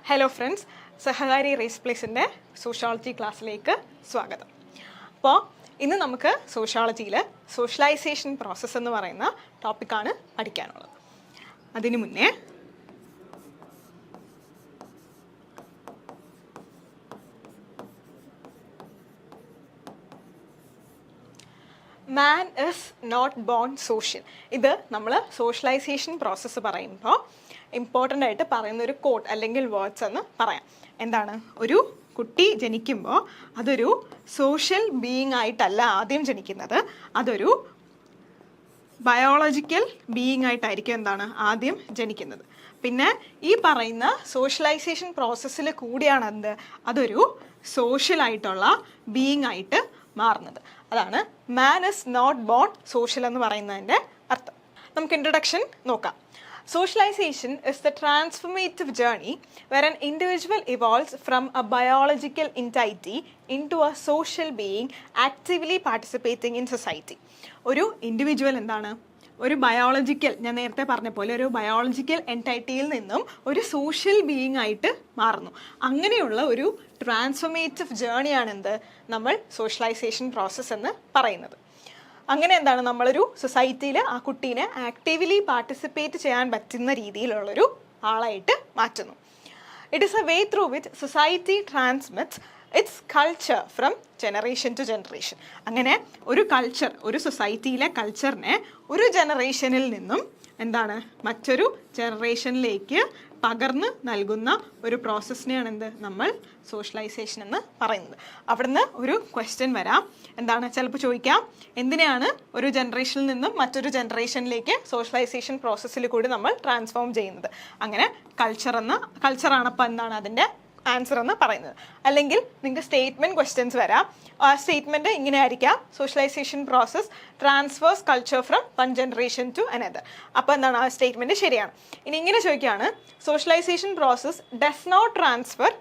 Hello friends, സഹകാരി raise പ്ലേസിൻ്റെ sociology ക്ലാസ്സിലേക്ക് സ്വാഗതം. അപ്പോൾ ഇന്ന് നമുക്ക് സോഷ്യോളജിയിൽ സോഷ്യലൈസേഷൻ പ്രോസസ്സ് എന്ന് പറയുന്ന ടോപ്പിക്കാണ് പഠിക്കാനുള്ളത്. അതിനു മുന്നേ man is not born social. ഇത് നമ്മൾ സോഷ്യലൈസേഷൻ പ്രോസസ്സ് പറയുമ്പോൾ ഇമ്പോർട്ടൻ്റ് ആയിട്ട് പറയുന്ന ഒരു കോട്ട് അല്ലെങ്കിൽ വേർഡ്സ് എന്ന് പറയാം. എന്താണ്? ഒരു കുട്ടി ജനിക്കുമ്പോൾ അതൊരു സോഷ്യൽ ബീയിങ് ആയിട്ടല്ല ആദ്യം ജനിക്കുന്നത്, അതൊരു ബയോളജിക്കൽ ബീയിങ് ആയിട്ടായിരിക്കും എന്താണ് ആദ്യം ജനിക്കുന്നത്. പിന്നെ ഈ പറയുന്ന സോഷ്യലൈസേഷൻ പ്രോസസ്സിൽ കൂടിയാണ് എന്ത് അതൊരു സോഷ്യലായിട്ടുള്ള ബീയിങ് ആയിട്ട് മാറുന്നത്. അതാണ് man is not born social എന്ന് പറയുന്നതിൻ്റെ അർത്ഥം. നമുക്ക് ഇൻട്രൊഡക്ഷൻ നോക്കാം. Socialization is the transformative journey where an individual evolves from a biological entity into a social being actively participating in society. ഒരു ഇൻഡിവിജ്വൽ എന്താണ്? ഒരു ബയോളജിക്കൽ, ഞാൻ നേരത്തെ പറഞ്ഞ പോലെ ഒരു ബയോളജിക്കൽ എൻറ്റൈറ്റിയിൽ നിന്നും ഒരു സോഷ്യൽ ബീയിങ് ആയിട്ട് മാറുന്നു. അങ്ങനെയുള്ള ഒരു ട്രാൻസ്ഫോർമേറ്റീവ് ജേണിയാണ് എന്ത് നമ്മൾ സോഷ്യലൈസേഷൻ പ്രോസസ്സ് എന്ന് പറയുന്നത്. അങ്ങനെ എന്താണ് നമ്മളൊരു സൊസൈറ്റിയിൽ ആ കുട്ടീനെ ആക്റ്റീവ്ലി പാർട്ടിസിപ്പേറ്റ് ചെയ്യാൻ പറ്റുന്ന രീതിയിലുള്ളൊരു ആളായിട്ട് മാറ്റുന്നു. It is a way through which society transmits its culture from generation to generation. അങ്ങനെ ഒരു കൾച്ചർ, ഒരു സൊസൈറ്റിയിലെ കൾച്ചറിനെ ഒരു ജനറേഷനിൽ നിന്നും എന്താണ് മറ്റൊരു ജനറേഷനിലേക്ക് പകർന്ന് നൽകുന്ന ഒരു പ്രോസസ്സിനെയാണ് എന്ത് നമ്മൾ സോഷ്യലൈസേഷൻ എന്ന് പറയുന്നത്. അവിടുന്ന് ഒരു ക്വസ്റ്റ്യൻ വരാം. എന്താണ്? ചിലപ്പോൾ ചോദിക്കാം, എന്തിനാണ് ഒരു ജനറേഷനിൽ നിന്നും മറ്റൊരു ജനറേഷനിലേക്ക് സോഷ്യലൈസേഷൻ പ്രോസസ്സിൽ കൂടി നമ്മൾ ട്രാൻസ്ഫോം ചെയ്യുന്നത്? അങ്ങനെ കൾച്ചറാണ് അപ്പോൾ എന്താണ് അതിൻ്റെ ആൻസർ എന്ന് പറയുന്നത്. അല്ലെങ്കിൽ നിങ്ങൾക്ക് സ്റ്റേറ്റ്മെൻറ്റ് ക്വസ്റ്റ്യൻസ് വരാം. ആ സ്റ്റേറ്റ്മെൻറ്റ് ഇങ്ങനെ ആയിരിക്കാം: socialisation process transfers culture from one generation to another. അപ്പോൾ എന്താണ് ആ സ്റ്റേറ്റ്മെൻറ്റ് ശരിയാണ്. ഇനി ഇങ്ങനെ ചോദിക്കുകയാണ്: socialisation process does not transfer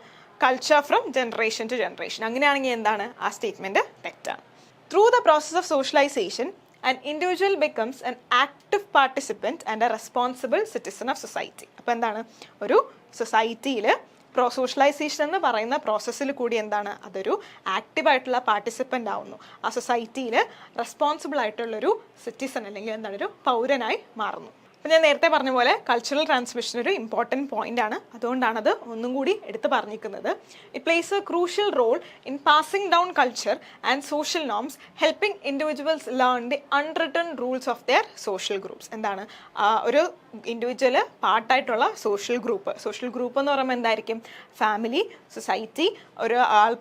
culture from generation to generation. അങ്ങനെയാണെങ്കിൽ എന്താണ് ആ സ്റ്റേറ്റ്മെൻറ്റ് തെറ്റാണ്. Through the process of socialisation an individual becomes an active participant and a responsible citizen of society. അപ്പോൾ എന്താണ് ഒരു സൊസൈറ്റിയിൽ സോഷ്യലൈസേഷൻ എന്ന് പറയുന്ന പ്രോസസ്സിൽ കൂടി എന്താണ് അതൊരു ആക്റ്റീവായിട്ടുള്ള പാർട്ടിസിപ്പൻ്റ് ആവുന്നു. ആ സൊസൈറ്റിയിൽ റെസ്പോൺസിബിൾ ആയിട്ടുള്ളൊരു സിറ്റിസൺ അല്ലെങ്കിൽ എന്താണ് ഒരു പൗരനായി മാറുന്നു. അപ്പോൾ ഞാൻ നേരത്തെ പറഞ്ഞ പോലെ കൾച്ചറൽ ട്രാൻസ്മിഷൻ ഒരു ഇമ്പോർട്ടൻറ്റ് പോയിന്റ് ആണ്. അതുകൊണ്ടാണത് ഒന്നും കൂടി എടുത്ത് പറഞ്ഞിരിക്കുന്നത്. It plays a crucial role in passing down culture and social norms, helping individuals learn the unwritten rules of their social groups. എന്താണ് ഒരു ഇൻഡിവിജ്വൽ പാർട്ടായിട്ടുള്ള സോഷ്യൽ ഗ്രൂപ്പ് എന്ന് പറയുമ്പോൾ എന്തായിരിക്കും? ഫാമിലി, സൊസൈറ്റി, ഒരു ആൾ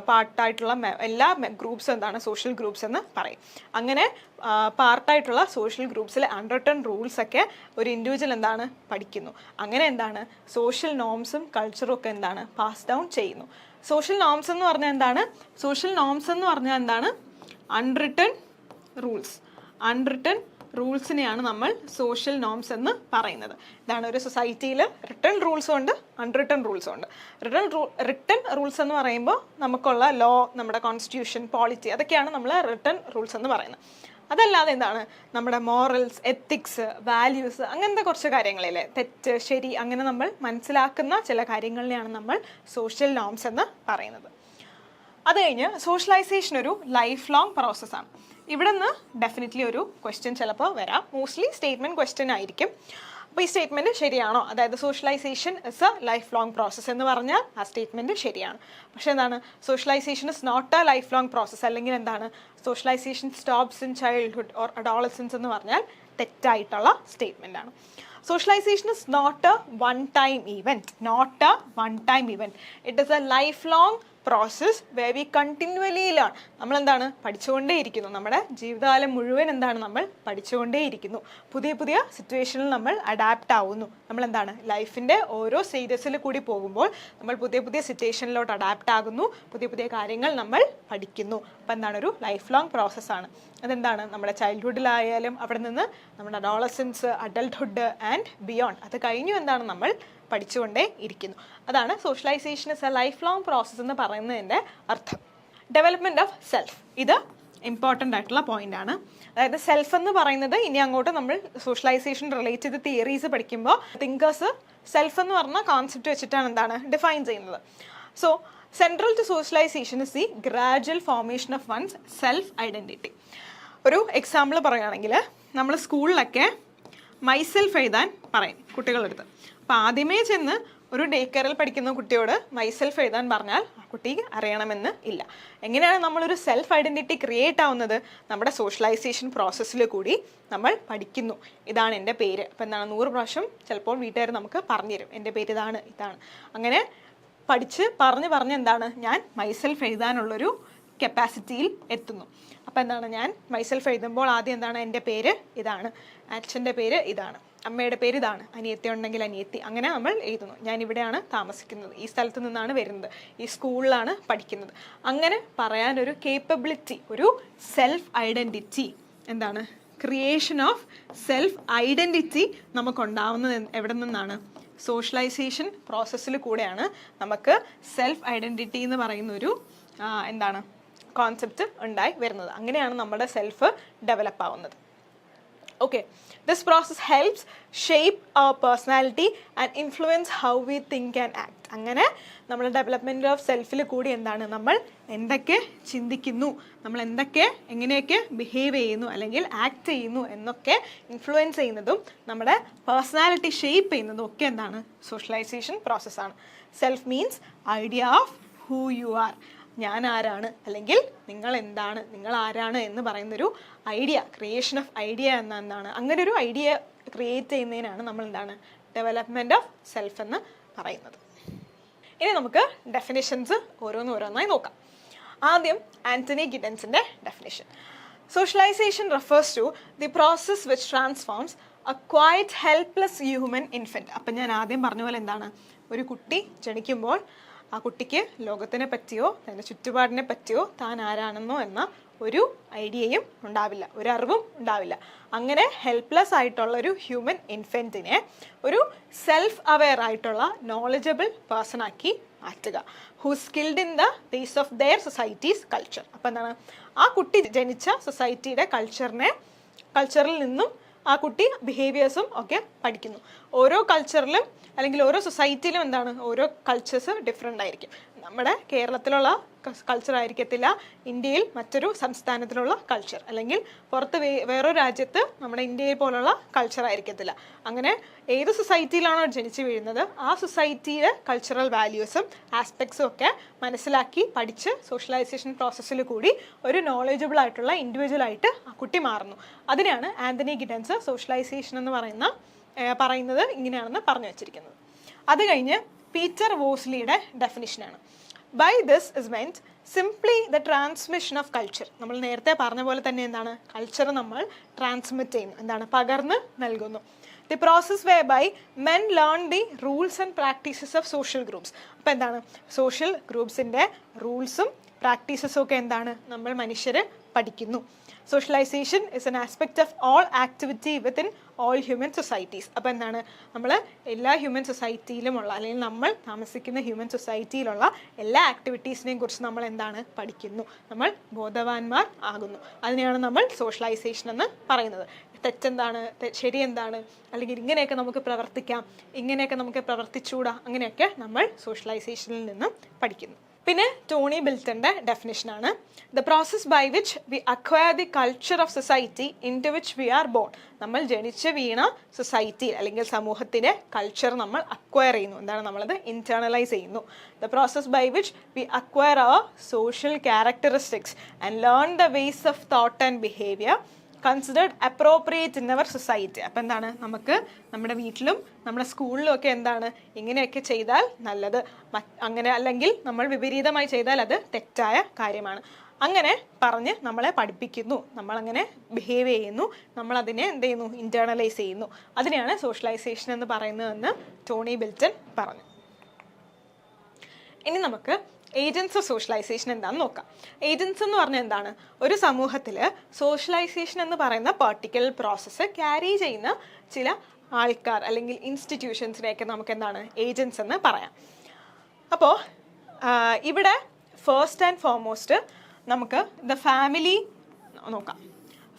പാർട്ടായിട്ടുള്ള എല്ലാ ഗ്രൂപ്പ്സും എന്താണ് സോഷ്യൽ ഗ്രൂപ്പ്സ് എന്ന് പറയും. അങ്ങനെ പാർട്ടായിട്ടുള്ള സോഷ്യൽ ഗ്രൂപ്പ്സിലെ അൺറിട്ടൺ റൂൾസൊക്കെ ഒരു ഇൻഡിവിജ്വൽ എന്താണ് പഠിക്കുന്നു. അങ്ങനെ എന്താണ് സോഷ്യൽ നോംസും കൾച്ചറും ഒക്കെ എന്താണ് പാസ് ഡൗൺ ചെയ്യുന്നു. സോഷ്യൽ നോംസ് എന്ന് പറഞ്ഞാൽ എന്താണ്? അൺറിട്ടൺ റൂൾസിനെയാണ് നമ്മൾ സോഷ്യൽ നോംസ് എന്ന് പറയുന്നത്. ഇതാണ് ഒരു സൊസൈറ്റിയിൽ റിട്ടൺ റൂൾസും ഉണ്ട്, അൺറിട്ടൺ റൂൾസും ഉണ്ട്. റിട്ടൺ റൂൾസ് എന്ന് പറയുമ്പോൾ നമുക്കുള്ള ലോ, നമ്മുടെ കോൺസ്റ്റിറ്റ്യൂഷൻ, പോളിറ്റി, അതൊക്കെയാണ് നമ്മൾ റിട്ടൺ റൂൾസ് എന്ന് പറയുന്നത്. അതല്ലാതെ എന്താണ് നമ്മുടെ മോറൽസ്, എത്തിക്സ്, വാല്യൂസ്, അങ്ങനത്തെ കുറച്ച് കാര്യങ്ങളില്ലേ, തെറ്റ് ശരി അങ്ങനെ നമ്മൾ മനസ്സിലാക്കുന്ന ചില കാര്യങ്ങളിലെയാണ് നമ്മൾ സോഷ്യൽ നോംസ് എന്ന് പറയുന്നത്. അത് കഴിഞ്ഞ് സോഷ്യലൈസേഷൻ ഒരു ലൈഫ് ലോങ് പ്രോസസ്സാണ്. ഇവിടെ നിന്ന് ഡെഫിനറ്റ്ലി ഒരു ക്വസ്റ്റ്യൻ ചിലപ്പോൾ വരാം. മോസ്റ്റ്ലി സ്റ്റേറ്റ്മെൻറ്റ് ക്വസ്റ്റ്യൻ ആയിരിക്കും. അപ്പോൾ ഈ സ്റ്റേറ്റ്മെൻറ്റ് ശരിയാണോ? അതായത് socialisation is a life long process എന്ന് പറഞ്ഞാൽ ആ സ്റ്റേറ്റ്മെൻറ്റ് ശരിയാണ്. പക്ഷേ എന്താണ് socialisation is not a life long process, അല്ലെങ്കിൽ എന്താണ് socialisation stops in childhood or adolescence എന്ന് പറഞ്ഞാൽ തെറ്റായിട്ടുള്ള സ്റ്റേറ്റ്മെൻ്റ് ആണ്. Socialisation is not a one time event. It is a life long process where we continually learn. നമ്മളെന്താണ് പഠിച്ചുകൊണ്ടേയിരിക്കുന്നു. നമ്മുടെ ജീവിതകാലം മുഴുവൻ എന്താണ് നമ്മൾ പഠിച്ചുകൊണ്ടേയിരിക്കുന്നു. പുതിയ പുതിയ സിറ്റുവേഷനിൽ നമ്മൾ അഡാപ്റ്റ് ആവുന്നു. നമ്മളെന്താണ് ലൈഫിൻ്റെ ഓരോ സ്റ്റേജസിൽ കൂടി പോകുമ്പോൾ നമ്മൾ പുതിയ പുതിയ സിറ്റുവേഷനിലോട്ട് അഡാപ്റ്റ് ആകുന്നു, പുതിയ പുതിയ കാര്യങ്ങൾ നമ്മൾ പഠിക്കുന്നു. അപ്പോൾ എന്താണ് ഒരു ലൈഫ് ലോങ് പ്രോസസ്സാണ്. അതെന്താണ് നമ്മുടെ ചൈൽഡ്ഹുഡിലായാലും അവിടെ നിന്ന് നമ്മുടെ അഡോളസൻസ്, അഡൽട്ട്ഹുഡ് ആൻഡ് ബിയോണ്ട്, അത് കഴിഞ്ഞു എന്താണ് നമ്മൾ പഠിച്ചുകൊണ്ടേ ഇരിക്കുന്നു. അതാണ് socialisation is a life long process എന്ന് പറയുന്നതിൻ്റെ അർത്ഥം. ഡെവലപ്മെൻറ്റ് ഓഫ് സെൽഫ്, ഇത് ഇമ്പോർട്ടൻ്റ് ആയിട്ടുള്ള പോയിന്റ് ആണ്. അതായത് സെൽഫ് എന്ന് പറയുന്നത് ഇനി അങ്ങോട്ട് നമ്മൾ സോഷ്യലൈസേഷൻ റിലേറ്റ് ചെയ്ത് തിയറീസ് പഠിക്കുമ്പോൾ തിങ്കേഴ്സ് സെൽഫ് എന്ന് പറഞ്ഞ കോൺസെപ്റ്റ് വെച്ചിട്ടാണ് എന്താണ് ഡിഫൈൻ ചെയ്യുന്നത്. So central to socialisation is the gradual formation of one's self identity. ഒരു എക്സാമ്പിൾ പറയുകയാണെങ്കിൽ നമ്മൾ സ്കൂളിലൊക്കെ മൈസെൽഫ് എഴുതാൻ പറയും കുട്ടികളെടുത്ത്. അപ്പോൾ ആദ്യമേ ചെന്ന് ഒരു ഡേ കെയറിൽ പഠിക്കുന്ന കുട്ടിയോട് മൈസെൽഫ് എഴുതാൻ പറഞ്ഞാൽ ആ കുട്ടിക്ക് അറിയണമെന്ന് ഇല്ല. എങ്ങനെയാണ് നമ്മളൊരു സെൽഫ് ഐഡൻറ്റിറ്റി ക്രിയേറ്റ് ആവുന്നത്? നമ്മുടെ സോഷ്യലൈസേഷൻ പ്രോസസ്സിൽ കൂടി നമ്മൾ പഠിക്കുന്നു. ഇതാണ് എൻ്റെ പേര്. അപ്പോൾ എന്താണ് 100 പ്രാവശ്യം ചിലപ്പോൾ വീട്ടുകാർ നമുക്ക് പറഞ്ഞു തരും എൻ്റെ പേര് ഇതാണ് ഇതാണ്. അങ്ങനെ പഠിച്ച് പറഞ്ഞ് എന്താണ് ഞാൻ മൈസെൽഫ് എഴുതാനുള്ളൊരു കപ്പാസിറ്റിയിൽ എത്തുന്നു. അപ്പോൾ എന്താണ് ഞാൻ മൈസെൽഫ് എഴുതുമ്പോൾ ആദ്യം എന്താണ് എൻ്റെ പേര് ഇതാണ്, അച്ഛൻ്റെ പേര് ഇതാണ്, അമ്മയുടെ പേര് ഇതാണ്, അനിയത്തി ഉണ്ടെങ്കിൽ അനിയത്തി, അങ്ങനെ നമ്മൾ എഴുതുന്നു. ഞാൻ ഇവിടെയാണ് താമസിക്കുന്നത്, ഈ സ്ഥലത്ത് നിന്നാണ് വരുന്നത്, ഈ സ്കൂളിലാണ് പഠിക്കുന്നത്. അങ്ങനെ പറയാനൊരു കേപ്പബിലിറ്റി, ഒരു സെൽഫ് ഐഡൻറ്റിറ്റി, എന്താണ് ക്രിയേഷൻ ഓഫ് സെൽഫ് ഐഡൻറ്റിറ്റി നമുക്കുണ്ടാവുന്നത് എവിടെ നിന്നാണ്? സോഷ്യലൈസേഷൻ പ്രോസസ്സിൽ കൂടെയാണ് നമുക്ക് സെൽഫ് ഐഡൻറ്റിറ്റി എന്ന് പറയുന്നൊരു എന്താണ് കോൺസെപ്റ്റ് ഉണ്ടായി വരുന്നത്. അങ്ങനെയാണ് നമ്മുടെ സെൽഫ് ഡെവലപ്പ് ആവുന്നത്. Okay, this process helps shape our personality and influence how we think and act. അങ്ങനെ നമ്മുടെ ഡെവലപ്മെൻറ്റ് ഓഫ് സെൽഫിൽ കൂടി എന്താണ് നമ്മൾ എന്തൊക്കെ ചിന്തിക്കുന്നു, നമ്മൾ എന്തൊക്കെ എങ്ങനെയൊക്കെ ബിഹേവ് ചെയ്യുന്നു അല്ലെങ്കിൽ ആക്ട് ചെയ്യുന്നു എന്നൊക്കെ ഇൻഫ്ലുവൻസ് ചെയ്യുന്നതും നമ്മുടെ പേഴ്സണാലിറ്റി ഷേപ്പ് ചെയ്യുന്നതും ഒക്കെ എന്താണ് സോഷ്യലൈസേഷൻ പ്രോസസ്സാണ്. Self means idea of who you are, ഞാൻ ആരാണ് അല്ലെങ്കിൽ നിങ്ങൾ എന്താണ്, നിങ്ങൾ ആരാണ് എന്ന് പറയുന്നൊരു ഐഡിയ, ക്രിയേഷൻ ഓഫ് ഐഡിയ എന്നാണ്. അങ്ങനെ ഒരു ഐഡിയ ക്രിയേറ്റ് ചെയ്യുന്നതിനാണ് നമ്മൾ എന്താണ് ഡെവലപ്മെൻറ്റ് ഓഫ് സെൽഫ് എന്ന് പറയുന്നത്. ഇനി നമുക്ക് ഡെഫിനിഷൻസ് ഓരോന്നായി നോക്കാം. ആദ്യം ആന്റണി ഗിഡൻസിൻ്റെ definition. Socialization refers to the process which transforms a quiet helpless human infant. അപ്പം ഞാൻ ആദ്യം പറഞ്ഞ പോലെ എന്താണ് ഒരു കുട്ടി ജനിക്കുമ്പോൾ ആ കുട്ടിക്ക് ലോകത്തിനെ പറ്റിയോ തൻ്റെ ചുറ്റുപാടിനെ പറ്റിയോ താൻ ആരാണെന്നോ എന്ന ഒരു ഐഡിയയും ഉണ്ടാവില്ല, ഒരു അറിവും ഉണ്ടാവില്ല. അങ്ങനെ ഹെൽപ്ലെസ് ആയിട്ടുള്ള ഒരു ഹ്യൂമൻ ഇൻഫൻറ്റിനെ ഒരു സെൽഫ് അവെയർ ആയിട്ടുള്ള നോളജബിൾ പേഴ്സൺ ആക്കി മാറ്റുക. Who skilled in the base of their societies culture. അപ്പം എന്താണ് ആ കുട്ടി ജനിച്ച സൊസൈറ്റിയുടെ കൾച്ചറിൽ നിന്നും ആ കുട്ടി ബിഹേവിയേഴ്സും ഒക്കെ പഠിക്കുന്നു. ഓരോ കൾച്ചറിലും അല്ലെങ്കിൽ ഓരോ സൊസൈറ്റിയിലും എന്താണ് ഓരോ കൾച്ചേഴ്സ് ഡിഫറെൻ്റ് ആയിരിക്കും. നമ്മുടെ കേരളത്തിലുള്ള കൾച്ചർ ആയിരിക്കത്തില്ല ഇന്ത്യയിൽ മറ്റൊരു സംസ്ഥാനത്തിലുള്ള കൾച്ചർ, അല്ലെങ്കിൽ പുറത്ത് വേറൊരു രാജ്യത്ത് നമ്മുടെ ഇന്ത്യയെ പോലുള്ള കൾച്ചർ ആയിരിക്കത്തില്ല. അങ്ങനെ ഏത് സൊസൈറ്റിയിലാണോ ജനിച്ചു വീഴുന്നത് ആ സൊസൈറ്റിയിലെ കൾച്ചറൽ വാല്യൂസും ആസ്പെക്ട്സും ഒക്കെ മനസ്സിലാക്കി പഠിച്ച് സോഷ്യലൈസേഷൻ പ്രോസസ്സിൽ കൂടി ഒരു നോളജബിൾ ആയിട്ടുള്ള ഇൻഡിവിജ്വൽ ആയിട്ട് ആ കുട്ടി മാറുന്നു. അതിനെയാണ് ആന്റണി ഗിഡൻസ് സോഷ്യലൈസേഷൻ എന്ന് പറയുന്നത് ഇങ്ങനെയാണെന്ന് പറഞ്ഞു വച്ചിരിക്കുന്നത്. അത് കഴിഞ്ഞ് പീറ്റർ വോസ്ലിയുടെ ഡെഫിനിഷനാണ്. By this is meant simply the transmission of culture. നമ്മൾ നേരത്തെ പറഞ്ഞ പോലെ തന്നെ എന്താണ് കൾച്ചർ നമ്മൾ ട്രാൻസ്മിറ്റ് ചെയ്യുന്നു, എന്താണ് പകർന്ന് നൽകുന്നു. The process way by men learn the rules and practices of social groups. അപ്പോൾ എന്താണ് സോഷ്യൽ ഗ്രൂപ്പ്സിൻ്റെ റൂൾസും പ്രാക്ടീസസും ഒക്കെ എന്താണ് നമ്മൾ മനുഷ്യർ പഠിക്കുന്നു. Socialisation is an aspect of all activity within all human societies. അപ്പോൾ എന്താണ് നമ്മൾ എല്ലാ ഹ്യൂമൻ സൊസൈറ്റിയിലുമുള്ള അല്ലെങ്കിൽ നമ്മൾ താമസിക്കുന്ന ഹ്യൂമൻ സൊസൈറ്റിയിലുള്ള എല്ലാ ആക്ടിവിറ്റീസിനെയും കുറിച്ച് നമ്മൾ എന്താണ് പഠിക്കുന്നു, നമ്മൾ ബോധവാന്മാർ ആകുന്നു. അതിനെയാണ് നമ്മൾ സോഷ്യലൈസേഷൻ എന്ന് പറയുന്നത്. തെറ്റെന്താണ്, ശരി എന്താണ്, അല്ലെങ്കിൽ ഇങ്ങനെയൊക്കെ നമുക്ക് പ്രവർത്തിക്കാം, ഇങ്ങനെയൊക്കെ നമുക്ക് പ്രവർത്തിച്ചൂടാ, അങ്ങനെയൊക്കെ നമ്മൾ സോഷ്യലൈസേഷനിൽ നിന്നും പഠിക്കുന്നു. പിന്നെ ടോണി ബിൽട്ടൻ്റെ ഡെഫിനിഷനാണ് the process by which we acquire the culture of society into which we are born. നമ്മൾ ജനിച്ച് വീണ സൊസൈറ്റി അല്ലെങ്കിൽ സമൂഹത്തിൻ്റെ കൾച്ചർ നമ്മൾ അക്വയർ ചെയ്യുന്നു, എന്താണ് നമ്മളത് ഇൻറ്റേർണലൈസ് ചെയ്യുന്നു. The process by which we acquire our social characteristics and learn the ways of thought and behaviour considered appropriate in our society. അപ്പം എന്താണ് നമുക്ക് നമ്മുടെ വീട്ടിലും നമ്മുടെ സ്കൂളിലും ഒക്കെ എന്താണ് ഇങ്ങനെയൊക്കെ ചെയ്താൽ നല്ലത്, അങ്ങനെ അല്ലെങ്കിൽ നമ്മൾ വിപരീതമായി ചെയ്താൽ അത് തെറ്റായ കാര്യമാണ്. അങ്ങനെ പറഞ്ഞ് നമ്മളെ പഠിപ്പിക്കുന്നു, നമ്മളങ്ങനെ ബിഹേവ് ചെയ്യുന്നു, നമ്മളതിനെ എന്ത് ചെയ്യുന്നു ഇൻറ്റേർണലൈസ് ചെയ്യുന്നു. അതിനെയാണ് സോഷ്യലൈസേഷൻ എന്ന് പറയുന്നതെന്ന് ടോണി ബിൽട്ടൺ പറഞ്ഞു. ഇനി നമുക്ക് ഏജൻസ് ഓഫ് സോഷ്യലൈസേഷൻ എന്താണെന്ന് നോക്കാം. ഏജൻസ് എന്ന് പറഞ്ഞാൽ എന്താണ്? ഒരു സമൂഹത്തിൽ സോഷ്യലൈസേഷൻ എന്ന് പറയുന്ന പെർട്ടിക്കുലർ പ്രോസസ്സ് ക്യാരി ചെയ്യുന്ന ചില ആൾക്കാർ അല്ലെങ്കിൽ ഇൻസ്റ്റിറ്റ്യൂഷൻസിനെയൊക്കെ നമുക്ക് എന്താണ് ഏജൻസ് എന്ന് പറയാം. അപ്പോൾ ഇവിടെ ഫസ്റ്റ് ആൻഡ് ഫോർമോസ്റ്റ് നമുക്ക് ദ ഫാമിലി നോക്കാം.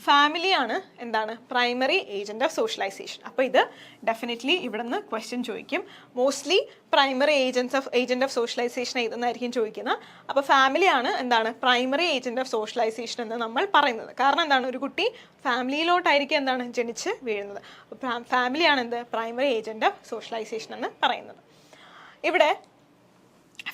ഫാമിലിയാണ് എന്താണ് പ്രൈമറി ഏജന്റ് ഓഫ് സോഷ്യലൈസേഷൻ. അപ്പോൾ ഇത് ഡെഫിനറ്റ്ലി ഇവിടെ നിന്ന് ക്വസ്റ്റ്യൻ ചോദിക്കും. Mostly primary agent of socialization ഏതെന്നായിരിക്കും ചോദിക്കുന്നത്. അപ്പോൾ ഫാമിലിയാണ് എന്താണ് പ്രൈമറി ഏജന്റ് ഓഫ് സോഷ്യലൈസേഷൻ എന്ന് നമ്മൾ പറയുന്നത്. കാരണം എന്താണ്, ഒരു കുട്ടി ഫാമിലിയിലോട്ടായിരിക്കും എന്താണ് ജനിച്ച് വീഴുന്നത്. ഫാമിലിയാണ് എന്ത് പ്രൈമറി ഏജന്റ് ഓഫ് സോഷ്യലൈസേഷൻ എന്ന് പറയുന്നത്. ഇവിടെ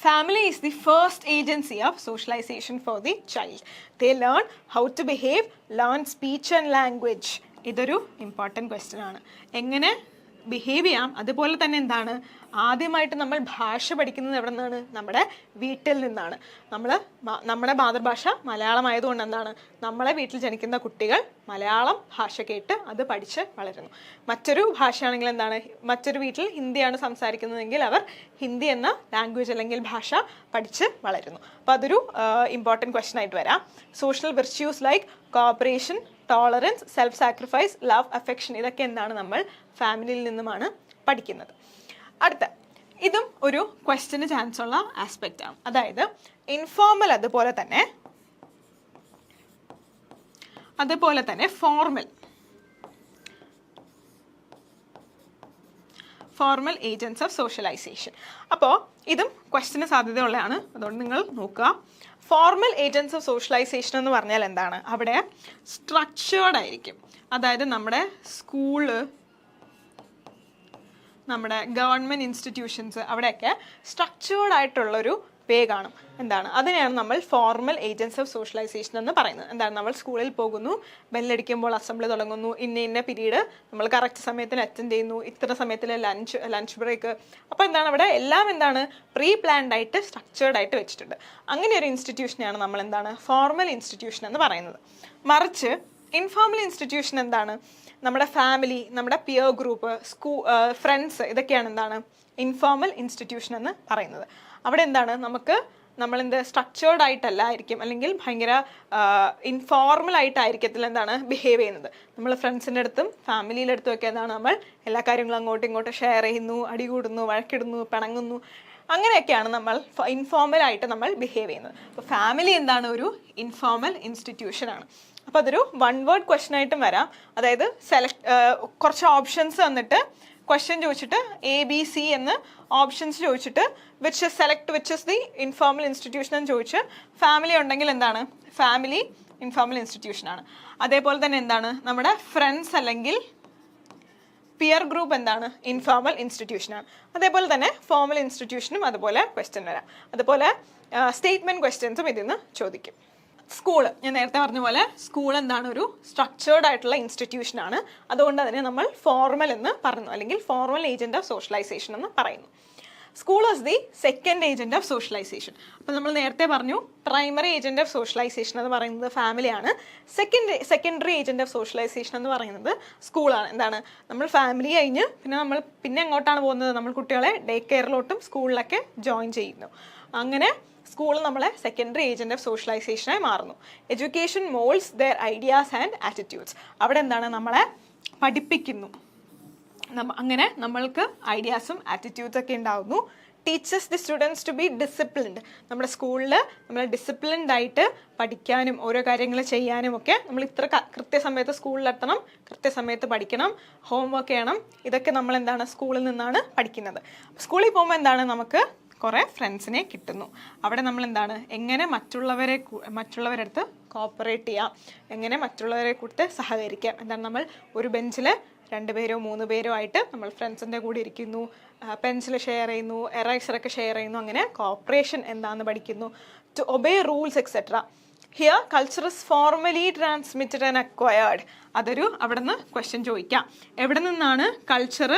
family is the first agency of socialization for the child. They learn how to behave, learn speech and language. ഇതൊരു ഇമ്പോർട്ടൻറ്റ് ക്വസ്റ്റ്യൻ ആണ്. എങ്ങനെ ബിഹേവ് ചെയ്യാം, അതുപോലെ തന്നെ എന്താണ് ആദ്യമായിട്ട് നമ്മൾ ഭാഷ പഠിക്കുന്നത് എവിടെ നിന്നാണ്, നമ്മുടെ വീട്ടിൽ നിന്നാണ്. നമ്മുടെ മാതൃഭാഷ മലയാളമായതുകൊണ്ട് എന്താണ് നമ്മളെ വീട്ടിൽ ജനിക്കുന്ന കുട്ടികൾ മലയാളം ഭാഷ കേട്ട് അത് പഠിച്ച് വളരുന്നു. മറ്റൊരു ഭാഷയാണെങ്കിൽ എന്താണ്, മറ്റൊരു വീട്ടിൽ ഹിന്ദിയാണ് സംസാരിക്കുന്നതെങ്കിൽ അവർ ഹിന്ദി എന്ന ലാംഗ്വേജ് അല്ലെങ്കിൽ ഭാഷ പഠിച്ച് വളരുന്നു. അപ്പോൾ അതൊരു ഇമ്പോർട്ടൻറ്റ് ക്വസ്റ്റ്യൻ ആയിട്ട് വരാം. Social virtues like corporation, tolerance, self sacrifice, love, affection, ഇതൊക്കെ എന്താണ് നമ്മൾ ഫാമിലിയിൽ നിന്നുമാണ് പഠിക്കുന്നത്. അടുത്ത ഇതും ഒരു ക്വസ്റ്റ്യന് ചാൻസ് ഉള്ള ആസ്പെക്റ്റ് ആണ്. അതായത് ഇൻഫോർമൽ അതുപോലെ തന്നെ ഫോർമൽ ഏജൻറ്റ്സ് ഓഫ് സോഷ്യലൈസേഷൻ. അപ്പോൾ ഇതും ക്വസ്റ്റ്യന് സാധ്യതയുള്ളതാണ്, അതുകൊണ്ട് നിങ്ങൾ നോക്കുക. ഫോർമൽ ഏജൻറ്റ്സ് ഓഫ് സോഷ്യലൈസേഷൻ എന്ന് പറഞ്ഞാൽ എന്താണ്, അവിടെ സ്ട്രക്ചേർഡ് ആയിരിക്കും. അതായത് നമ്മുടെ സ്കൂള്, നമ്മുടെ ഗവൺമെൻറ് ഇൻസ്റ്റിറ്റ്യൂഷൻസ്, അവിടെയൊക്കെ സ്ട്രക്ചേർഡ് ആയിട്ടുള്ളൊരു വേ കാണും. എന്താണ്, അതിനെയാണ് നമ്മൾ ഫോർമൽ ഏജൻറ്റ്സ് ഓഫ് സോഷ്യലൈസേഷൻ എന്ന് പറയുന്നത്. എന്താണ്, നമ്മൾ സ്കൂളിൽ പോകുന്നു, ബെല്ലടിക്കുമ്പോൾ അസംബ്ലി തുടങ്ങുന്നു, ഇന്ന പീരീഡ് നമ്മൾ കറക്റ്റ് സമയത്തിന് അറ്റൻഡ് ചെയ്യുന്നു, ഇത്ര സമയത്തിൽ ലഞ്ച് ബ്രേക്ക്. അപ്പോൾ എന്താണ്, അവിടെ എല്ലാം എന്താണ് പ്രീ പ്ലാൻഡ് ആയിട്ട് സ്ട്രക്ചേർഡ് ആയിട്ട് വെച്ചിട്ടുണ്ട്. അങ്ങനെ ഒരു ഇൻസ്റ്റിറ്റ്യൂഷനെയാണ് നമ്മൾ എന്താണ് ഫോർമൽ ഇൻസ്റ്റിറ്റ്യൂഷൻ എന്ന് പറയുന്നത്. മറിച്ച് ഇൻഫോർമൽ ഇൻസ്റ്റിറ്റ്യൂഷൻ എന്താണ്, നമ്മുടെ ഫാമിലി, നമ്മുടെ പിയർ ഗ്രൂപ്പ്, ഫ്രണ്ട്സ്, ഇതൊക്കെയാണ് എന്താണ് ഇൻഫോർമൽ ഇൻസ്റ്റിറ്റ്യൂഷൻ എന്ന് പറയുന്നത്. അവിടെ എന്താണ് നമ്മളെന്ത് സ്ട്രക്ചേർഡ് ആയിട്ടല്ല ആയിരിക്കും, അല്ലെങ്കിൽ ഭയങ്കര ഇൻഫോർമൽ ആയിട്ടായിരിക്കത്തില്ല എന്താണ് ബിഹേവ് ചെയ്യുന്നത്. നമ്മൾ ഫ്രണ്ട്സിൻ്റെ അടുത്തും ഫാമിലിയുടെ അടുത്തും ഒക്കെ എന്താണ് നമ്മൾ എല്ലാ കാര്യങ്ങളും അങ്ങോട്ടും ഇങ്ങോട്ടും ഷെയർ ചെയ്യുന്നു, അടികൂടുന്നു, വഴക്കിടുന്നു, പിണങ്ങുന്നു. അങ്ങനെയൊക്കെയാണ് നമ്മൾ ഇൻഫോർമൽ ആയിട്ട് നമ്മൾ ബിഹേവ് ചെയ്യുന്നത്. അപ്പോൾ ഫാമിലി എന്താണ് ഒരു ഇൻഫോർമൽ ഇൻസ്റ്റിറ്റ്യൂഷനാണ്. അപ്പോൾ അതൊരു വൺ വേർഡ് ക്വസ്റ്റ്യൻ ആയിട്ടും വരാം. അതായത് കുറച്ച് ഓപ്ഷൻസ് തന്നിട്ട് ക്വസ്റ്റ്യൻ ചോദിച്ചിട്ട് ABC എന്ന് ഓപ്ഷൻസ് ചോദിച്ചിട്ട് which is the informal institution എന്ന് ചോദിച്ച് ഫാമിലി ഉണ്ടെങ്കിൽ എന്താണ് ഫാമിലി ഇൻഫോർമൽ ഇൻസ്റ്റിറ്റ്യൂഷനാണ്. അതേപോലെ തന്നെ എന്താണ് നമ്മുടെ ഫ്രണ്ട്സ് അല്ലെങ്കിൽ പിയർ ഗ്രൂപ്പ് എന്താണ് ഇൻഫോർമൽ ഇൻസ്റ്റിറ്റ്യൂഷനാണ്. അതേപോലെ തന്നെ ഫോർമൽ ഇൻസ്റ്റിറ്റ്യൂഷനും അതുപോലെ ക്വസ്റ്റ്യൻ വരാം. അതുപോലെ സ്റ്റേറ്റ്മെൻറ്റ് ക്വസ്റ്റ്യൻസും ഇതിൽ നിന്ന് ചോദിക്കും. സ്കൂള്, ഞാൻ നേരത്തെ പറഞ്ഞ പോലെ സ്കൂൾ എന്താണ് ഒരു സ്ട്രക്ചേർഡ് ആയിട്ടുള്ള ഇൻസ്റ്റിറ്റ്യൂഷനാണ്. അതുകൊണ്ട് അതിനെ നമ്മൾ ഫോർമൽ എന്ന് പറയുന്നു, അല്ലെങ്കിൽ ഫോർമൽ ഏജന്റ് ഓഫ് സോഷ്യലൈസേഷൻ എന്ന് പറയുന്നു. School is the second agent of socialisation. അപ്പോൾ നമ്മൾ നേരത്തെ പറഞ്ഞു പ്രൈമറി ഏജന്റ് ഓഫ് സോഷ്യലൈസേഷൻ എന്ന് പറയുന്നത് ഫാമിലിയാണ്. സെക്കൻഡറി ഏജന്റ് ഓഫ് സോഷ്യലൈസേഷൻ എന്ന് പറയുന്നത് സ്കൂളാണ്. എന്താണ്, നമ്മൾ ഫാമിലി കഴിഞ്ഞ് പിന്നെ എങ്ങോട്ടാണ് പോകുന്നത്, നമ്മൾ കുട്ടികളെ ഡേ കെയറിലോട്ടും സ്കൂളിലൊക്കെ ജോയിൻ ചെയ്യുന്നു. അങ്ങനെ സ്കൂൾ നമ്മളെ സെക്കൻഡറി ഏജന്റ് ഓഫ് സോഷ്യലൈസേഷനായി മാറുന്നു. Education moulds there ideas and attitudes. അവിടെ എന്താണ് നമ്മളെ പഠിപ്പിക്കുന്നു, അങ്ങനെ നമ്മൾക്ക് ഐഡിയാസും ആറ്റിറ്റ്യൂഡ്സ് ഒക്കെ ഉണ്ടാകുന്നു. Teachers the students to be disciplined. നമ്മുടെ സ്കൂളിൽ നമ്മൾ ഡിസിപ്ലിൻഡ് ആയിട്ട് പഠിക്കാനും ഓരോ കാര്യങ്ങൾ ചെയ്യാനും ഒക്കെ നമ്മൾ ഇത്ര കൃത്യസമയത്ത് സ്കൂളിലെത്തണം, കൃത്യസമയത്ത് പഠിക്കണം, ഹോംവർക്ക് ചെയ്യണം. ഇതൊക്കെ നമ്മൾ എന്താണ് സ്കൂളിൽ നിന്നാണ് പഠിക്കുന്നത്. സ്കൂളിൽ പോകുമ്പോൾ എന്താണ് നമുക്ക് കുറേ ഫ്രണ്ട്സിനെ കിട്ടുന്നു. അവിടെ നമ്മൾ എന്താണ് എങ്ങനെ മറ്റുള്ളവരുടെ അടുത്ത് കോപ്പറേറ്റ് ചെയ്യാം, എങ്ങനെ മറ്റുള്ളവരെ കൂട്ട് സഹകരിക്കാം. എന്താണ് നമ്മൾ ഒരു ബെഞ്ചിൽ 2 പേരോ 3 പേരോ ആയിട്ട് നമ്മൾ ഫ്രണ്ട്സിൻ്റെ കൂടെ ഇരിക്കുന്നു, പെൻസിൽ ഷെയർ ചെയ്യുന്നു, എറൈസറൊക്കെ ഷെയർ ചെയ്യുന്നു. അങ്ങനെ കോപ്പറേഷൻ എന്താണെന്ന് പഠിക്കുന്നു. To obey rules etcetera. Here culture is formally transmitted and acquired. അവിടെ നിന്ന് ക്വസ്റ്റ്യൻ ചോദിക്കാം, എവിടെ നിന്നാണ് കൾച്ചർ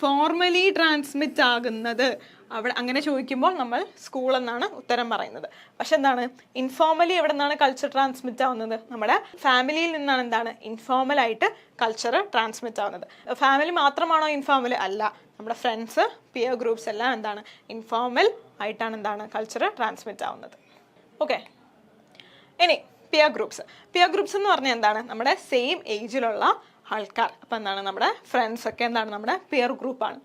ഫോർമലി ട്രാൻസ്മിറ്റ് ആകുന്നത്. അവിടെ അങ്ങനെ ചോദിക്കുമ്പോൾ നമ്മൾ സ്കൂൾ എന്നാണ് ഉത്തരം പറയുന്നത്. പക്ഷെ എന്താണ് ഇൻഫോർമലി എവിടെ നിന്നാണ് കൾച്ചർ ട്രാൻസ്മിറ്റ് ആവുന്നത്, നമ്മുടെ ഫാമിലിയിൽ നിന്നാണ് എന്താണ് ഇൻഫോർമൽ ആയിട്ട് കൾച്ചർ ട്രാൻസ്മിറ്റ് ആവുന്നത്. ഫാമിലി മാത്രമാണോ ഇൻഫോർമൽ? അല്ല, നമ്മുടെ ഫ്രണ്ട്സ്, പിയർ ഗ്രൂപ്പ്സ് എല്ലാം എന്താണ് ഇൻഫോർമൽ ആയിട്ടാണ് എന്താണ് കൾച്ചർ ട്രാൻസ്മിറ്റ് ആവുന്നത്. ഓക്കെ, ഇനി പിയർ ഗ്രൂപ്പ്സ് എന്ന് പറഞ്ഞാൽ എന്താണ് നമ്മുടെ സെയിം ഏജിലുള്ള ആൾക്കാർ. അപ്പം എന്താണ് നമ്മുടെ ഫ്രണ്ട്സ് ഒക്കെ എന്താണ് നമ്മുടെ പിയർ ഗ്രൂപ്പാണ്.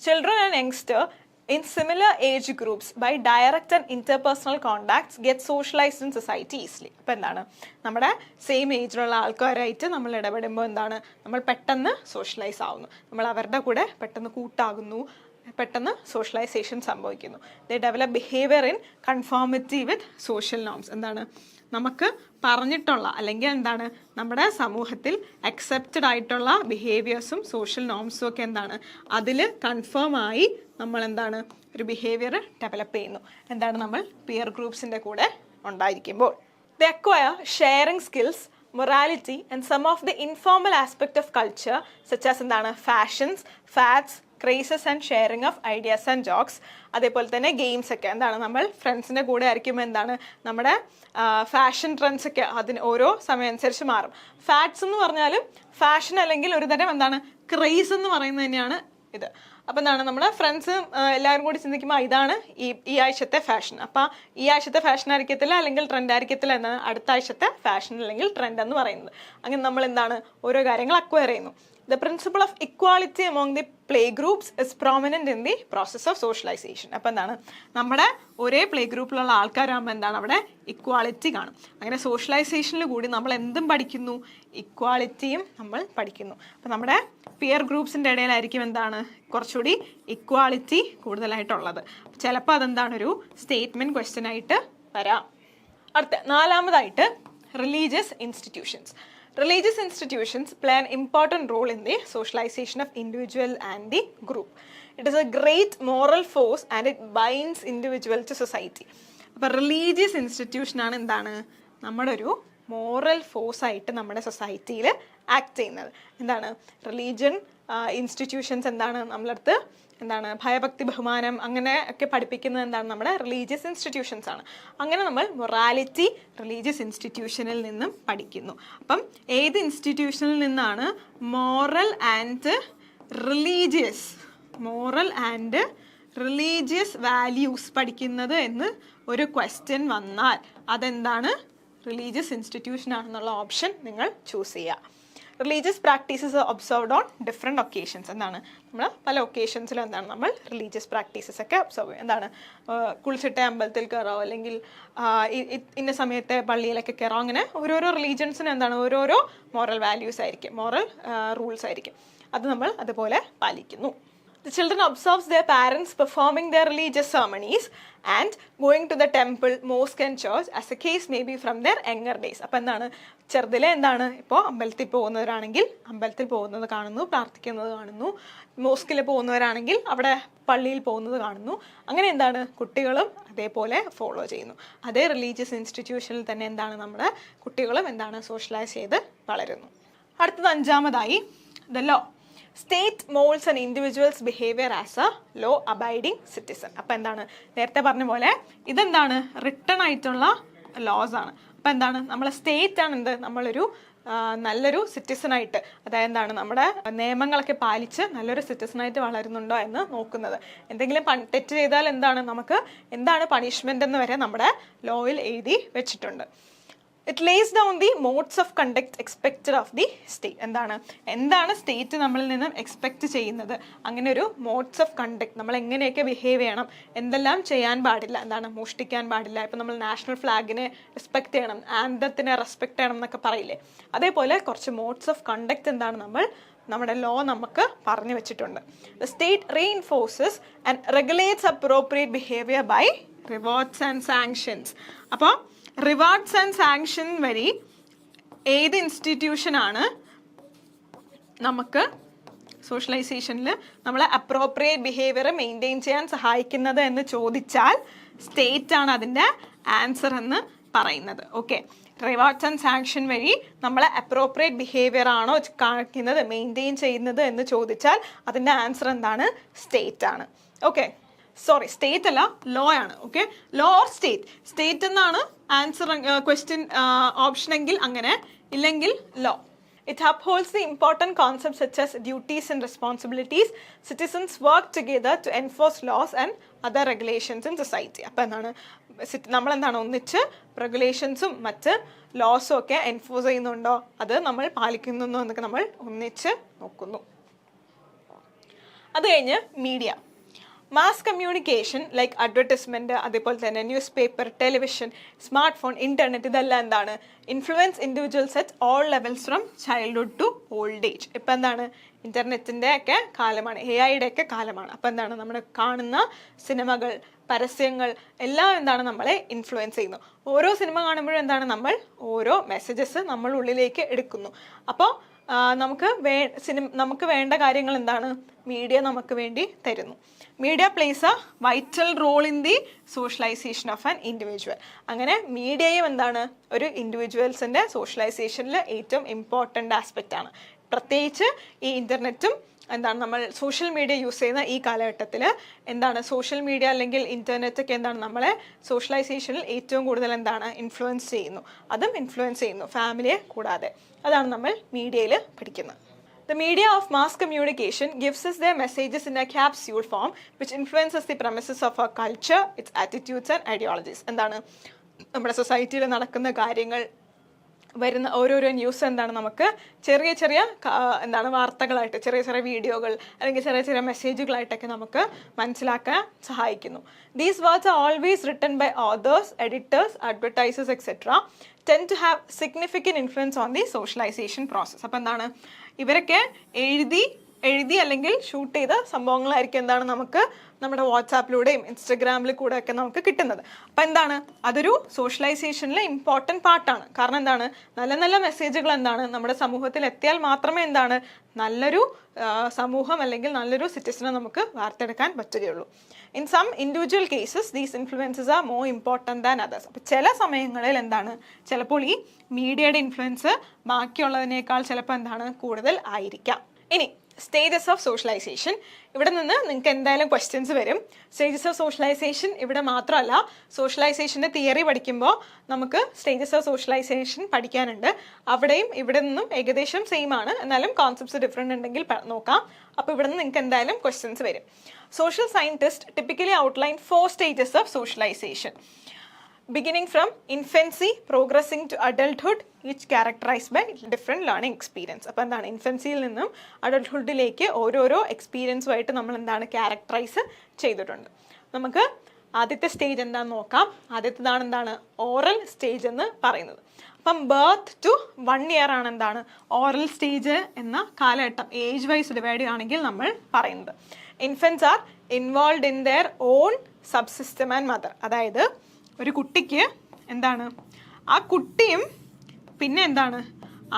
Children and youngster in similar age groups by direct and interpersonal contacts get socialized in society easily. അപ്പോൾ എന്താണ്, നമ്മുടെ സെയിം ഏജിലുള്ള ആൾക്കാരായിട്ട് നമ്മൾ ഇടപെടുമ്പോൾ എന്താണ്, നമ്മൾ പെട്ടെന്ന് സോഷ്യലൈസ് ആവുന്നു, നമ്മൾ അവരുടെ കൂടെ പെട്ടെന്ന് കൂട്ടാകുന്നു, പെട്ടെന്ന് സോഷ്യലൈസേഷൻ സംഭവിക്കുന്നു. They develop behaviour in conformity with social norms. എന്താണ്, നമുക്ക് പറഞ്ഞിട്ടുള്ള അല്ലെങ്കിൽ എന്താണ് നമ്മുടെ സമൂഹത്തിൽ അക്സെപ്റ്റഡ് ആയിട്ടുള്ള ബിഹേവിയേഴ്സും സോഷ്യൽ നോംസും ഒക്കെ എന്താണ് അതിൽ കൺഫേം ആയി നമ്മൾ എന്താണ് ഒരു ബിഹേവിയർ ഡെവലപ്പ് ചെയ്യുന്നു. എന്താണ്, നമ്മൾ പിയർ ഗ്രൂപ്പ്സിൻ്റെ കൂടെ ഉണ്ടായിരിക്കുമ്പോൾ. They acquire sharing skills, morality and some of the informal aspect of culture such as എന്താണ് fashions, fads, crazes and sharing of ideas and jokes. അതേപോലെ തന്നെ ഗെയിംസ് ഒക്കെ എന്താണ് നമ്മൾ ഫ്രണ്ട്സിൻ്റെ കൂടെ ആയിരിക്കുമ്പോൾ എന്താണ് നമ്മുടെ ഫാഷൻ ട്രെൻഡ്സ് ഒക്കെ അതിന് ഓരോ സമയം അനുസരിച്ച് മാറും. ഫാറ്റ്സ് എന്ന് പറഞ്ഞാലും ഫാഷൻ അല്ലെങ്കിൽ ഒരു തരം എന്താണ് ക്രേസ് എന്ന് പറയുന്നത് തന്നെയാണ് ഇത്. അപ്പം എന്താണ് നമ്മുടെ ഫ്രണ്ട്സ് എല്ലാവരും കൂടി ചിന്തിക്കുമ്പോൾ ഇതാണ് ഈ ആഴ്ചത്തെ ഫാഷൻ, അപ്പം ഈ ആഴ്ചത്തെ ഫാഷൻ ആയിരിക്കത്തില്ല അല്ലെങ്കിൽ ട്രെൻഡ് ആയിരിക്കത്തില്ല എന്നാണ് അടുത്ത ആഴ്ചത്തെ ഫാഷൻ അല്ലെങ്കിൽ ട്രെൻഡ് എന്ന് പറയുന്നത്. അങ്ങനെ നമ്മൾ എന്താണ് ഓരോ കാര്യങ്ങൾ അക്വയർ ചെയ്യുന്നു. The principle of equality among the play groups is prominent in the process of socialization. അപ്പം എന്താണ് നമ്മുടെ ഒരേ പ്ലേ ഗ്രൂപ്പിലുള്ള ആൾക്കാരാകുമ്പോൾ എന്താണ് അവിടെ ഇക്വാളിറ്റി കാണും. അങ്ങനെ സോഷ്യലൈസേഷനിൽ കൂടി നമ്മൾ എന്തും പഠിക്കുന്നു, ഇക്വാളിറ്റിയും നമ്മൾ പഠിക്കുന്നു. അപ്പം നമ്മുടെ പിയർ ഗ്രൂപ്പ്സിൻ്റെ ഇടയിലായിരിക്കും എന്താണ് കുറച്ചുകൂടി ഇക്വാളിറ്റി കൂടുതലായിട്ടുള്ളത്. ചിലപ്പോൾ അതെന്താണ് ഒരു സ്റ്റേറ്റ്മെൻറ്റ് ക്വസ്റ്റ്യൻ ആയിട്ട് വരാം. അടുത്ത നാലാമതായിട്ട് religious institutions. Religious institutions play an important role in the socialization of individual and the group. It is a great moral force and it binds individual to society. അപ്പോൾ religious institution ആണ് എന്താണ് നമ്മുടെ ഒരു moral force ആയിട്ട് നമ്മുടെ സൊസൈറ്റിയിൽ act ചെയ്യുന്നത്. എന്താണ് റിലീജിയൻ ഇൻസ്റ്റിറ്റ്യൂഷൻസ് എന്താണ് നമ്മളടുത്ത് എന്താണ് ഭയഭക്തി ബഹുമാനം അങ്ങനെ ഒക്കെ പഠിപ്പിക്കുന്നത് എന്താണ് നമ്മുടെ റിലീജിയസ് ഇൻസ്റ്റിറ്റ്യൂഷൻസ് ആണ്. അങ്ങനെ നമ്മൾ മൊറാലിറ്റി റിലീജിയസ് ഇൻസ്റ്റിറ്റ്യൂഷനിൽ നിന്നും പഠിക്കുന്നു. അപ്പം ഏത് ഇൻസ്റ്റിറ്റ്യൂഷനിൽ നിന്നാണ് മോറൽ ആൻഡ് റിലീജിയസ് വാല്യൂസ് പഠിക്കുന്നത് എന്ന് ഒരു ക്വസ്റ്റ്യൻ വന്നാൽ അതെന്താണ് റിലീജിയസ് ഇൻസ്റ്റിറ്റ്യൂഷൻ ആണെന്നുള്ള ഓപ്ഷൻ നിങ്ങൾ ചൂസ് ചെയ്യുക. Religious practices observed on different occasions. എന്താണ് നമ്മൾ പല ഒക്കേഷൻസിലും എന്താണ് നമ്മൾ റിലീജിയസ് പ്രാക്ടീസസ് ഒക്കെ ഒബ്സർവ് ചെയ്യും. എന്താണ് കുളിച്ചിട്ട് അമ്പലത്തിൽ കയറാമോ അല്ലെങ്കിൽ ഇന്ന സമയത്തെ പള്ളിയിലൊക്കെ കയറാം. അങ്ങനെ ഓരോരോ റിലീജിയൻസിന് എന്താണ് ഓരോരോ മോറൽ വാല്യൂസ് ആയിരിക്കും, മോറൽ റൂൾസ് ആയിരിക്കും. അത് നമ്മൾ അതുപോലെ പാലിക്കുന്നു. The children observes their parents performing their religious ceremonies and going to the temple, mosque and church as the case may be from their younger days. അപ്പോൾ എന്താണ് ചെറുതിലെ എന്താണ് ഇപ്പോൾ അമ്പലത്തിൽ പോകുന്നവരാണെങ്കിൽ അമ്പലത്തിൽ പോകുന്നത് കാണുന്നു, പ്രാർത്ഥിക്കുന്നത് കാണുന്നു. മോസ്കിൽ പോകുന്നവരാണെങ്കിൽ അവിടെ പള്ളിയിൽ പോകുന്നത് കാണുന്നു. അങ്ങനെ എന്താണ് കുട്ടികളും അതേപോലെ ഫോളോ ചെയ്യുന്നു. അതേ റിലീജിയസ് ഇൻസ്റ്റിറ്റ്യൂഷനിൽ തന്നെ എന്താണ് നമ്മുടെ കുട്ടികളും എന്താണ് സോഷ്യലൈസ് ചെയ്ത് വളരുന്നു. അടുത്തത് അഞ്ചാമതായി the law. State moulds an individual's behaviour as a law abiding citizen. അപ്പം എന്താണ് നേരത്തെ പറഞ്ഞ പോലെ ഇതെന്താണ് റിട്ടൺ ആയിട്ടുള്ള ലോസ് ആണ്. അപ്പം എന്താണ് നമ്മളെ സ്റ്റേറ്റ് ആണ് എന്ത് നമ്മളൊരു നല്ലൊരു സിറ്റിസണായിട്ട്, അതായത് എന്താണ് നമ്മുടെ നിയമങ്ങളൊക്കെ പാലിച്ച് നല്ലൊരു സിറ്റിസണായിട്ട് വളരുന്നുണ്ടോ എന്ന് നോക്കുന്നത്. എന്തെങ്കിലും തെറ്റ് ചെയ്താൽ എന്താണ് നമുക്ക് എന്താണ് പണിഷ്മെൻ്റ് എന്ന് വരെ നമ്മുടെ ലോയിൽ എഴുതി വെച്ചിട്ടുണ്ട്. It lays down the modes of conduct expected of the state. എന്താണ് സ്റ്റേറ്റ് നമ്മളിൽ നിന്നും എക്സ്പെക്റ്റ് ചെയ്യുന്നത്, അങ്ങനെ ഒരു മോഡ്സ് ഓഫ് കണ്ടക്ട് നമ്മൾ എങ്ങനെയൊക്കെ ബിഹേവ് ചെയ്യണം, എന്തെല്ലാം ചെയ്യാൻ പാടില്ല, എന്താണ് മോഷ്ടിക്കാൻ പാടില്ല, ഇപ്പം നമ്മൾ നാഷണൽ ഫ്ലാഗിനെ റെസ്പെക്ട് ചെയ്യണം, ആന്തത്തിനെ റെസ്പെക്ട് ചെയ്യണം എന്നൊക്കെ പറയില്ലേ, അതേപോലെ കുറച്ച് മോഡ്സ് ഓഫ് കണ്ടക്ട് എന്താണ് നമ്മുടെ ലോ നമുക്ക് പറഞ്ഞു വെച്ചിട്ടുണ്ട്. The state reinforces and regulates appropriate behavior by rewards and sanctions. അപ്പോൾ റിവാർഡ്സ് ആൻഡ് സാങ്ഷൻ വഴി ഏത് ഇൻസ്റ്റിറ്റ്യൂഷനാണ് നമുക്ക് സോഷ്യലൈസേഷനിൽ നമ്മളെ അപ്രോപ്രിയേറ്റ് ബിഹേവിയർ മെയിൻറ്റെയിൻ ചെയ്യാൻ സഹായിക്കുന്നത് എന്ന് ചോദിച്ചാൽ സ്റ്റേറ്റ് ആണ് അതിൻ്റെ ആൻസർ എന്ന് പറയുന്നത്. ഓക്കെ, റിവാർഡ്സ് ആൻഡ് സാങ്ഷൻ വഴി നമ്മളെ അപ്രോപ്രിയേറ്റ് ബിഹേവിയർ ആണോ കാണിക്കുന്നത് മെയിൻറ്റെയിൻ ചെയ്യുന്നത് എന്ന് ചോദിച്ചാൽ അതിൻ്റെ ആൻസർ എന്താണ് സ്റ്റേറ്റ് ആണ്. ഓക്കെ, സോറി സ്റ്റേറ്റ് അല്ല ലോ ആണ്. ഓക്കെ, ലോ ഓർ സ്റ്റേറ്റ് എന്നാണ് ആൻസർ ക്വസ്റ്റ്യൻ ഓപ്ഷൻ എങ്കിൽ അങ്ങനെ, ഇല്ലെങ്കിൽ law. It upholds the important concepts such as duties and responsibilities. Citizens work together to enforce laws and other regulations in society. അപ്പോൾ എന്താണ് നമ്മളെന്താണ് ഒന്നിച്ച് റെഗുലേഷൻസും മറ്റ് ലോസും ഒക്കെ എൻഫോഴ്സ് ചെയ്യുന്നുണ്ടോ, അത് നമ്മൾ പാലിക്കുന്നുണ്ടോ എന്നൊക്കെ നമ്മൾ ഒന്നിച്ച് നോക്കുന്നു. അത് കഴിഞ്ഞ് media. Mass communication like advertisement, അതേപോലെ തന്നെ news paper, television, smartphone, internet, ഇതെല്ലാം എന്താണ് influence individuals at all levels from childhood to old age. ഇപ്പം എന്താണ് ഇൻ്റർനെറ്റിൻ്റെ ഒക്കെ കാലമാണ്, AI-യുടെ ഒക്കെ കാലമാണ്. അപ്പം എന്താണ് നമ്മൾ കാണുന്ന സിനിമകൾ, പരസ്യങ്ങൾ എല്ലാം എന്താണ് നമ്മളെ ഇൻഫ്ലുവൻസ് ചെയ്യുന്നു. ഓരോ സിനിമ കാണുമ്പോഴും എന്താണ് നമ്മൾ ഓരോ മെസ്സേജസ് നമ്മൾ ഉള്ളിലേക്ക് എടുക്കുന്നു. അപ്പോൾ നമുക്ക് വേണ്ട കാര്യങ്ങൾ എന്താണ് മീഡിയ നമുക്ക് വേണ്ടി തരുന്നു. Media plays a vital role in the socialization of an individual. അങ്ങനെ മീഡിയയും എന്താണ് ഒരു ഇൻഡിവിജ്വൽസിൻ്റെ സോഷ്യലൈസേഷനിൽ ഏറ്റവും ഇമ്പോർട്ടൻ്റ് ആസ്പെക്റ്റ് ആണ്. പ്രത്യേകിച്ച് ഈ ഇൻ്റർനെറ്റും എന്താണ് നമ്മൾ സോഷ്യൽ മീഡിയ യൂസ് ചെയ്യുന്ന ഈ കാലഘട്ടത്തിൽ എന്താണ് സോഷ്യൽ മീഡിയ അല്ലെങ്കിൽ ഇൻ്റർനെറ്റ് ഒക്കെ എന്താണ് നമ്മളെ സോഷ്യലൈസേഷനിൽ ഏറ്റവും കൂടുതൽ എന്താണ് ഇൻഫ്ലുവൻസ് ചെയ്യുന്നു. അതും ഇൻഫ്ലുവൻസ് ചെയ്യുന്നു ഫാമിലിയെ കൂടാതെ. അതാണ് നമ്മൾ മീഡിയയിൽ പഠിക്കുന്നത്. The media of mass communication gives us their messages in a capsule form which influences the premises of our culture, its attitudes and ideologies. എന്താണ് നമ്മുടെ സൊസൈറ്റിയിൽ നടക്കുന്ന കാര്യങ്ങൾ, വരുന്ന ഓരോരോ ന്യൂസ് എന്താണ് നമുക്ക് ചെറിയ ചെറിയ എന്താണ് വാർത്തകളായിട്ട്, ചെറിയ ചെറിയ വീഡിയോകൾ അല്ലെങ്കിൽ ചെറിയ ചെറിയ മെസ്സേജുകളായിട്ടൊക്കെ നമുക്ക് മനസ്സിലാക്കാൻ സഹായിക്കുന്നു. These words are always written by authors, editors, advertisers, etc. tend to have significant influence on the socialization process. അപ്പോൾ എന്താണ് ഇവരൊക്കെ എഴുതി അല്ലെങ്കിൽ ഷൂട്ട് ചെയ്ത സംഭവങ്ങളായിരിക്കും എന്താണ് നമുക്ക് നമ്മുടെ വാട്സാപ്പിലൂടെയും ഇൻസ്റ്റഗ്രാമിൽ കൂടെ ഒക്കെ നമുക്ക് കിട്ടുന്നത്. അപ്പം എന്താണ് അതൊരു സോഷ്യലൈസേഷനിലെ ഇമ്പോർട്ടൻറ്റ് പാർട്ടാണ്. കാരണം എന്താണ് നല്ല നല്ല മെസ്സേജുകൾ എന്താണ് നമ്മുടെ സമൂഹത്തിൽ എത്തിയാൽ മാത്രമേ എന്താണ് നല്ലൊരു സമൂഹം അല്ലെങ്കിൽ നല്ലൊരു സിറ്റിസനെ നമുക്ക് വാർത്തെടുക്കാൻ പറ്റുകയുള്ളൂ. In some individual cases these influences are more important than others. അപ്പോൾ ചില സമയങ്ങളിൽ എന്താണ് ചിലപ്പോൾ ഈ മീഡിയയുടെ ഇൻഫ്ലുവൻസ് ബാക്കിയുള്ളതിനേക്കാൾ ചിലപ്പോൾ എന്താണ് കൂടുതൽ ആയിരിക്കാം. ഇനി സ്റ്റേജസ് ഓഫ് സോഷ്യലൈസേഷൻ, ഇവിടെ നിന്ന് നിങ്ങൾക്ക് എന്തായാലും ക്വസ്റ്റ്യൻസ് വരും. സ്റ്റേജസ് ഓഫ് സോഷ്യലൈസേഷൻ ഇവിടെ മാത്രമല്ല, സോഷ്യലൈസേഷൻ്റെ തിയറി പഠിക്കുമ്പോൾ നമുക്ക് സ്റ്റേജസ് ഓഫ് സോഷ്യലൈസേഷൻ പഠിക്കാനുണ്ട്. അവിടെയും ഇവിടെ നിന്നും ഏകദേശം സെയിം ആണ്, എന്നാലും കോൺസെപ്റ്റ്സ് ഡിഫറെൻ്റ് ഉണ്ടെങ്കിൽ നോക്കാം. അപ്പോൾ ഇവിടെ നിന്ന് നിങ്ങൾക്ക് എന്തായാലും ക്വസ്റ്റ്യൻസ് വരും. Social scientist typically outline 4 stages of socialization beginning from infancy progressing to adulthood, each characterized by different learning experience. അപ്പോൾ എന്താണ് ഇൻഫൻസിയിൽ നിന്നും അഡൾട്ട്ഹുഡിലേക്ക് ഓരോരോ എക്സ്പീരിയൻസുമായിട്ട് നമ്മൾ എന്താണ് ക്യാരക്ടറൈസ് ചെയ്തിട്ടുണ്ട്. നമുക്ക് ആദ്യത്തെ സ്റ്റേജ് എന്താണെന്ന് നോക്കാം. ആദ്യത്തേതാണ് എന്താണ് ഓറൽ സ്റ്റേജ് എന്ന് പറയുന്നത്. അപ്പം ബർത്ത് ടു 1 year ആണ് എന്താണ് ഓറൽ സ്റ്റേജ് എന്ന കാലഘട്ടം ഏജ് വൈസ് ഡിവൈഡ് ചെയ്യുകയാണെങ്കിൽ നമ്മൾ പറയുന്നത്. Infants are involve in their own subsystem and mother. അതായത് ഒരു കുട്ടിക്ക് എന്താണ് ആ കുട്ടിയും പിന്നെ എന്താണ്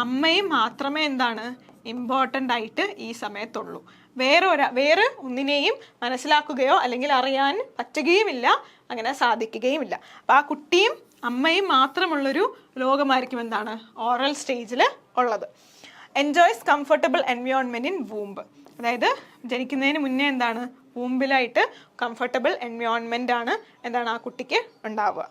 അമ്മയും മാത്രമേ എന്താണ് ഇമ്പോർട്ടൻ്റ് ആയിട്ട് ഈ സമയത്തുള്ളൂ. വേറെ ഒന്നിനെയും മനസ്സിലാക്കുകയോ അല്ലെങ്കിൽ അറിയാൻ പറ്റുകയുമില്ല, അങ്ങനെ സാധിക്കുകയുമില്ല. അപ്പോൾ ആ കുട്ടിയും അമ്മയും മാത്രമുള്ളൊരു ലോകമായിരിക്കും എന്താണ് ഓറൽ സ്റ്റേജിൽ ഉള്ളത്. Enjoys comfortable environment in womb. അതായത് ജനിക്കുന്നതിന് മുന്നേ എന്താണ് വൂമ്പിലായിട്ട് കംഫർട്ടബിൾ എൻവയോൺമെൻ്റ് ആണ് എന്താണ് ആ കുട്ടിക്ക് ഉണ്ടാവുക.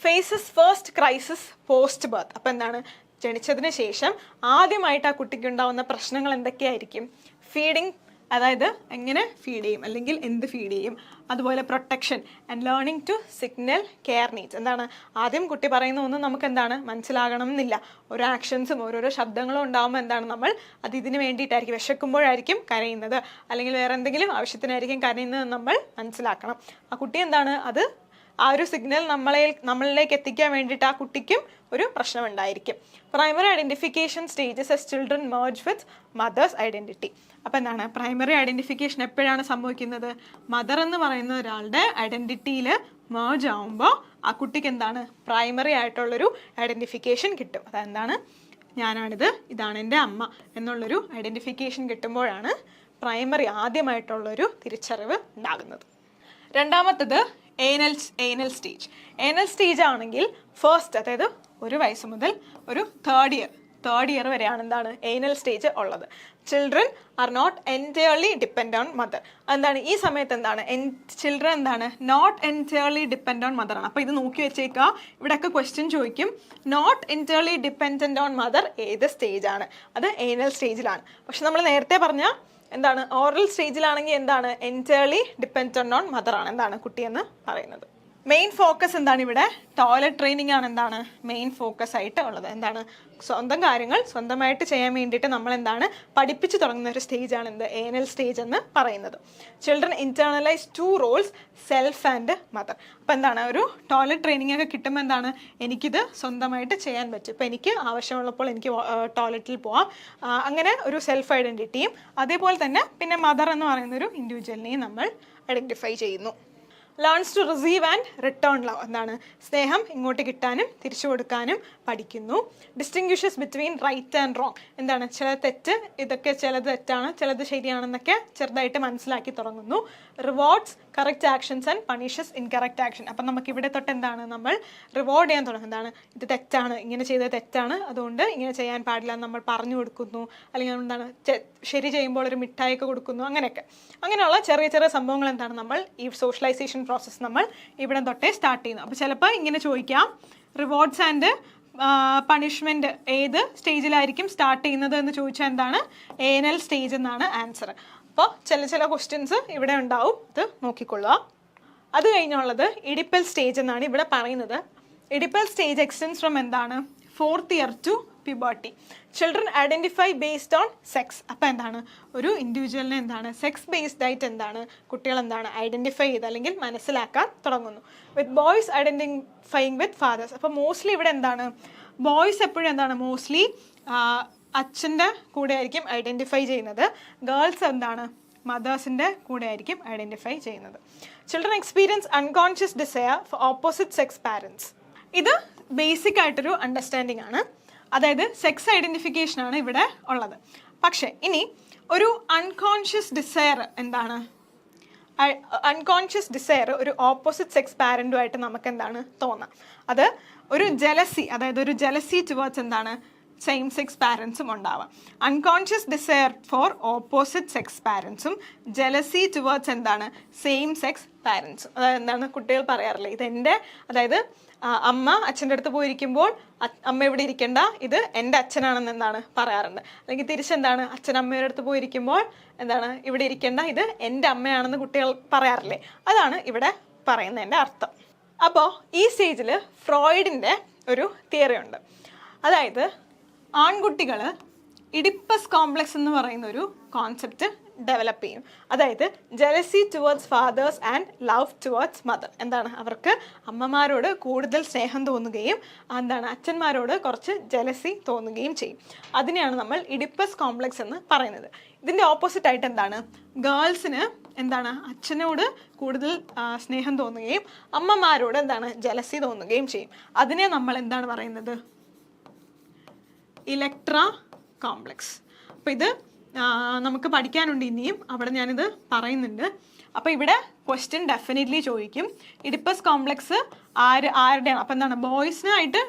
Faces first crisis post birth. അപ്പോൾ എന്താണ് ജനിച്ചതിന് ശേഷം ആദ്യമായിട്ട് ആ കുട്ടിക്ക് ഉണ്ടാവുന്ന പ്രശ്നങ്ങൾ എന്തൊക്കെയായിരിക്കും? ഫീഡിങ്, അതായത് എങ്ങനെ ഫീഡ് ചെയ്യും അല്ലെങ്കിൽ എന്ത് ഫീഡ് ചെയ്യും, അതുപോലെ protection and learning to signal care needs. എന്താണ് ആദ്യം കുട്ടി പറയുന്ന ഒന്നും നമുക്ക് എന്താണ് മനസ്സിലാകണം എന്നില്ല. ഓരോ ആക്ഷൻസും ഓരോരോ ശബ്ദങ്ങളും ഉണ്ടാകുമ്പോൾ എന്താണ് നമ്മൾ അത് ഇതിന് വേണ്ടിയിട്ടായിരിക്കും, വിശക്കുമ്പോഴായിരിക്കും കരയുന്നത് അല്ലെങ്കിൽ വേറെ എന്തെങ്കിലും ആവശ്യത്തിനായിരിക്കും കരയുന്നത് നമ്മൾ മനസ്സിലാക്കണം. ആ കുട്ടി എന്താണ് അത് ആ ഒരു സിഗ്നൽ നമ്മളിലേക്ക് എത്തിക്കാൻ വേണ്ടിയിട്ട് ആ കുട്ടിക്കും ഒരു പ്രശ്നം ഉണ്ടായിരിക്കും. Primary identification stages as children merge with mother's identity. അപ്പോൾ എന്താണ് പ്രൈമറി ഐഡൻറ്റിഫിക്കേഷൻ എപ്പോഴാണ് സംഭവിക്കുന്നത്? മദർ എന്ന് പറയുന്ന ഒരാളുടെ ഐഡൻറ്റിറ്റിയിൽ മേർജ് ആവുമ്പോൾ ആ കുട്ടിക്ക് എന്താണ് പ്രൈമറി ആയിട്ടുള്ളൊരു ഐഡൻറ്റിഫിക്കേഷൻ കിട്ടും. അതെന്താണ് ഞാനാണിത്, ഇതാണ് എൻ്റെ അമ്മ എന്നുള്ളൊരു ഐഡൻറ്റിഫിക്കേഷൻ കിട്ടുമ്പോഴാണ് പ്രൈമറി ആദ്യമായിട്ടുള്ളൊരു തിരിച്ചറിവ് ഉണ്ടാകുന്നത്. രണ്ടാമത്തത് ഏനൽ സ്റ്റേജ്. ഏനൽ സ്റ്റേജ് ആണെങ്കിൽ ഫസ്റ്റ്, അതായത് 1 വയസ്സ് മുതൽ ഒരു തേർഡ് ഇയർ വരെയാണ് എന്താണ് ഏനൽ സ്റ്റേജ് ഉള്ളത്. Children are not entirely depend on mother. എന്താണ് ഈ സമയത്ത് എന്താണ് ചിൽഡ്രൻ എന്താണ് not entirely depend on mother ആണ്. അപ്പോൾ ഇത് നോക്കി വെച്ചേക്കുക, ഇവിടെയൊക്കെ ക്വസ്റ്റ്യൻ ചോദിക്കും. Not entirely dependent on mother ഏത് സ്റ്റേജാണ്? അത് ഏനൽ സ്റ്റേജിലാണ്. പക്ഷെ നമ്മൾ നേരത്തെ പറഞ്ഞ എന്താണ് ഓറൽ സ്റ്റേജിലാണെങ്കിൽ എന്താണ് എൻറ്റയർലി ഡിപ്പെൻഡൻ്റ് ഓൺ മദർ ആണ് എന്താണ് കുട്ടിയെന്ന് പറയുന്നത്. മെയിൻ ഫോക്കസ് എന്താണ് ഇവിടെ? ടോയ്ലറ്റ് ട്രെയിനിങ് ആണ് എന്താണ് മെയിൻ ഫോക്കസ് ആയിട്ട് ഉള്ളത്. എന്താണ്? സ്വന്തം കാര്യങ്ങൾ സ്വന്തമായിട്ട് ചെയ്യാൻ വേണ്ടിയിട്ട് നമ്മൾ എന്താണ് പഠിപ്പിച്ചു തുടങ്ങുന്ന ഒരു സ്റ്റേജാണ് എന്ത് ANL സ്റ്റേജ് എന്ന് പറയുന്നത്. Children internalize 2 roles, self and mother. അപ്പോൾ എന്താണ് ഒരു ടോയ്ലറ്റ് ട്രെയിനിങ് ഒക്കെ കിട്ടുമ്പോൾ എന്താണ് എനിക്കിത് സ്വന്തമായിട്ട് ചെയ്യാൻ പറ്റും. ഇപ്പോൾ എനിക്ക് ആവശ്യമുള്ളപ്പോൾ എനിക്ക് ടോയ്ലറ്റിൽ പോവാം. അങ്ങനെ ഒരു സെൽഫ് ഐഡൻറ്റിറ്റിയും അതേപോലെ തന്നെ പിന്നെ മദർ എന്ന് പറയുന്ന ഒരു ഇൻഡിവിജ്വലിനെയും നമ്മൾ ഐഡൻറ്റിഫൈ ചെയ്യുന്നു. Learns to receive and return love. എന്താണ്? സ്നേഹം ഇങ്ങോട്ട് കിട്ടാനും തിരിച്ചു കൊടുക്കാനും പഠിക്കുന്നു. Distinguishes between right and wrong. എന്താണ്? ചില തെറ്റ്, ഇതൊക്കെ ചിലത് തെറ്റാണ്, ചിലത് ശരിയാണെന്നൊക്കെ ചെറുതായിട്ട് മനസ്സിലാക്കി തുടങ്ങുന്നു. Rewards correct actions and punishes incorrect action. അപ്പം നമുക്ക് ഇവിടെ തൊട്ട് എന്താണ് നമ്മൾ റിവാർഡ് ചെയ്യാൻ തുടങ്ങും. എന്താണ്? ഇത് തെറ്റാണ്, ഇങ്ങനെ ചെയ്തത് തെറ്റാണ്, അതുകൊണ്ട് ഇങ്ങനെ ചെയ്യാൻ പാടില്ല എന്ന് നമ്മൾ പറഞ്ഞു കൊടുക്കുന്നു. അല്ലെങ്കിൽ എന്താണ് ശരി ചെയ്യുമ്പോൾ ഒരു മിഠായിയൊക്കെ കൊടുക്കുന്നു. അങ്ങനെയൊക്കെ അങ്ങനെയുള്ള ചെറിയ ചെറിയ സംഭവങ്ങൾ എന്താണ് നമ്മൾ ഈ സോഷ്യലൈസേഷൻ പ്രോസസ്സ് നമ്മൾ ഇവിടെ തൊട്ടേ സ്റ്റാർട്ട് ചെയ്യുന്നു. അപ്പോൾ ചിലപ്പോൾ ഇങ്ങനെ ചോദിക്കാം, റിവാർഡ്സ് ആൻഡ് പണിഷ്മെൻറ്റ് ഏത് സ്റ്റേജിലായിരിക്കും സ്റ്റാർട്ട് ചെയ്യുന്നത് എന്ന് ചോദിച്ചാൽ എന്താണ്? ANL സ്റ്റേജ് എന്നാണ് ആൻസർ. അപ്പോൾ ചില ക്വസ്റ്റ്യൻസ് ഇവിടെ ഉണ്ടാവും, അത് നോക്കിക്കൊള്ളുക. അത് കഴിഞ്ഞുള്ളത് ഇഡിപ്പൽ സ്റ്റേജ് എന്നാണ് ഇവിടെ പറയുന്നത്. ഇഡിപ്പൽ സ്റ്റേജ് എക്സ്റ്റെൻസ് ഫ്രം എന്താണ്? 4th year to puberty. Children identify based on sex. അപ്പോൾ എന്താണ് ഒരു ഇൻഡിവിജ്വലിനെ എന്താണ് സെക്സ് ബേസ്ഡ് ആയിട്ട് എന്താണ് കുട്ടികൾ എന്താണ് ഐഡൻറ്റിഫൈ ചെയ്ത് അല്ലെങ്കിൽ മനസ്സിലാക്കാൻ തുടങ്ങുന്നു. വിത്ത് ബോയ്സ് ഐഡൻറ്റിഫൈങ് വിത്ത് ഫാദേഴ്സ്. അപ്പോൾ മോസ്റ്റ്ലി ഇവിടെ എന്താണ് ബോയ്സ് എപ്പോഴും എന്താണ് മോസ്റ്റ്ലി അച്ഛൻ്റെ കൂടെ ആയിരിക്കും ഐഡൻറ്റിഫൈ ചെയ്യുന്നത്. ഗേൾസ് എന്താണ് മദേഴ്സിൻ്റെ കൂടെ ആയിരിക്കും ഐഡൻറ്റിഫൈ ചെയ്യുന്നത്. Children experience unconscious desire for opposite sex parents. ഇത് ബേസിക് ആയിട്ടൊരു അണ്ടർസ്റ്റാൻഡിങ് ആണ്. അതായത് സെക്സ് ഐഡൻറ്റിഫിക്കേഷൻ ആണ് ഇവിടെ ഉള്ളത്. പക്ഷേ ഇനി ഒരു അൺകോൺഷ്യസ് ഡിസയർ എന്താണ്? അൺകോൺഷ്യസ് ഡിസയർ ഒരു ഓപ്പോസിറ്റ് സെക്സ് പാരൻറ്റുമായിട്ട് നമുക്ക് എന്താണ് തോന്നാം. അത് ഒരു ജലസി, അതായത് ഒരു ജലസി ടുവേർഡ്സ് എന്താണ് സെയിം സെക്സ് പാരൻസും ഉണ്ടാവാം. Unconscious desire for opposite sex പാരൻസും ജലസി ടുവേർഡ്സ് എന്താണ് സെയിം സെക്സ് പാരൻസും. അതായത് എന്താണ് കുട്ടികൾ പറയാറില്ലേ, ഇതെൻ്റെ, അതായത് അമ്മ അച്ഛൻ്റെ അടുത്ത് പോയിരിക്കുമ്പോൾ അമ്മ ഇവിടെ ഇരിക്കേണ്ട, ഇത് എൻ്റെ അച്ഛനാണെന്ന് എന്താണ് പറയാറുണ്ട്. അല്ലെങ്കിൽ തിരിച്ചെന്താണ് അച്ഛൻ അമ്മയുടെ അടുത്ത് പോയിരിക്കുമ്പോൾ എന്താണ് ഇവിടെ ഇരിക്കേണ്ട, ഇത് എൻ്റെ അമ്മയാണെന്ന് കുട്ടികൾ പറയാറില്ലേ. അതാണ് ഇവിടെ പറയുന്നതിൻ്റെ അർത്ഥം. അപ്പോൾ ഈ സ്റ്റേജിൽ ഫ്രോയിഡിൻ്റെ ഒരു തിയറി ഉണ്ട്. അതായത് ആൺകുട്ടികൾ ഇഡിപ്പസ് കോംപ്ലക്സ് എന്ന് പറയുന്ന ഒരു കോൺസെപ്റ്റ് ഡെവലപ്പ് ചെയ്യും. അതായത് jealousy towards fathers and love towards mother. എന്താണ് അവർക്ക് അമ്മമാരോട് കൂടുതൽ സ്നേഹം തോന്നുകയും എന്താണ് അച്ഛന്മാരോട് കുറച്ച് ജലസി തോന്നുകയും ചെയ്യും. അതിനെയാണ് നമ്മൾ ഇഡിപ്പസ് കോംപ്ലക്സ് എന്ന് പറയുന്നത്. ഇതിൻ്റെ ഓപ്പോസിറ്റ് ആയിട്ട് എന്താണ് ഗേൾസിന് എന്താണ് അച്ഛനോട് കൂടുതൽ സ്നേഹം തോന്നുകയും അമ്മമാരോട് എന്താണ് ജലസി തോന്നുകയും ചെയ്യും. അതിനെ നമ്മൾ എന്താണ് പറയുന്നത്? Electra complex. അപ്പോൾ ഇത് നമുക്ക് പഠിക്കാനുണ്ട് ഇനിയും, അവിടെ ഞാനിത് പറയുന്നുണ്ട്. അപ്പോൾ ഇവിടെ ക്വസ്റ്റ്യൻ ഡെഫിനറ്റ്ലി ചോദിക്കും ഇഡിപ്പസ് കോംപ്ലക്സ് ആരുടെയാണ്. അപ്പോൾ എന്താണ് ബോയ്സിനായിട്ട്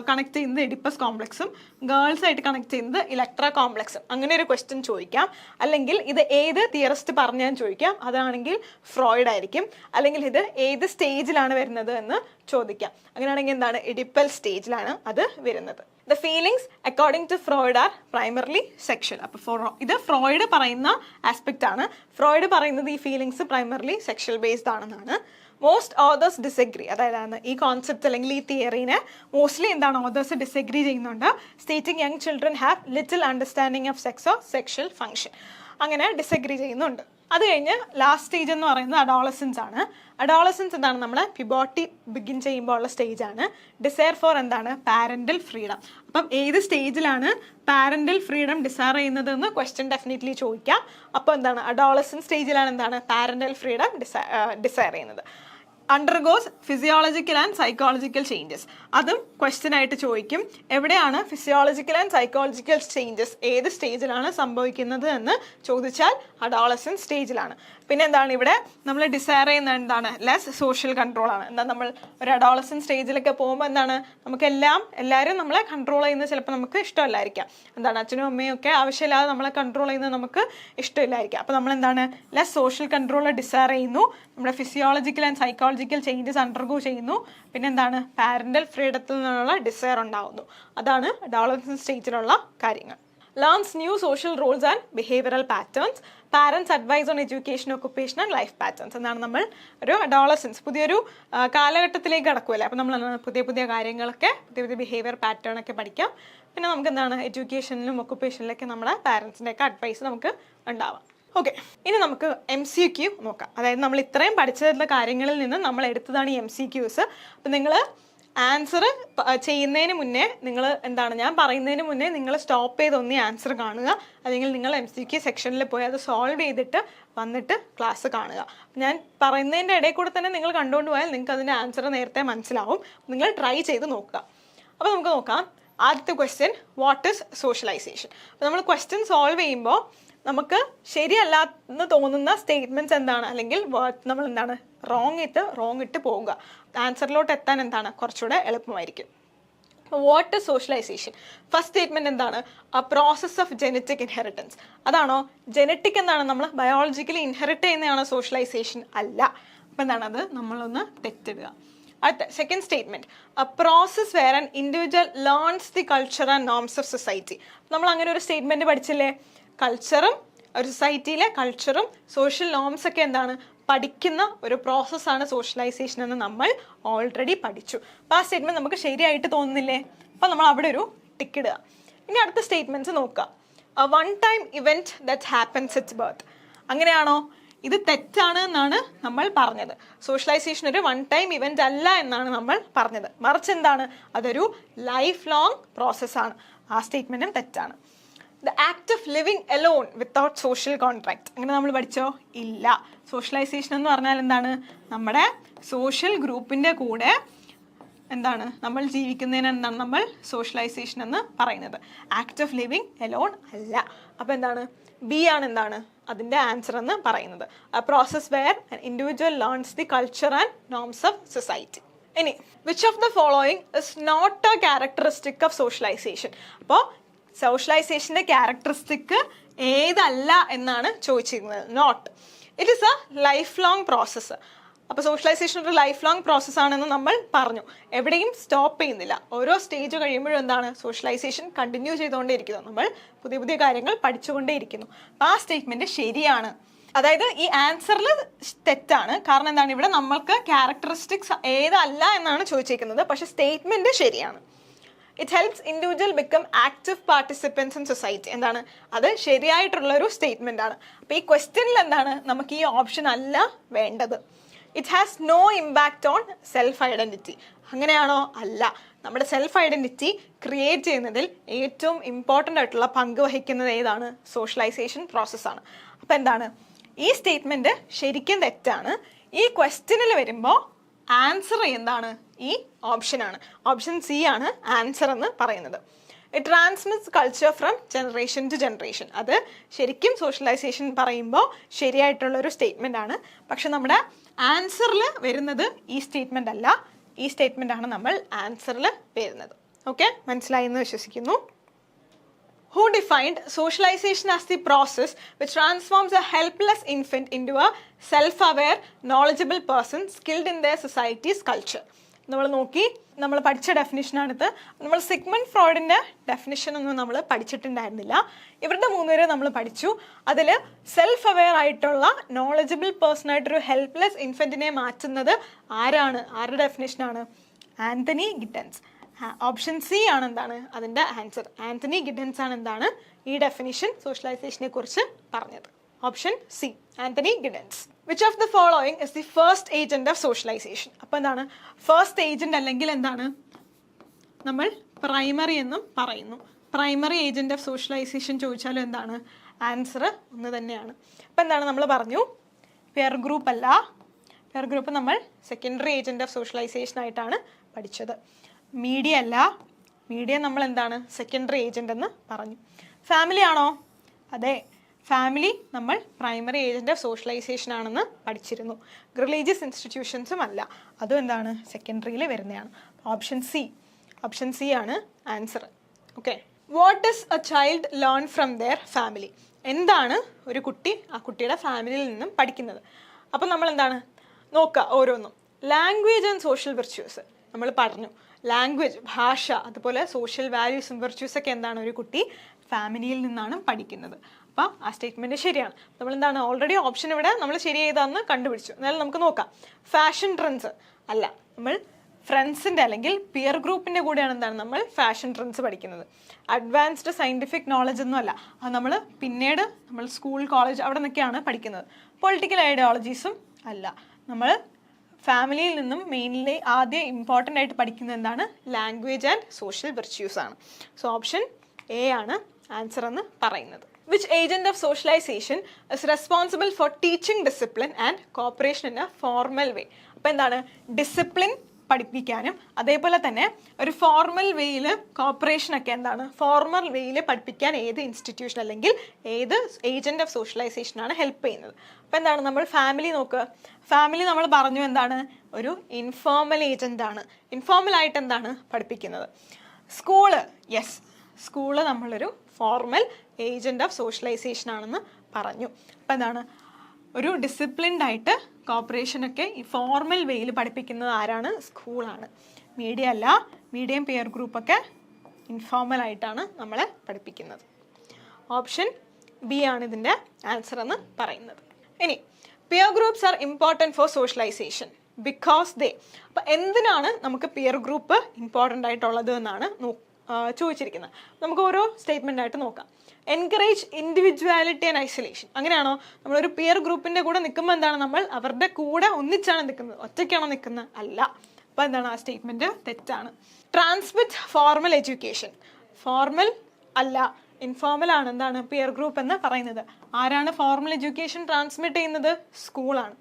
കണക്ട് ചെയ്യുന്നത് ഇഡിപ്പസ് കോംപ്ലക്സും ഗേൾസായിട്ട് കണക്ട് ചെയ്യുന്നത് ഇലക്ട്ര കോംപ്ലക്സും. അങ്ങനെ ഒരു ക്വസ്റ്റ്യൻ ചോദിക്കാം. അല്ലെങ്കിൽ ഇത് ഏത് തിയറിസ്റ്റ് പറഞ്ഞാൽ ചോദിക്കാം, അതാണെങ്കിൽ ഫ്രോയിഡ് ആയിരിക്കും. അല്ലെങ്കിൽ ഇത് ഏത് സ്റ്റേജിലാണ് വരുന്നത് എന്ന് ചോദിക്കാം. അങ്ങനെയാണെങ്കിൽ എന്താണ് ഇഡിപ്പൽ സ്റ്റേജിലാണ് അത് വരുന്നത്. The feelings according to Freud are primarily sexual. അപ്പോൾ ഇത് ഫ്രോയിഡ് പറയുന്ന ആസ്പെക്റ്റ് ആണ്. ഫ്രോയിഡ് പറയുന്നത് ഈ ഫീലിങ്സ് പ്രൈമർലി സെക്ഷൽ ബേസ്ഡ് ആണെന്നാണ്. മോസ്റ്റ് ഓതേഴ്സ് ഡിസഗ്രി, അതായത് ഈ കോൺസെപ്റ്റ് അല്ലെങ്കിൽ ഈ തിയറീനെ മോസ്റ്റ്ലി എന്താണ് ഓതേഴ്സ് ഡിസഗ്രി ചെയ്യുന്നുണ്ട്. Stating young children have little understanding of sex or sexual function. അങ്ങനെ ഡിസഗ്രി ചെയ്യുന്നുണ്ട്. അത് കഴിഞ്ഞ് ലാസ്റ്റ് സ്റ്റേജ് എന്ന് പറയുന്നത് അഡോളസൻസ് ആണ്. അഡോളസൻസ് എന്താണ് നമ്മളെ പ്യൂബർട്ടി ബിഗിൻ ചെയ്യുമ്പോൾ ഉള്ള സ്റ്റേജാണ്. ഡിസയർ ഫോർ എന്താണ് പാരൻ്റൽ ഫ്രീഡം. അപ്പം ഏത് സ്റ്റേജിലാണ് പാരൻ്റൽ ഫ്രീഡം ഡിസയർ ചെയ്യുന്നത് എന്ന് ക്വസ്റ്റ്യൻ ഡെഫിനറ്റ്ലി ചോദിക്കാം. അപ്പോൾ എന്താണ് അഡോളസൻ സ്റ്റേജിലാണ് എന്താണ് പാരൻ്റൽ ഫ്രീഡം ഡിസയർ ചെയ്യുന്നത്. Undergoes physiological and psychological changes. അതും ക്വസ്റ്റ്യൻ ആയിട്ട് ചോദിക്കും. എവിടെയാണ് ഫിസിയോളജിക്കൽ ആൻഡ് സൈക്കോളജിക്കൽ ചേഞ്ചസ് ഏത് സ്റ്റേജിലാണ് സംഭവിക്കുന്നത് എന്ന് ചോദിച്ചാൽ അഡോളസൻ സ്റ്റേജിലാണ്. പിന്നെ എന്താണ് ഇവിടെ നമ്മൾ ഡിസയർ ചെയ്യുന്ന എന്താണ് ലെസ് സോഷ്യൽ കൺട്രോൾ ആണ്. എന്താ നമ്മൾ ഒരു അഡോളസൻ സ്റ്റേജിലൊക്കെ പോകുമ്പോൾ എന്താണ് എല്ലാവരും നമ്മളെ കൺട്രോൾ ചെയ്യുന്നത് ചിലപ്പോൾ നമുക്ക് ഇഷ്ടമല്ലായിരിക്കാം. എന്താണ് അച്ഛനും അമ്മയും ഒക്കെ ആവശ്യമില്ലാതെ നമ്മളെ കൺട്രോൾ ചെയ്യുന്നത് നമുക്ക് ഇഷ്ടമില്ലായിരിക്കാം. അപ്പോൾ നമ്മൾ എന്താണ് ലെസ് സോഷ്യൽ കൺട്രോൾ ഡിസയർ ചെയ്യുന്നു. നമ്മുടെ physiological and psychological changes undergo ചെയ്യുന്നു. പിന്നെ എന്താണ് പാരൻ്റൽ ഫ്രീഡത്തിൽ നിന്നുള്ള ഡിസയർ ഉണ്ടാകുന്നു. അതാണ് അഡോളസൻ സ്റ്റേജിലുള്ള കാര്യങ്ങൾ. Learns new social roles and behavioural patterns, parents advice on education, occupation and life patterns. എന്നാണ് നമ്മൾ ഒരു അഡോളസൻസ്, പുതിയൊരു കാലഘട്ടത്തിലേക്ക് കടക്കുമല്ലേ. അപ്പോൾ നമ്മൾ പുതിയ പുതിയ കാര്യങ്ങളൊക്കെ, പുതിയ പുതിയ ബിഹേവിയർ പാറ്റേൺ ഒക്കെ പഠിക്കാം. പിന്നെ നമുക്ക് എന്താണ് എഡ്യൂക്കേഷനിലും ഒക്കുപ്പേഷനിലൊക്കെ നമ്മുടെ പാരൻസിൻ്റെയൊക്കെ അഡ്വൈസ് നമുക്ക് ഉണ്ടാവാം. ഓക്കെ, ഇനി നമുക്ക് MCQ നോക്കാം. അതായത് നമ്മൾ ഇത്രയും പഠിച്ചിട്ടുള്ള കാര്യങ്ങളിൽ നിന്ന് നമ്മൾ എടുത്തതാണ് ഈ MCQs. അപ്പം നിങ്ങൾ ആൻസർ ചെയ്യുന്നതിന് മുന്നേ നിങ്ങൾ എന്താണ്, ഞാൻ പറയുന്നതിന് മുന്നേ നിങ്ങൾ സ്റ്റോപ്പ് ചെയ്ത് ഒന്നേ ആൻസർ കാണുക, അല്ലെങ്കിൽ നിങ്ങൾ MCQ സെക്ഷനിൽ പോയി അത് സോൾവ് ചെയ്തിട്ട് വന്നിട്ട് ക്ലാസ് കാണുക. ഞാൻ പറയുന്നതിൻ്റെ ഇടയിൽ കൂടെ തന്നെ നിങ്ങൾ കണ്ടുകൊണ്ട് പോയാൽ നിങ്ങൾക്ക് അതിൻ്റെ ആൻസർ നേരത്തെ മനസ്സിലാവും. നിങ്ങൾ ട്രൈ ചെയ്ത് നോക്കുക. അപ്പോൾ നമുക്ക് നോക്കാം. ആദ്യത്തെ ക്വസ്റ്റ്യൻ, വാട്ട് ഈസ് സോഷ്യലൈസേഷൻ? അപ്പോൾ നമ്മൾ ക്വസ്റ്റ്യൻ സോൾവ് ചെയ്യുമ്പോൾ നമുക്ക് ശരിയല്ല എന്ന് തോന്നുന്ന സ്റ്റേറ്റ്മെൻറ്റ്സ് എന്താണ്, അല്ലെങ്കിൽ നമ്മൾ എന്താണ് റോങ് ഇട്ട് പോവുക. ആൻസറിലോട്ട് എത്താൻ എന്താണ് കുറച്ചുകൂടെ എളുപ്പമായിരിക്കും. What is socialization? First statement എന്താണ്? A process of genetic inheritance. അതാണോ? ജെനറ്റിക് എന്താണ്, നമ്മൾ ബയോളജിക്കലി ഇൻഹെറിറ്റ് ചെയ്യുന്നതാണോ സോഷ്യലൈസേഷൻ? അല്ല. അപ്പം എന്താണ് അത് നമ്മളൊന്ന് തെറ്റിടുക. അടുത്ത second statement, a process where an individual learns the culture and norms of society. നമ്മൾ അങ്ങനെ ഒരു സ്റ്റേറ്റ്മെൻറ്റ് പഠിച്ചില്ലേ? കൾച്ചറും ഒരു സൊസൈറ്റിയിലെ കൾച്ചറും സോഷ്യൽ നോംസ് ഒക്കെ എന്താണ് പഠിക്കുന്ന ഒരു പ്രോസസ്സാണ് സോഷ്യലൈസേഷൻ എന്ന് നമ്മൾ ഓൾറെഡി പഠിച്ചു. അപ്പോൾ ആ സ്റ്റേറ്റ്മെൻറ്റ് നമുക്ക് ശരിയായിട്ട് തോന്നുന്നില്ലേ? അപ്പോൾ നമ്മൾ അവിടെ ഒരു ടിക്ക് ഇടുക. ഇനി അടുത്ത സ്റ്റേറ്റ്മെൻറ്റ്സ് നോക്കുക. A one time event that happens at birth. അങ്ങനെയാണോ? ഇത് തെറ്റാണ് എന്നാണ് നമ്മൾ പറഞ്ഞത്. സോഷ്യലൈസേഷൻ ഒരു വൺ ടൈം ഇവൻ്റ് അല്ല എന്നാണ് നമ്മൾ പറഞ്ഞത്. മറിച്ച് എന്താണ്, അതൊരു ലൈഫ് ലോങ് പ്രോസസ്സാണ്. ആ സ്റ്റേറ്റ്മെൻറ്റും തെറ്റാണ്. The act of living alone without social contract. അങ്ങനെ നമ്മൾ പഠിച്ചോ? ഇല്ല. സോഷ്യലൈസേഷൻ എന്ന് പറഞ്ഞാൽ എന്താണ്, നമ്മുടെ സോഷ്യൽ ഗ്രൂപ്പിൻ്റെ കൂടെ എന്താണ് നമ്മൾ ജീവിക്കുന്നതിന് എന്താണ് നമ്മൾ സോഷ്യലൈസേഷൻ എന്ന് പറയുന്നത്. ആക്ട് ഓഫ് ലിവിങ് എലോൺ അല്ല. അപ്പോൾ എന്താണ് ബി ആണ് എന്താണ് അതിൻ്റെ ആൻസർ എന്ന് പറയുന്നത്. A process where an individual learns the culture and norms of society. ഇനി which of the following is not a characteristic of socialisation? അപ്പോൾ സോഷ്യലൈസേഷൻ്റെ ക്യാരക്ടറിസ്റ്റിക് ഏതല്ല എന്നാണ് ചോദിച്ചിരുന്നത്. Not. It is a life long process. അപ്പോൾ socialization ഒരു life long പ്രോസസ്സാണെന്ന് നമ്മൾ പറഞ്ഞു. എവിടെയും സ്റ്റോപ്പ് ചെയ്യുന്നില്ല. ഓരോ സ്റ്റേജ് കഴിയുമ്പോഴും എന്താണ് സോഷ്യലൈസേഷൻ കണ്ടിന്യൂ ചെയ്തുകൊണ്ടേയിരിക്കുന്നു. നമ്മൾ പുതിയ പുതിയ കാര്യങ്ങൾ പഠിച്ചുകൊണ്ടേയിരിക്കുന്നു. അപ്പോൾ ആ സ്റ്റേറ്റ്മെൻറ്റ് ശരിയാണ്. അതായത് ഈ ആൻസറിൽ തെറ്റാണ്. കാരണം എന്താണ്, ഇവിടെ നമ്മൾക്ക് ക്യാരക്ടറിസ്റ്റിക്സ് ഏതല്ല എന്നാണ് ചോദിച്ചിരിക്കുന്നത്. പക്ഷേ സ്റ്റേറ്റ്മെൻറ്റ് ശരിയാണ്. It helps individual become active participants in society. എന്താണ് അത് ശരിയായിട്ടുള്ളൊരു സ്റ്റേറ്റ്മെൻ്റ് ആണ്. അപ്പോൾ ഈ ക്വസ്റ്റ്യനിൽ എന്താണ് നമുക്ക് ഈ ഓപ്ഷൻ അല്ല വേണ്ടത്. It has no impact on self identity. അങ്ങനെയാണോ? അല്ല. നമ്മുടെ സെൽഫ് ഐഡൻറ്റിറ്റി ക്രിയേറ്റ് ചെയ്യുന്നതിൽ ഏറ്റവും ഇമ്പോർട്ടൻ്റ് ആയിട്ടുള്ള പങ്ക് വഹിക്കുന്നത് ഏതാണ്? സോഷ്യലൈസേഷൻ പ്രോസസ്സാണ്. അപ്പോൾ എന്താണ് ഈ സ്റ്റേറ്റ്മെൻറ്റ് ശരിക്കും തെറ്റാണ്. ഈ ക്വസ്റ്റ്യനിൽ വരുമ്പോൾ ആൻസർ എന്താണ്? ഈ ഓപ്ഷനാണ്. ഓപ്ഷൻ സി ആണ് ആൻസർ എന്ന് പറയുന്നത്. It transmits culture from generation to generation. അത് ശരിക്കും സോഷ്യലൈസേഷൻ പറയുമ്പോൾ ശരിയായിട്ടുള്ളൊരു സ്റ്റേറ്റ്മെൻ്റ് ആണ്. പക്ഷെ നമ്മുടെ ആൻസറിൽ വരുന്നത് ഈ സ്റ്റേറ്റ്മെൻ്റ് അല്ല. ഈ സ്റ്റേറ്റ്മെൻ്റ് ആണ് നമ്മൾ ആൻസറിൽ വരുന്നത്. ഓക്കെ, മനസ്സിലായി എന്ന് വിശ്വസിക്കുന്നു. Who defined socialization as the process which transforms a helpless infant into a self-aware, knowledgeable person skilled in their society's culture? നമ്മൾ നോക്കി, നമ്മൾ പഠിച്ച ഡെഫിനിഷനാണിത്. നമ്മൾ സിഗ്മണ്ട് ഫ്രോയിഡിൻ്റെ ഡെഫിനിഷനൊന്നും നമ്മൾ പഠിച്ചിട്ടുണ്ടായിരുന്നില്ല. ഇവരുടെ മൂന്നുപേരെ നമ്മൾ പഠിച്ചു. അതിൽ സെൽഫ് അവെയർ ആയിട്ടുള്ള നോളജബിൾ പേഴ്സൺ ആയിട്ടൊരു ഹെൽപ്ലെസ് ഇൻഫൻറ്റിനെ മാറ്റുന്നത് ആരാണ്? ആരുടെ ഡെഫിനിഷനാണ്? ആന്റണി ഗിഡൻസ്. ഓപ്ഷൻ സി ആണ് എന്താണ് അതിൻ്റെ ആൻസർ. ആന്റണി ഗിഡൻസ് ആണ് എന്താണ് ഈ ഡെഫിനിഷൻ സോഷ്യലൈസേഷനെ കുറിച്ച് പറഞ്ഞത്. Option C, Anthony Giddens. Which of the following is the first agent of socialisation? അപ്പോൾ എന്താണ് ഫസ്റ്റ് ഏജന്റ്? അല്ലെങ്കിൽ എന്താണ് നമ്മൾ പ്രൈമറി എന്നും പറയുന്നു. പ്രൈമറി ഏജന്റ് ഓഫ് സോഷ്യലൈസേഷൻ ചോദിച്ചാലും എന്താണ് ആൻസർ ഒന്ന് തന്നെയാണ്. അപ്പോൾ എന്താണ് നമ്മൾ പറഞ്ഞു പെയർ ഗ്രൂപ്പ് അല്ല. പെയർ ഗ്രൂപ്പ് നമ്മൾ സെക്കൻഡറി ഏജന്റ് ഓഫ് സോഷ്യലൈസേഷൻ ആയിട്ടാണ് പഠിച്ചത്. മീഡിയ അല്ല. മീഡിയ നമ്മൾ എന്താണ് സെക്കൻഡറി ഏജന്റ് എന്ന് പറഞ്ഞു. ഫാമിലി ആണോ? അതെ, ഫാമിലി നമ്മൾ പ്രൈമറി ഏജന്റ് ഓഫ് സോഷ്യലൈസേഷൻ ആണെന്ന് പഠിച്ചിരുന്നു. റിലീജിയസ് ഇൻസ്റ്റിറ്റ്യൂഷൻസും അല്ല, അതും എന്താണ് സെക്കൻഡറിയിൽ വരുന്നതാണ്. ഓപ്ഷൻ സി, ഓപ്ഷൻ സി ആണ് answer. Okay, what does A child learn from there family? എന്താണ് ഒരു കുട്ടി ആ കുട്ടിയുടെ ഫാമിലിയിൽ നിന്നും പഠിക്കുന്നത്? അപ്പം നമ്മൾ എന്താണ് നോക്കുക ഓരോന്നും. ലാംഗ്വേജ് ആൻഡ് സോഷ്യൽ വിർച്യൂസ് നമ്മൾ പറഞ്ഞു. ലാംഗ്വേജ്, ഭാഷ, അതുപോലെ സോഷ്യൽ വാല്യൂസും വെർച്യൂസ് ഒക്കെ എന്താണ് ഒരു കുട്ടി ഫാമിലിയിൽ നിന്നാണ് പഠിക്കുന്നത്. അപ്പം ആ സ്റ്റേറ്റ്മെൻറ്റ് ശരിയാണ്. നമ്മൾ എന്താണ് ഓൾറെഡി ഓപ്ഷൻ ഇവിടെ നമ്മൾ ശരി ചെയ്താന്ന് കണ്ടുപിടിച്ചു. എന്നാലും നമുക്ക് നോക്കാം. ഫാഷൻ ട്രെൻഡ്സ് അല്ല, നമ്മൾ ഫ്രണ്ട്സിൻ്റെ അല്ലെങ്കിൽ പിയർ ഗ്രൂപ്പിൻ്റെ കൂടെയാണ് എന്താണ് നമ്മൾ ഫാഷൻ ട്രെൻഡ്സ് പഠിക്കുന്നത്. അഡ്വാൻസ്ഡ് സയൻറ്റിഫിക് നോളജ് ഒന്നും അല്ല, അത് നമ്മൾ പിന്നീട് നമ്മൾ സ്കൂൾ കോളേജ് അവിടെ നിന്നൊക്കെയാണ് പഠിക്കുന്നത്. പൊളിറ്റിക്കൽ ഐഡിയോളജീസും അല്ല, നമ്മൾ ഫാമിലിയിൽ നിന്നും മെയിൻലി ആദ്യം ഇമ്പോർട്ടൻ്റ് ആയിട്ട് പഠിക്കുന്നത് എന്താണ് ലാംഗ്വേജ് ആൻഡ് സോഷ്യൽ വെർച്യൂസ് ആണ്. സോ ഓപ്ഷൻ എ ആണ് ആൻസർ എന്ന് പറയുന്നത്. Which agent of socialization is responsible for teaching discipline and cooperation in a formal way? അപ്പോൾ എന്താണ് ഡിസിപ്ലിൻ പഠിപ്പിക്കാനും അതേപോലെ തന്നെ ഒരു ഫോർമൽ വേയിൽ കോപ്പറേഷനൊക്കെ എന്താണ് ഫോർമൽ വേയിൽ പഠിപ്പിക്കാൻ ഏത് ഇൻസ്റ്റിറ്റ്യൂഷൻ അല്ലെങ്കിൽ ഏത് ഏജൻറ് ഓഫ് സോഷ്യലൈസേഷനാണ് ഹെൽപ്പ് ചെയ്യുന്നത്. അപ്പോൾ എന്താണ് നമ്മൾ ഫാമിലി നോക്കുക. ഫാമിലി നമ്മൾ പറഞ്ഞു എന്താണ് ഒരു ഇൻഫോർമൽ ഏജൻ്റാണ്. ഇൻഫോർമലായിട്ട് എന്താണ് പഠിപ്പിക്കുന്നത്. സ്കൂള് യെസ്, സ്കൂള് നമ്മളൊരു ഫോർമൽ ഏജൻറ് ഓഫ് സോഷ്യലൈസേഷൻ ആണെന്ന് പറഞ്ഞു. അപ്പം എന്താണ് ഒരു ഡിസിപ്ലിൻഡ് ആയിട്ട് കോപ്പറേഷനൊക്കെ ഈ ഫോർമൽ വേയിൽ പഠിപ്പിക്കുന്നത് ആരാണ് സ്കൂളാണ്. മീഡിയ അല്ല, മീഡിയം പിയർ ഗ്രൂപ്പൊക്കെ ഇൻഫോർമൽ ആയിട്ടാണ് നമ്മളെ പഠിപ്പിക്കുന്നത്. ഓപ്ഷൻ ബി ആണ് ഇതിൻ്റെ ആൻസർ എന്ന് പറയുന്നത്. ഇനി peer groups are important for socialization because they. അപ്പം എന്തിനാണ് നമുക്ക് പിയർ ഗ്രൂപ്പ് ഇമ്പോർട്ടൻ്റ് ആയിട്ടുള്ളത് എന്നാണ് ചോദിച്ചിരിക്കുന്നത്. നമുക്ക് ഓരോ സ്റ്റേറ്റ്മെൻ്റ് ആയിട്ട് നോക്കാം. Encourage individuality and isolation. അങ്ങനെയാണോ നമ്മളൊരു പിയർ ഗ്രൂപ്പിൻ്റെ കൂടെ നിൽക്കുമ്പോൾ എന്താണ് നമ്മൾ അവരുടെ കൂടെ ഒന്നിച്ചാണ് നിൽക്കുന്നത്, ഒറ്റയ്ക്കാണോ നിൽക്കുന്നത് അല്ല. അപ്പോൾ എന്താണ് ആ സ്റ്റേറ്റ്മെൻറ്റ് തെറ്റാണ്. Transmit formal education. ഫോർമൽ അല്ല, ഇൻഫോർമൽ ആണ് എന്താണ് പിയർ ഗ്രൂപ്പ് എന്ന് പറയുന്നത്. ആരാണ് ഫോർമൽ എഡ്യൂക്കേഷൻ ട്രാൻസ്മിറ്റ് ചെയ്യുന്നത്? സ്കൂളാണ്.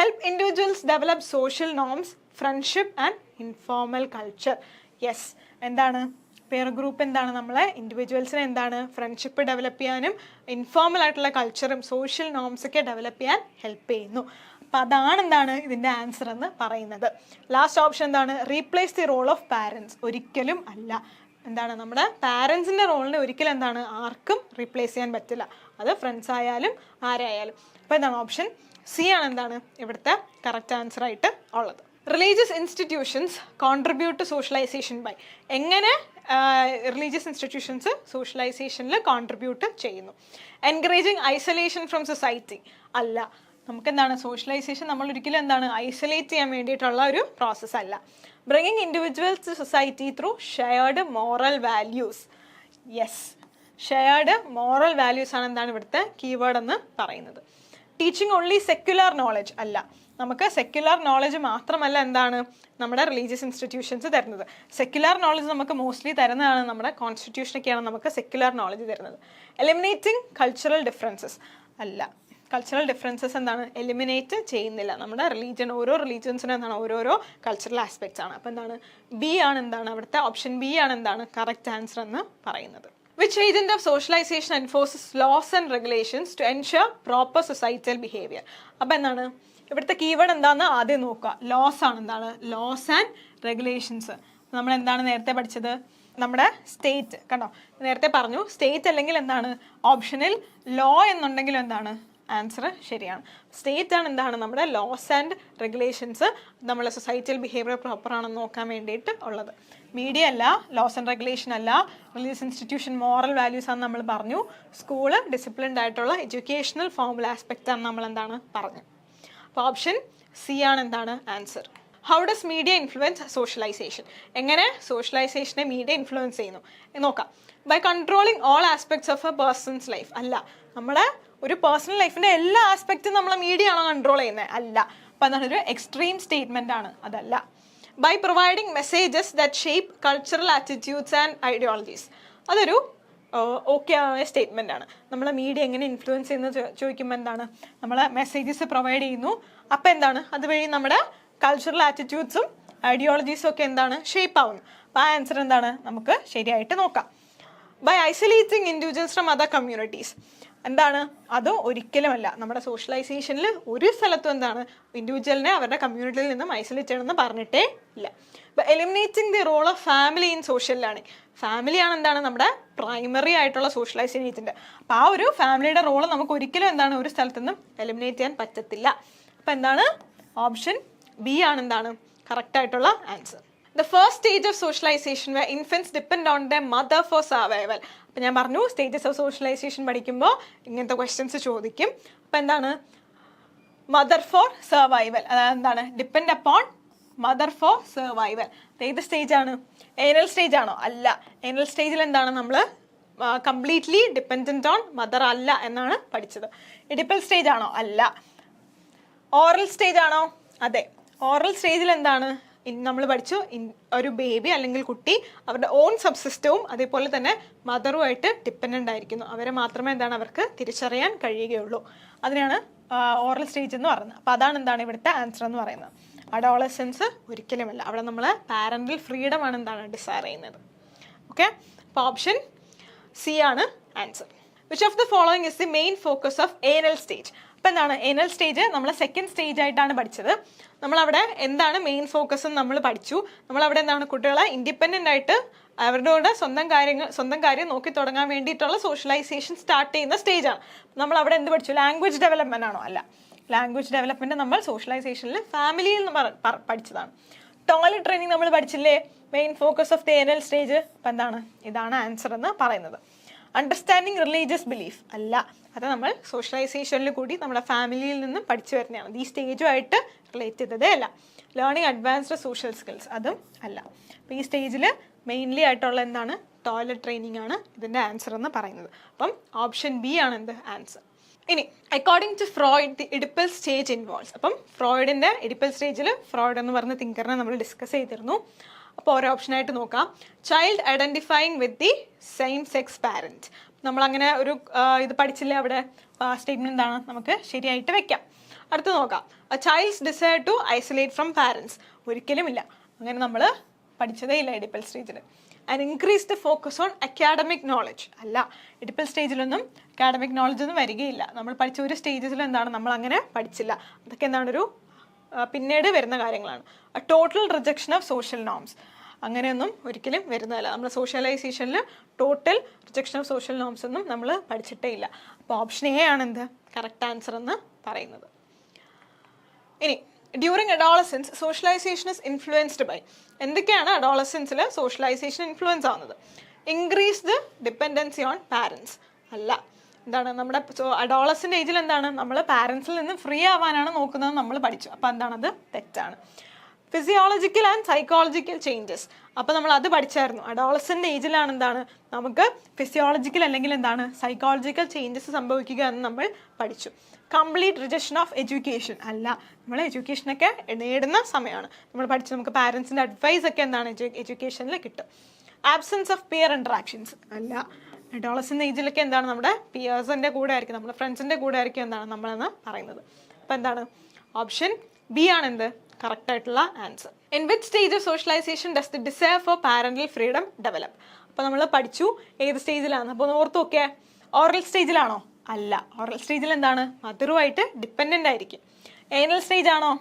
Help individuals develop social norms, friendship and informal culture. Yes, എന്താണ് പിയർ ഗ്രൂപ്പ് എന്താണ് നമ്മളെ ഇൻഡിവിജ്വൽസിനെ എന്താണ് ഫ്രണ്ട്ഷിപ്പ് ഡെവലപ്പ് ചെയ്യാനും ഇൻഫോർമൽ ആയിട്ടുള്ള കൾച്ചറും സോഷ്യൽ നോംസൊക്കെ ഡെവലപ്പ് ചെയ്യാൻ ഹെൽപ്പ് ചെയ്യുന്നു. അപ്പം അതാണ് എന്താണ് ഇതിൻ്റെ ആൻസർ എന്ന് പറയുന്നത്. ലാസ്റ്റ് ഓപ്ഷൻ എന്താണ് replace the role of parents. ഒരിക്കലും അല്ല. എന്താണ് നമ്മുടെ പാരൻസിൻ്റെ റോളിനെ ഒരിക്കലും എന്താണ് ആർക്കും റീപ്ലേസ് ചെയ്യാൻ പറ്റില്ല, അത് ഫ്രണ്ട്സ് ആയാലും ആരായാലും. അപ്പോൾ എന്താണ് ഓപ്ഷൻ സി ആണ് എന്താണ് ഇവിടുത്തെ കറക്റ്റ് ആൻസർ ആയിട്ട് ഉള്ളത്. Religious institutions contribute to socialization by. എങ്ങനെ റിലീജിയസ് ഇൻസ്റ്റിറ്റ്യൂഷൻസ് സോഷ്യലൈസേഷനിൽ കോൺട്രിബ്യൂട്ട് ചെയ്യുന്നു. എൻകറേജിങ് ഐസൊലേഷൻ ഫ്രം സൊസൈറ്റി അല്ല. നമുക്കെന്താണ് സോഷ്യലൈസേഷൻ നമ്മൾ ഒരിക്കലും എന്താണ് ഐസൊലേറ്റ് ചെയ്യാൻ വേണ്ടിയിട്ടുള്ള ഒരു പ്രോസസ്സ് അല്ല. Bringing individuals to society through shared moral values. Yes, shared moral values ആണ് എന്താണ് ഇവിടുത്തെ കീവേഡ് എന്ന് പറയുന്നത്. ടീച്ചിങ് ഓൺലി സെക്യുലർ നോളജ് അല്ല. നമുക്ക് സെക്യുലർ നോളജ് മാത്രമല്ല എന്താണ് നമ്മുടെ റിലീജിയസ് ഇൻസ്റ്റിറ്റ്യൂഷൻസ് തരുന്നത്. സെക്യുലർ നോളജ് നമുക്ക് മോസ്റ്റ്ലി തരുന്നതാണ് നമ്മുടെ കോൺസ്റ്റിറ്റ്യൂഷനൊക്കെയാണ് നമുക്ക് സെക്യുലർ നോളജ് തരുന്നത്. എലിമിനേറ്റിംഗ് കൾച്ചറൽ ഡിഫറൻസസ് അല്ല. കൾച്ചറൽ ഡിഫറൻസസ് എന്താണ് എലിമിനേറ്റ് ചെയ്യുന്നില്ല. നമ്മുടെ റിലീജിയൻ ഓരോ റിലീജിയൻസിനും എന്താണ് ഓരോരോ കൾച്ചറൽ ആസ്പെക്ട്സ് ആണ്. അപ്പോൾ എന്താണ് ബി ആണ് എന്താണ് അവിടുത്തെ ഓപ്ഷൻ ബി ആണ് എന്താണ് കറക്റ്റ് ആൻസർ എന്ന് പറയുന്നത്. Which agent of socialization enforces laws and regulations to ensure proper societal behavior? അപ്പോൾ എന്താണ് ഇവിടുത്തെ കീവേഡ് എന്താണെന്ന് ആദ്യം നോക്കുക. ലോസ് ആണ്. എന്താണ് ലോസ് ആൻഡ് റെഗുലേഷൻസ്. നമ്മൾ എന്താണ് നേരത്തെ പഠിച്ചത് നമ്മുടെ സ്റ്റേറ്റ് കണ്ടോ, നേരത്തെ പറഞ്ഞു സ്റ്റേറ്റ് അല്ലെങ്കിൽ എന്താണ് ഓപ്ഷനിൽ ലോ എന്നുണ്ടെങ്കിലും എന്താണ് ആൻസർ ശരിയാണ്. സ്റ്റേറ്റ് ആണ് എന്താണ് നമ്മുടെ ലോസ് ആൻഡ് റെഗുലേഷൻസ് നമ്മളെ സൊസൈറ്റിയൽ ബിഹേവിയർ പ്രോപ്പർ ആണെന്ന് നോക്കാൻ വേണ്ടിയിട്ട് ഉള്ളത്. മീഡിയ അല്ല, ലോസ് ആൻഡ് റെഗുലേഷൻ അല്ല, റിലീജിയസ് ഇൻസ്റ്റിറ്റ്യൂഷൻ മോറൽ വാല്യൂസ് ആണ് നമ്മൾ പറഞ്ഞു, സ്കൂള് ഡിസിപ്ലിൻഡ് ആയിട്ടുള്ള എഡ്യൂക്കേഷണൽ ഫോർമൽ ആസ്പെക്റ്റ് ആണ് നമ്മൾ എന്താണ് പറഞ്ഞു. അപ്പോൾ ഓപ്ഷൻ സി ആണ് എന്താണ് answer. How does media influence socialization? എങ്ങനെ സോഷ്യലൈസേഷനെ മീഡിയ ഇൻഫ്ലുവൻസ് ചെയ്യുന്നു നോക്കാം. By controlling all aspects of a person's life. അല്ല, നമ്മുടെ ഒരു പേഴ്സണൽ ലൈഫിൻ്റെ എല്ലാ ആസ്പെക്റ്റും നമ്മളെ മീഡിയ ആണോ കൺട്രോൾ ചെയ്യുന്നത്? അല്ല. അപ്പം എന്താണ് ഒരു എക്സ്ട്രീം സ്റ്റേറ്റ്മെൻ്റ് ആണ്, അതല്ല. By providing messages that shape cultural attitudes and ideologies. അതൊരു ഓക്കെ ആയ സ്റ്റേറ്റ്മെൻ്റ് ആണ്. നമ്മളെ മീഡിയ എങ്ങനെ ഇൻഫ്ലുവൻസ് ചെയ്യുന്നത് ചോദിക്കുമ്പോൾ എന്താണ് നമ്മളെ മെസ്സേജസ് പ്രൊവൈഡ് ചെയ്യുന്നു. അപ്പം എന്താണ് അതുവഴി നമ്മുടെ കൾച്ചറൽ ആറ്റിറ്റ്യൂഡ്സും ഐഡിയോളജീസും ഒക്കെ എന്താണ് ഷേപ്പ് ആവുന്നു. അപ്പോൾ ആ ആൻസർ എന്താണ് നമുക്ക് ശരിയായിട്ട് നോക്കാം. By isolating individuals from other communities. എന്താണ് അത് ഒരിക്കലുമല്ല. നമ്മുടെ സോഷ്യലൈസേഷനിൽ ഒരു സ്ഥലത്തും എന്താണ് ഇൻഡിവിജ്വലിനെ അവരുടെ കമ്മ്യൂണിറ്റിയിൽ നിന്നും ഐസൊലേറ്റ് ചെയ്യണമെന്ന് പറഞ്ഞിട്ടേ ഇല്ല. By eliminating the role of family in social learning. ഫാമിലിയാണ് എന്താണ് നമ്മുടെ പ്രൈമറി ആയിട്ടുള്ള സോഷ്യലൈസേഷൻ ഏജന്റ്. അപ്പോൾ ആ ഒരു ഫാമിലിയുടെ റോൾ നമുക്ക് ഒരിക്കലും എന്താണ് ഒരു സ്ഥലത്തു നിന്നും എലിമിനേറ്റ് ചെയ്യാൻ പറ്റത്തില്ല. അപ്പം എന്താണ് ഓപ്ഷൻ ബി ആണ് എന്താണ് കറക്റ്റ് ആയിട്ടുള്ള answer. The first stage of socialization where infants depend on their mother for survival. അപ്പം ഞാൻ പറഞ്ഞു സ്റ്റേജസ് ഓഫ് സോഷ്യലൈസേഷൻ പഠിക്കുമ്പോൾ ഇങ്ങനത്തെ ക്വസ്റ്റ്യൻസ് ചോദിക്കും. അപ്പം എന്താണ് മദർ ഫോർ സർവൈവൽ, അതായത് എന്താണ് depend upon mother four survival. ഏത് സ്റ്റേജാണ്? ഏനൽ സ്റ്റേജ് ആണോ? അല്ല. ഏനൽ സ്റ്റേജിൽ എന്താണ് നമ്മൾ കംപ്ലീറ്റ്ലി ഡിപ്പെൻഡൻറ്റ് ഓൺ മദർ അല്ല എന്നാണ് പഠിച്ചത്. ഇഡിപ്പൽ സ്റ്റേജ് ആണോ? അല്ല. ഓറൽ സ്റ്റേജ് ആണോ? അതെ. ഓറൽ സ്റ്റേജിൽ എന്താണ് നമ്മൾ പഠിച്ചു? ഒരു ബേബി അല്ലെങ്കിൽ കുട്ടി അവരുടെ ഓൺ സബ്സിസ്റ്റവും അതേപോലെ തന്നെ മദറുമായിട്ട് ഡിപ്പെൻഡൻ്റ് ആയിരിക്കുന്നു. അവരെ മാത്രമേ എന്താണ് അവർക്ക് തിരിച്ചറിയാൻ കഴിയുകയുള്ളൂ. അതിനാണ് ഓറൽ സ്റ്റേജ് എന്ന് പറയുന്നത്. അപ്പോൾ അതാണ് എന്താണ് ഇവിടുത്തെ ആൻസർ എന്ന് പറയുന്നത്. അഡോളസൻസ് ഒരിക്കലുമല്ല. അവിടെ നമ്മൾ പാരൻ്റൽ ഫ്രീഡം ആണ് എന്താണ് ഡിസൈർ ചെയ്യുന്നത്. ഓക്കെ, അപ്പോൾ ഓപ്ഷൻ സി ആണ് answer. Which of the following is the main focus of anal stage? അപ്പോൾ എന്താണ് ഏനൽ സ്റ്റേജ് നമ്മൾ സെക്കൻഡ് സ്റ്റേജ് ആയിട്ടാണ് പഠിച്ചത്. നമ്മളവിടെ എന്താണ് മെയിൻ ഫോക്കസ് എന്ന് നമ്മൾ പഠിച്ചു. നമ്മളവിടെ എന്താണ് കുട്ടികളെ ഇൻഡിപെൻഡൻ്റ് ആയിട്ട് അവരുടെ കൂടെ സ്വന്തം കാര്യം നോക്കി തുടങ്ങാൻ വേണ്ടിയിട്ടുള്ള സോഷ്യലൈസേഷൻ സ്റ്റാർട്ട് ചെയ്യുന്ന സ്റ്റേജാണ്. നമ്മൾ അവിടെ എന്ത് പഠിച്ചു? ലാംഗ്വേജ് ഡെവലപ്മെൻ്റ് ആണോ? അല്ല. ലാംഗ്വേജ് ഡെവലപ്മെൻറ്റ് നമ്മൾ സോഷ്യലൈസേഷനിൽ ഫാമിലിയിൽ നിന്ന് പഠിച്ചതാണ്. ടോയ്ലറ്റ് ട്രെയിനിങ് നമ്മൾ പഠിച്ചില്ലേ? Main focus of the anal stage. അപ്പം എന്താണ് ഇതാണ് ആൻസർ എന്ന് പറയുന്നത്. അണ്ടർസ്റ്റാൻഡിങ് റിലീജിയസ് ബിലീഫ് അല്ല. അത് നമ്മൾ സോഷ്യലൈസേഷനിൽ കൂടി നമ്മുടെ ഫാമിലിയിൽ നിന്നും പഠിച്ചു വരുന്നതാണ്. ഈ സ്റ്റേജുമായിട്ട് റിലേറ്റ് ചെയ്തതേ അല്ല. ലേണിംഗ് അഡ്വാൻസ്ഡ് സോഷ്യൽ സ്കിൽസ് അതും അല്ല. അപ്പോൾ ഈ സ്റ്റേജിൽ മെയിൻലി ആയിട്ടുള്ള എന്താണ് ടോയ്ലറ്റ് ട്രെയിനിങ് ആണ് ഇതിൻ്റെ ആൻസർ എന്ന് പറയുന്നത്. അപ്പം ഓപ്ഷൻ ബി ആണ് എന്ത് ആൻസർ. ഇനി according to Freud the Oedipal stage involves. അപ്പം ഫ്രോയിഡിൻ്റെ ഇഡിപ്പൽ സ്റ്റേജിൽ ഫ്രോയിഡ് എന്ന് പറഞ്ഞ തിങ്കറിനെ നമ്മൾ ഡിസ്കസ് ചെയ്തിരുന്നു. അപ്പോൾ ഓരോ ഓപ്ഷനായിട്ട് നോക്കാം. Child identifying with the same sex parent. നമ്മളങ്ങനെ ഒരു ഇത് പഠിച്ചില്ലേ അവിടെ? സ്റ്റേറ്റ്മെൻറ്റ് എന്താണ് നമുക്ക് ശരിയായിട്ട് വെക്കാം. അടുത്ത് നോക്കാം. A child's desire to isolate from parents. ഒരിക്കലുമില്ല, അങ്ങനെ നമ്മൾ പഠിച്ചതേ ഇല്ല ഇഡിപ്പൽ സ്റ്റേജിൽ. And increase the focus on academic knowledge അല്ല. ഇഡിപ്പൽ സ്റ്റേജിലൊന്നും അക്കാഡമിക് നോളജ് ഒന്നും വരികയില്ല. നമ്മൾ പഠിച്ച ഒരു സ്റ്റേജസിലും എന്താണ് നമ്മൾ അങ്ങനെ പഠിച്ചില്ല. അതൊക്കെ എന്താണ് ഒരു പിന്നീട് വരുന്ന കാര്യങ്ങളാണ്. Total rejection of social norms അങ്ങനെയൊന്നും ഒരിക്കലും വരുന്നതല്ല. നമ്മൾ സോഷ്യലൈസേഷനിൽ total rejection of social norms ഒന്നും നമ്മൾ പഠിച്ചിട്ടേ ഇല്ല. അപ്പോൾ ഓപ്ഷൻ എ ആണ് എന്ത് കറക്റ്റ് ആൻസർ എന്ന് പറയുന്നത്. ഇനി during adolescence socialization is influenced by. എന്തൊക്കെയാണ് അഡോളസൻസിൽ സോഷ്യലൈസേഷൻ ഇൻഫ്ലുവൻസ് ആവുന്നത്? Increase the dependency on parents അല്ല. എന്താണ് നമ്മുടെ അഡോളസൻ്റ് ഏജിൽ എന്താണ് നമ്മൾ പാരൻസിൽ നിന്ന് ഫ്രീ ആവാനാണ് നോക്കുന്നത് നമ്മൾ പഠിച്ചു. അപ്പോൾ എന്താണത് തെറ്റാണ്. Physiological and psychological changes. അപ്പോൾ നമ്മൾ അത് പഠിച്ചായിരുന്നു. അഡോളസൻ്റ് ഏജിലാണ് എന്താണ് നമുക്ക് ഫിസിയോളജിക്കൽ അല്ലെങ്കിൽ എന്താണ് സൈക്കോളജിക്കൽ ചേഞ്ചസ് സംഭവിക്കുക എന്ന് നമ്മൾ പഠിച്ചു. കംപ്ലീറ്റ് റിജക്ഷൻ ഓഫ് എഡ്യൂക്കേഷൻ അല്ല. നമ്മൾ എഡ്യൂക്കേഷനൊക്കെ നേടുന്ന സമയമാണ് നമ്മൾ പഠിച്ചു. നമുക്ക് പാരൻസിൻ്റെ അഡ്വൈസ് ഒക്കെ എന്താണ് എഡ്യൂക്കേഷനിൽ കിട്ടും. ആബ്സെൻസ് ഓഫ് പിയർ ഇൻട്രാക്ഷൻസ് അല്ല. അഡോളസൻ്റ് ഏജിലൊക്കെ എന്താണ് നമ്മുടെ പിയേഴ്സിൻ്റെ കൂടെ ആയിരിക്കും, നമ്മുടെ ഫ്രണ്ട്സിൻ്റെ കൂടെ ആയിരിക്കും എന്താണ് നമ്മളെന്ന് പറയുന്നത്. അപ്പോൾ എന്താണ് ഓപ്ഷൻ ബി ആണ് എന്ത് കറക്റ്റ് ആയിട്ടുള്ള answer. In which stage of socialization does the desire for parental freedom develop? അപ്പോൾ നമ്മൾ പഠിച്ചു ഏത് സ്റ്റേജിലാണ്. അപ്പോൾ ഓർത്ത് നോക്കിയേ, ഓറൽ സ്റ്റേജിലാണോ? അല്ല. ഓറൽ സ്റ്റേജിൽ എന്താണ് മദറുമായിട്ട് ഡിപ്പെൻഡൻ്റ് ആയിരിക്കും. ഏനൽ സ്റ്റേജ് ആണോ?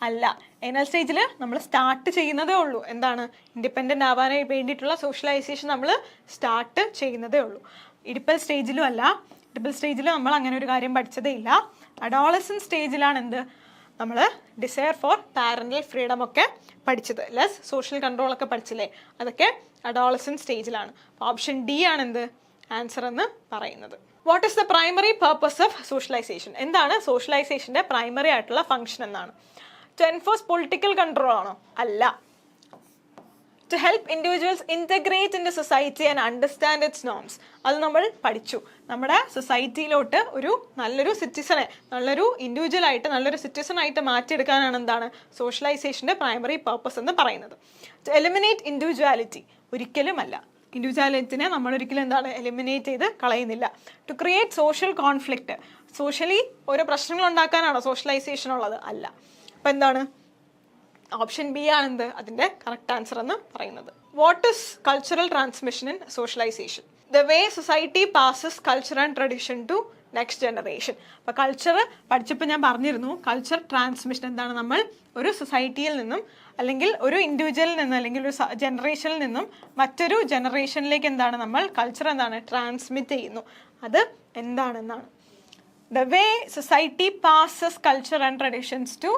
അല്ല. ഏനൽ സ്റ്റേജിൽ നമ്മൾ സ്റ്റാർട്ട് ചെയ്യുന്നതേ ഉള്ളൂ. എന്താണ് ഇൻഡിപെൻഡൻ്റ് ആവാനായി വേണ്ടിയിട്ടുള്ള സോഷ്യലൈസേഷൻ നമ്മൾ സ്റ്റാർട്ട് ചെയ്യുന്നതേ ഉള്ളൂ. ഇഡിപ്പൽ സ്റ്റേജിലും അല്ല. ഇഡിപ്പൽ സ്റ്റേജിൽ നമ്മൾ അങ്ങനെ ഒരു കാര്യം പഠിച്ചതേ ഇല്ല. അഡോളസൻ സ്റ്റേജിലാണ് എന്ത് നമ്മൾ ഡിസയർ ഫോർ പാരന്റൽ ഫ്രീഡം ഒക്കെ പഠിച്ചത്. ലെസ് സോഷ്യൽ കൺട്രോൾ ഒക്കെ പഠിച്ചില്ലേ, അതൊക്കെ അഡോളസൻ സ്റ്റേജിലാണ്. ഓപ്ഷൻ ഡി ആണ് എന്ത് ആൻസർ എന്ന് പറയുന്നത്. What is the primary purpose of socialization? എന്താണ് സോഷ്യലൈസേഷൻ്റെ പ്രൈമറി ആയിട്ടുള്ള ഫംഗ്ഷൻ എന്നാണ്? ടു എൻഫോഴ്സ് പൊളിറ്റിക്കൽ കൺട്രോൾ ആണോ? അല്ല. To help individuals integrate in the society and understand its norms. അത് നമ്മൾ പഠിച്ചു. നമ്മുടെ സൊസൈറ്റിയിലോട്ട് ഒരു നല്ലൊരു സിറ്റിസനെ, നല്ലൊരു ഇൻഡിവിജ്വലായിട്ട് നല്ലൊരു സിറ്റിസണായിട്ട് മാറ്റിയെടുക്കാനാണ് എന്താണ് സോഷ്യലൈസേഷൻ്റെ പ്രൈമറി പർപ്പസ് എന്ന് പറയുന്നത്. ടു എലിമിനേറ്റ് ഇൻഡിവിജ്വാലിറ്റി ഒരിക്കലുമല്ല. ഇൻഡിവിജ്വാലിറ്റിനെ നമ്മൾ ഒരിക്കലും എന്താണ് എലിമിനേറ്റ് ചെയ്ത് കളയുന്നില്ല. To create social conflict socially ഓരോ പ്രശ്നങ്ങൾ ഉണ്ടാക്കാനാണോ സോഷ്യലൈസേഷൻ ഉള്ളത്? അല്ല. അപ്പം എന്താണ് ഓപ്ഷൻ ബി ആണ് എന്ത് അതിൻ്റെ കറക്റ്റ് ആൻസർ എന്ന് പറയുന്നത്. What is cultural transmission in socialization? The way society passes culture and tradition to next generation. അപ്പോൾ കൾച്ചർ പഠിച്ചപ്പോൾ ഞാൻ പറഞ്ഞിരുന്നു, കൾച്ചർ ട്രാൻസ്മിഷൻ എന്താണ് നമ്മൾ ഒരു സൊസൈറ്റിയിൽ നിന്നും അല്ലെങ്കിൽ ഒരു ഇൻഡിവിജ്വലിൽ നിന്നും അല്ലെങ്കിൽ ഒരു ജനറേഷനിൽ നിന്നും മറ്റൊരു ജനറേഷനിലേക്ക് എന്താണ് നമ്മൾ കൾച്ചർ എന്താണ് ട്രാൻസ്മിറ്റ് ചെയ്യുന്നു. അത് എന്താണെന്നാണ്. The way society passes culture and traditions to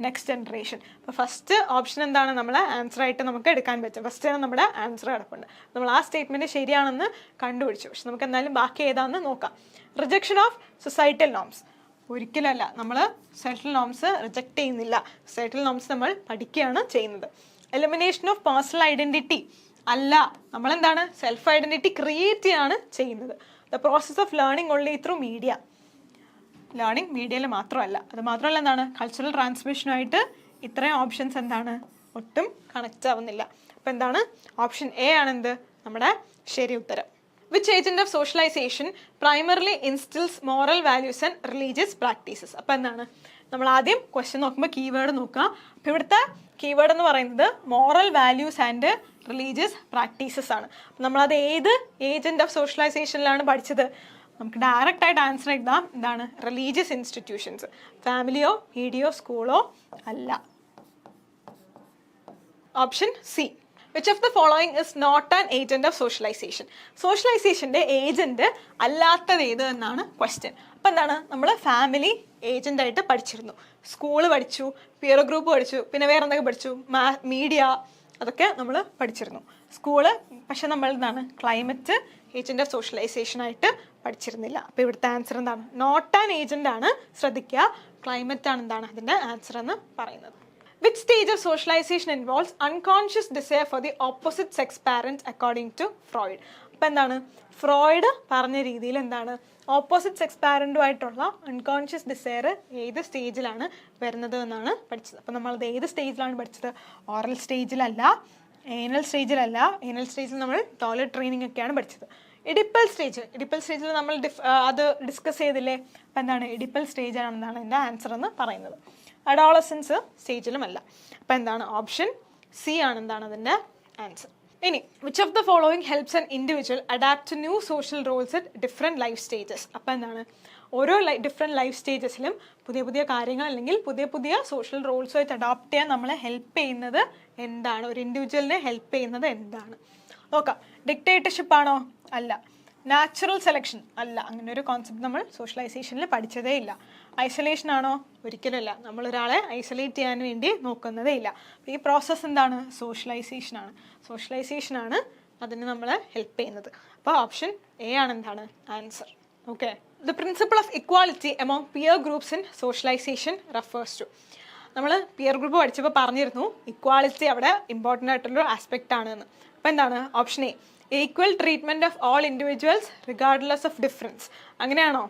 next generation. അപ്പോൾ ഫസ്റ്റ് ഓപ്ഷൻ എന്താണ് നമ്മളെ ആൻസർ ആയിട്ട് നമുക്ക് എടുക്കാൻ പറ്റും. ഫസ്റ്റ് നമ്മുടെ ആൻസർ കിടപ്പുണ്ട്. നമ്മൾ ആ സ്റ്റേറ്റ്മെൻറ്റ് ശരിയാണെന്ന് കണ്ടുപിടിച്ചു. പക്ഷെ നമുക്ക് എന്തായാലും ബാക്കി ഏതാണെന്ന് നോക്കാം. Rejection of societal norms. ഒരിക്കലല്ല, നമ്മൾ സൊസൈറ്റൽ നോംസ് റിജക്റ്റ് ചെയ്യുന്നില്ല. സൊസൈറ്റൽ നോംസ് നമ്മൾ പഠിക്കുകയാണ് ചെയ്യുന്നത്. Elimination of personal identity. അല്ല, നമ്മളെന്താണ് സെൽഫ് ഐഡൻറ്റിറ്റി ക്രിയേറ്റ് ചെയ്യാണ് ചെയ്യുന്നത്. The process of learning only through media. Learning മീഡിയയിൽ മാത്രമല്ല. അത് മാത്രമല്ല എന്താണ് കൾച്ചറൽ ട്രാൻസ്മിഷനുമായിട്ട് ഇത്രയും ഓപ്ഷൻസ് എന്താണ് ഒട്ടും കണക്റ്റ് ആവുന്നില്ല. അപ്പോൾ എന്താണ് ഓപ്ഷൻ എ ആണെന്ത് നമ്മുടെ ശരി ഉത്തരം. Which agent of socialization primarily instills moral values and religious practices. അപ്പോൾ എന്താണ് നമ്മൾ ആദ്യം ക്വസ്റ്റ്യൻ നോക്കുമ്പോൾ കീവേഡ് നോക്കുക. അപ്പോൾ ഇവിടുത്തെ കീവേഡ് എന്ന് പറയുന്നത് moral values and religious practices ആണ്. നമ്മളത് ഏത് ഏജന്റ് ഓഫ് സോഷ്യലൈസേഷനിലാണ് പഠിച്ചത്? നമുക്ക് ഡയറക്റ്റ് ആയിട്ട് ആൻസർ എഴുതാം. എന്താണ് റിലീജിയസ് ഇൻസ്റ്റിറ്റ്യൂഷൻസ്. ഫാമിലിയോ മീഡിയോ സ്കൂളോ അല്ല. Option C. Which of the following is not an agent of socialization. സോഷ്യലൈസേഷൻ്റെ ഏജന്റ് അല്ലാത്തത് ഏത് എന്നാണ് ക്വസ്റ്റ്യൻ. അപ്പം എന്താണ് നമ്മൾ ഫാമിലി ഏജന്റ് ആയിട്ട് പഠിച്ചിരുന്നു, സ്കൂള് പഠിച്ചു, പിയർ ഗ്രൂപ്പ് പഠിച്ചു, പിന്നെ വേറെ എന്തൊക്കെ പഠിച്ചു, മീഡിയ, അതൊക്കെ നമ്മൾ പഠിച്ചിരുന്നു. സ്കൂള് പക്ഷെ നമ്മൾ എന്താണ് ക്ലൈമറ്റ് ഏജന്റ് ഓഫ് സോഷ്യലൈസേഷൻ ആയിട്ട് പഠിച്ചിരുന്നില്ല. അപ്പോൾ ഇവിടുത്തെ ആൻസർ എന്താണ് നോട്ട് ആൻ ഏജന്റ് ആണ്. ശ്രദ്ധിക്കുക, ക്ലൈമറ്റ് ആണ് എന്താണ് അതിൻ്റെ ആൻസർ എന്ന് പറയുന്നത്. Which stage of socialization involves unconscious desire for the opposite sex parent according to Freud? അപ്പം എന്താണ് ഫ്രോയിഡ് പറഞ്ഞ രീതിയിൽ എന്താണ് ഓപ്പോസിറ്റ് സെക്സ് പാരൻറ്റുമായിട്ടുള്ള അൺകോൺഷ്യസ് ഡിസയർ ഏത് സ്റ്റേജിലാണ് വരുന്നത് എന്നാണ് പഠിച്ചത്. അപ്പം നമ്മളത് ഏത് സ്റ്റേജിലാണ് പഠിച്ചത്? ഓറൽ സ്റ്റേജിലല്ല, ഏനൽ സ്റ്റേജിലല്ല. ഏനൽ സ്റ്റേജിൽ നമ്മൾ ടോയ്ലറ്റ് ട്രെയിനിങ് ഒക്കെയാണ് പഠിച്ചത്. ഇഡിപ്പൽ സ്റ്റേജിൽ നമ്മൾ അത് ഡിസ്കസ് ചെയ്തില്ലേ? അപ്പം എന്താണ് ഇഡിപ്പൽ സ്റ്റേജാണെന്നാണ് എൻ്റെ ആൻസർ എന്ന് പറയുന്നത്. അഡോളസൻസ് സ്റ്റേജിലുമല്ല. അപ്പം എന്താണ് ഓപ്ഷൻ സി ആണ് എന്താണ് അതിൻ്റെ ആൻസർ. ഇനി which of the following helps an individual adapt to new social roles at different life stages. അപ്പം എന്താണ് ഓരോ ഡിഫറെൻറ്റ് ലൈഫ് സ്റ്റേജസിലും പുതിയ പുതിയ കാര്യങ്ങൾ അല്ലെങ്കിൽ പുതിയ പുതിയ സോഷ്യൽ റോൾസുമായിട്ട് അഡോപ്റ്റ് ചെയ്യാൻ നമ്മളെ ഹെൽപ്പ് ചെയ്യുന്നത് എന്താണ്? ഒരു ഇൻഡിവിജ്വലിനെ ഹെൽപ്പ് ചെയ്യുന്നത് എന്താണ്? നോക്കാം. ഡിക്റ്റേറ്റർഷിപ്പ് ആണോ? അല്ല. നാച്ചുറൽ സെലക്ഷൻ അല്ല. അങ്ങനെ ഒരു കോൺസെപ്റ്റ് നമ്മൾ സോഷ്യലൈസേഷനിൽ പഠിച്ചതേ ഇല്ല. ഐസൊലേഷൻ ആണോ? ഒരിക്കലുമല്ല. നമ്മളൊരാളെ ഐസൊലേറ്റ് ചെയ്യാൻ വേണ്ടി നോക്കുന്നതേ ഇല്ല. അപ്പോൾ ഈ പ്രോസസ്സ് എന്താണ്? സോഷ്യലൈസേഷനാണ്. സോഷ്യലൈസേഷനാണ് അതിന് നമ്മളെ ഹെൽപ്പ് ചെയ്യുന്നത്. അപ്പോൾ ഓപ്ഷൻ എ ആണ് എന്താണ് answer. Okay. The principle of equality among peer groups in socialization refers to. നമ്മൾ പിയർ ഗ്രൂപ്പ് പഠിച്ചപ്പോൾ പറഞ്ഞിരുന്നു ഇക്വാലിറ്റി അവിടെ ഇമ്പോർട്ടൻ്റ് ആയിട്ടുള്ളൊരു ആസ്പെക്റ്റ് ആണ് എന്ന്. അപ്പോൾ എന്താണ് option A equal treatment of all individuals regardless of difference. അങ്ങനെയാണോ?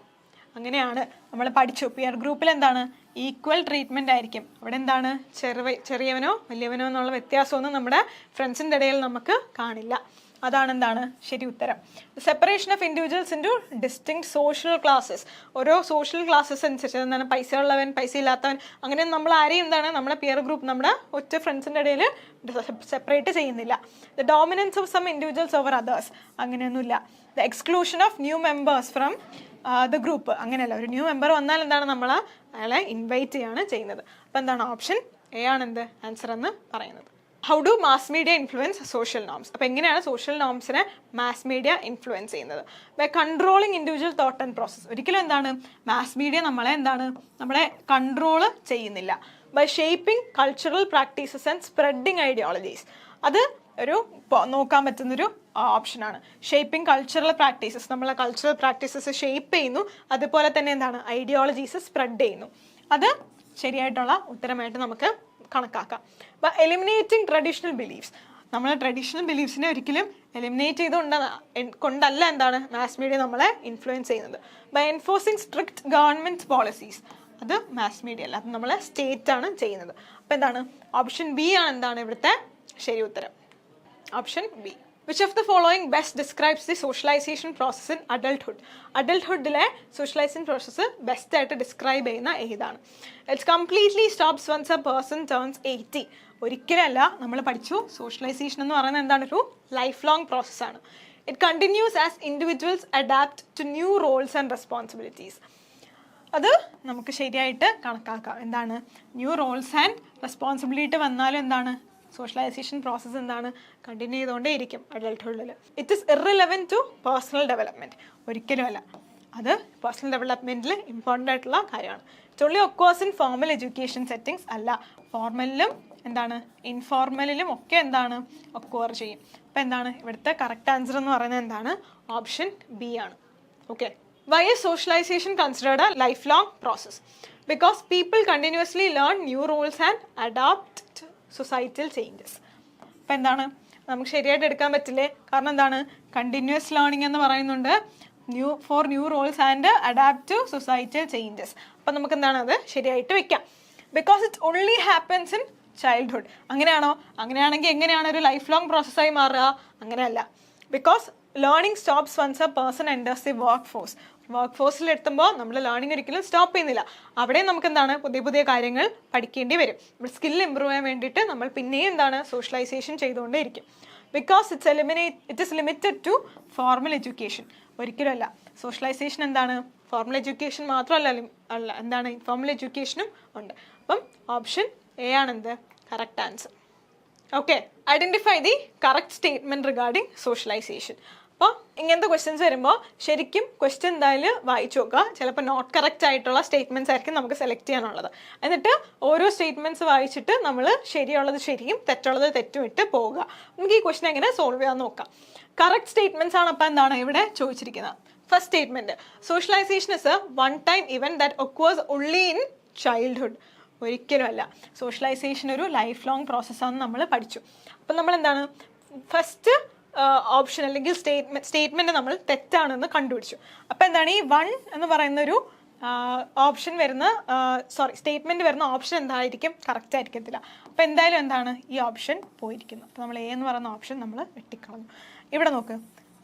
അങ്ങനെയാണ്. നമ്മൾ പഠിച്ചു പിയർ ഗ്രൂപ്പിൽ എന്താണ് ഈക്വൽ ട്രീറ്റ്മെൻ്റ് ആയിരിക്കും. അവിടെ എന്താണ് ചെറിയവനോ വലിയവനോ എന്നുള്ള വ്യത്യാസമൊന്നും നമ്മുടെ ഫ്രണ്ട്സിൻ്റെ ഇടയിൽ നമുക്ക് കാണില്ല. അതാണ് എന്താണ് ശരി ഉത്തരം. Separation of individuals into distinct social classes. ഓരോ സോഷ്യൽ ക്ലാസ്സസ് അനുസരിച്ച് എന്താണ് പൈസ ഉള്ളവൻ പൈസ ഇല്ലാത്തവൻ അങ്ങനെ നമ്മൾ ആരെയും എന്താണ് നമ്മുടെ പിയർ ഗ്രൂപ്പ് നമ്മുടെ ഒറ്റ ഫ്രണ്ട്സിൻ്റെ ഇടയിൽ സെപ്പറേറ്റ് ചെയ്യുന്നില്ല. The dominance of some individuals over others. അങ്ങനെയൊന്നുമില്ല. The exclusion of new members from the group. അങ്ങനെയല്ല. ഒരു ന്യൂ മെമ്പർ വന്നാൽ എന്താണ് നമ്മൾ അയാളെ ഇൻവൈറ്റ് ചെയ്യാണ് ചെയ്യുന്നത്. അപ്പോൾ എന്താണ് ഓപ്ഷൻ എ ആണ് എന്ത് ആൻസർ എന്ന് പറയുന്നത്. How do mass media influence social norms. അപ്പോൾ എങ്ങനെയാണ് സോഷ്യൽ നോംസിനെ മാസ് മീഡിയ ഇൻഫ്ലുവൻസ് ചെയ്യുന്നത്? By controlling individual thought and process. ഒരിക്കലും എന്താണ് മാസ് മീഡിയ നമ്മളെ കൺട്രോൾ ചെയ്യുന്നില്ല. By shaping cultural practices and spreading ideologies. അത് ഒരു നോക്കാൻ പറ്റുന്നൊരു ഓപ്ഷനാണ്. Shaping cultural practices. നമ്മളെ കൾച്ചറൽ പ്രാക്ടീസസ് ഷേപ്പ് ചെയ്യുന്നു, അതുപോലെ തന്നെ എന്താണ് ഐഡിയോളജീസ് സ്പ്രെഡ് ചെയ്യുന്നു. അത് ശരിയായിട്ടുള്ള ഉത്തരമായിട്ട് നമുക്ക് കണക്കാക്കാം. അപ്പോൾ എലിമിനേറ്റിംഗ് ട്രഡീഷണൽ ബിലീഫ്സ്. നമ്മൾ ട്രഡീഷണൽ ബിലീഫ്സിനെ ഒരിക്കലും എലിമിനേറ്റ് കൊണ്ടല്ല എന്താണ് മാസ് മീഡിയ നമ്മളെ ഇൻഫ്ലുവൻസ് ചെയ്യുന്നത്. By enforcing strict government policies. അത് മാസ് മീഡിയ അല്ല, അത് നമ്മളെ സ്റ്റേറ്റ് ആണ് ചെയ്യുന്നത്. അപ്പോൾ എന്താണ് ഓപ്ഷൻ ബി ആണ് എന്താണ് ഇവിടുത്തെ ശരി ഉത്തരം. Option B. Which of the following best describes the socialisation process in adulthood. അഡൾട്ട്ഹുഡിലെ സോഷ്യലൈസേഷൻ പ്രോസസ്സ് ബെസ്റ്റായിട്ട് ഡിസ്ക്രൈബ് ചെയ്യുന്ന ഏതാണ്? It's completely stops once a person turns 80. ഒരിക്കലല്ല. നമ്മൾ പഠിച്ചു സോഷ്യലൈസേഷൻ എന്ന് പറയുന്നത് എന്താണ് ഒരു ലൈഫ് ലോങ് പ്രോസസ്സാണ്. It continues as individuals adapt to new roles and responsibilities. അത് നമുക്ക് ശരിയായിട്ട് കണക്കാക്കാം. എന്താണ് ന്യൂ റോൾസ് ആൻഡ് റെസ്പോൺസിബിലിറ്റി വന്നാലും എന്താണ് സോഷ്യലൈസേഷൻ പ്രോസസ്സ് എന്താണ് കണ്ടിന്യൂ ചെയ്തുകൊണ്ടേ ഇരിക്കും അഡൾട്ട്ഹുഡിൽ. It is irrelevant to personal development. ഒരിക്കലും അല്ല. അത് പേഴ്സണൽ ഡെവലപ്മെൻറ്റിൽ ഇമ്പോർട്ടൻ്റ് ആയിട്ടുള്ള കാര്യമാണ്. It only occurs in formal education settings അല്ല, ഫോർമലിലും എന്താണ് ഇൻഫോർമലിലും ഒക്കെ എന്താണ് ഒക്വർ ചെയ്യും. അപ്പോൾ എന്താണ് ഇവിടുത്തെ കറക്റ്റ് ആൻസർ എന്ന് പറയുന്നത് എന്താണ്? ഓപ്ഷൻ ബി ആണ്. Okay. Why is socialization considered a life long process? Because people continuously learn new rules and adapt to societal changes. അപ്പോൾ എന്താണ് നമുക്ക് ശരിയായിട്ട് എടുക്കാൻ പറ്റില്ലേ? കാരണം എന്താണ് കണ്ടിന്യൂസ് ലേണിംഗ് എന്ന് പറയുന്നുണ്ട്, new roles and adapt to societal changes. അപ്പം നമുക്ക് എന്താണ് അത് ശരിയായിട്ട് വെക്കാം. Because it only happens in childhood. അങ്ങനെയാണോ? അങ്ങനെയാണെങ്കിൽ എങ്ങനെയാണ് ഒരു ലൈഫ് ലോങ് പ്രോസസ്സായി മാറുക? അങ്ങനെയല്ല. Because learning stops once a person enters the work force. Work ഫോഴ്സിൽ എത്തുമ്പോൾ നമ്മൾ ലേണിംഗ് ഒരിക്കലും സ്റ്റോപ്പ് ചെയ്യുന്നില്ല. അവിടെ നമുക്ക് എന്താണ് പുതിയ പുതിയ കാര്യങ്ങൾ പഠിക്കേണ്ടി വരും. നമ്മുടെ സ്കിൽ ഇമ്പ്രൂവ് ചെയ്യാൻ വേണ്ടിയിട്ട് നമ്മൾ പിന്നെയും എന്താണ് സോഷ്യലൈസേഷൻ ചെയ്തുകൊണ്ടേ ഇരിക്കും. Because it is limited to formal education. ഒരിക്കലും അല്ല. സോഷ്യലൈസേഷൻ എന്താണ് ഫോർമൽ എഡ്യൂക്കേഷൻ മാത്രമല്ല, എന്താണ് ഇൻഫോർമൽ എഡ്യൂക്കേഷനും ഉണ്ട്. അപ്പം ഓപ്ഷൻ എ ആണെന്ത് correct answer. Okay. Identify the correct statement regarding socialization. അപ്പോൾ ഇങ്ങനത്തെ ക്വസ്റ്റ്യൻസ് വരുമ്പോൾ ശരിക്കും ക്വസ്റ്റ്യൻ എന്തായാലും വായിച്ചു നോക്കുക. ചിലപ്പോൾ നോട്ട് കറക്റ്റ് ആയിട്ടുള്ള സ്റ്റേറ്റ്മെൻറ്റ്സ് ആയിരിക്കും നമുക്ക് സെലക്ട് ചെയ്യാനുള്ളത്. എന്നിട്ട് ഓരോ സ്റ്റേറ്റ്മെൻറ്റ്സ് വായിച്ചിട്ട് നമ്മൾ ശരിയുള്ളത് ശരിയും തെറ്റുള്ളത് തെറ്റും ഇട്ട് പോവുക. നമുക്ക് ഈ ക്വസ്റ്റ്യൻ എങ്ങനെ സോൾവ് ചെയ്യാൻ നോക്കാം. കറക്റ്റ് സ്റ്റേറ്റ്മെൻറ്റ്സ് ആണ് അപ്പോൾ എന്താണ് ഇവിടെ ചോദിച്ചിരിക്കുന്നത്. First statement, socialization is a one time event that occurs only in childhood. ഒരിക്കലുമല്ല. സോഷ്യലൈസേഷൻ ഒരു ലൈഫ് ലോങ് പ്രോസസ്സാണെന്ന് നമ്മൾ പഠിച്ചു. അപ്പം നമ്മൾ എന്താണ് ഫസ്റ്റ് ഓപ്ഷൻ അല്ലെങ്കിൽ സ്റ്റേറ്റ്മെൻറ്റ് നമ്മൾ തെറ്റാണെന്ന് കണ്ടുപിടിച്ചു. അപ്പോൾ എന്താണ് ഈ 1 എന്ന് പറയുന്ന ഒരു ഓപ്ഷൻ വരുന്ന സ്റ്റേറ്റ്മെൻറ്റ് വരുന്ന ഓപ്ഷൻ എന്തായിരിക്കും? കറക്റ്റ് ആയിരിക്കത്തില്ല. അപ്പോൾ എന്തായാലും എന്താണ് ഈ ഓപ്ഷൻ പോയിരിക്കുന്നു. അപ്പോൾ നമ്മൾ എ എന്ന് പറയുന്ന ഓപ്ഷൻ നമ്മൾ വെട്ടിക്കളഞ്ഞു. ഇവിടെ നോക്ക്,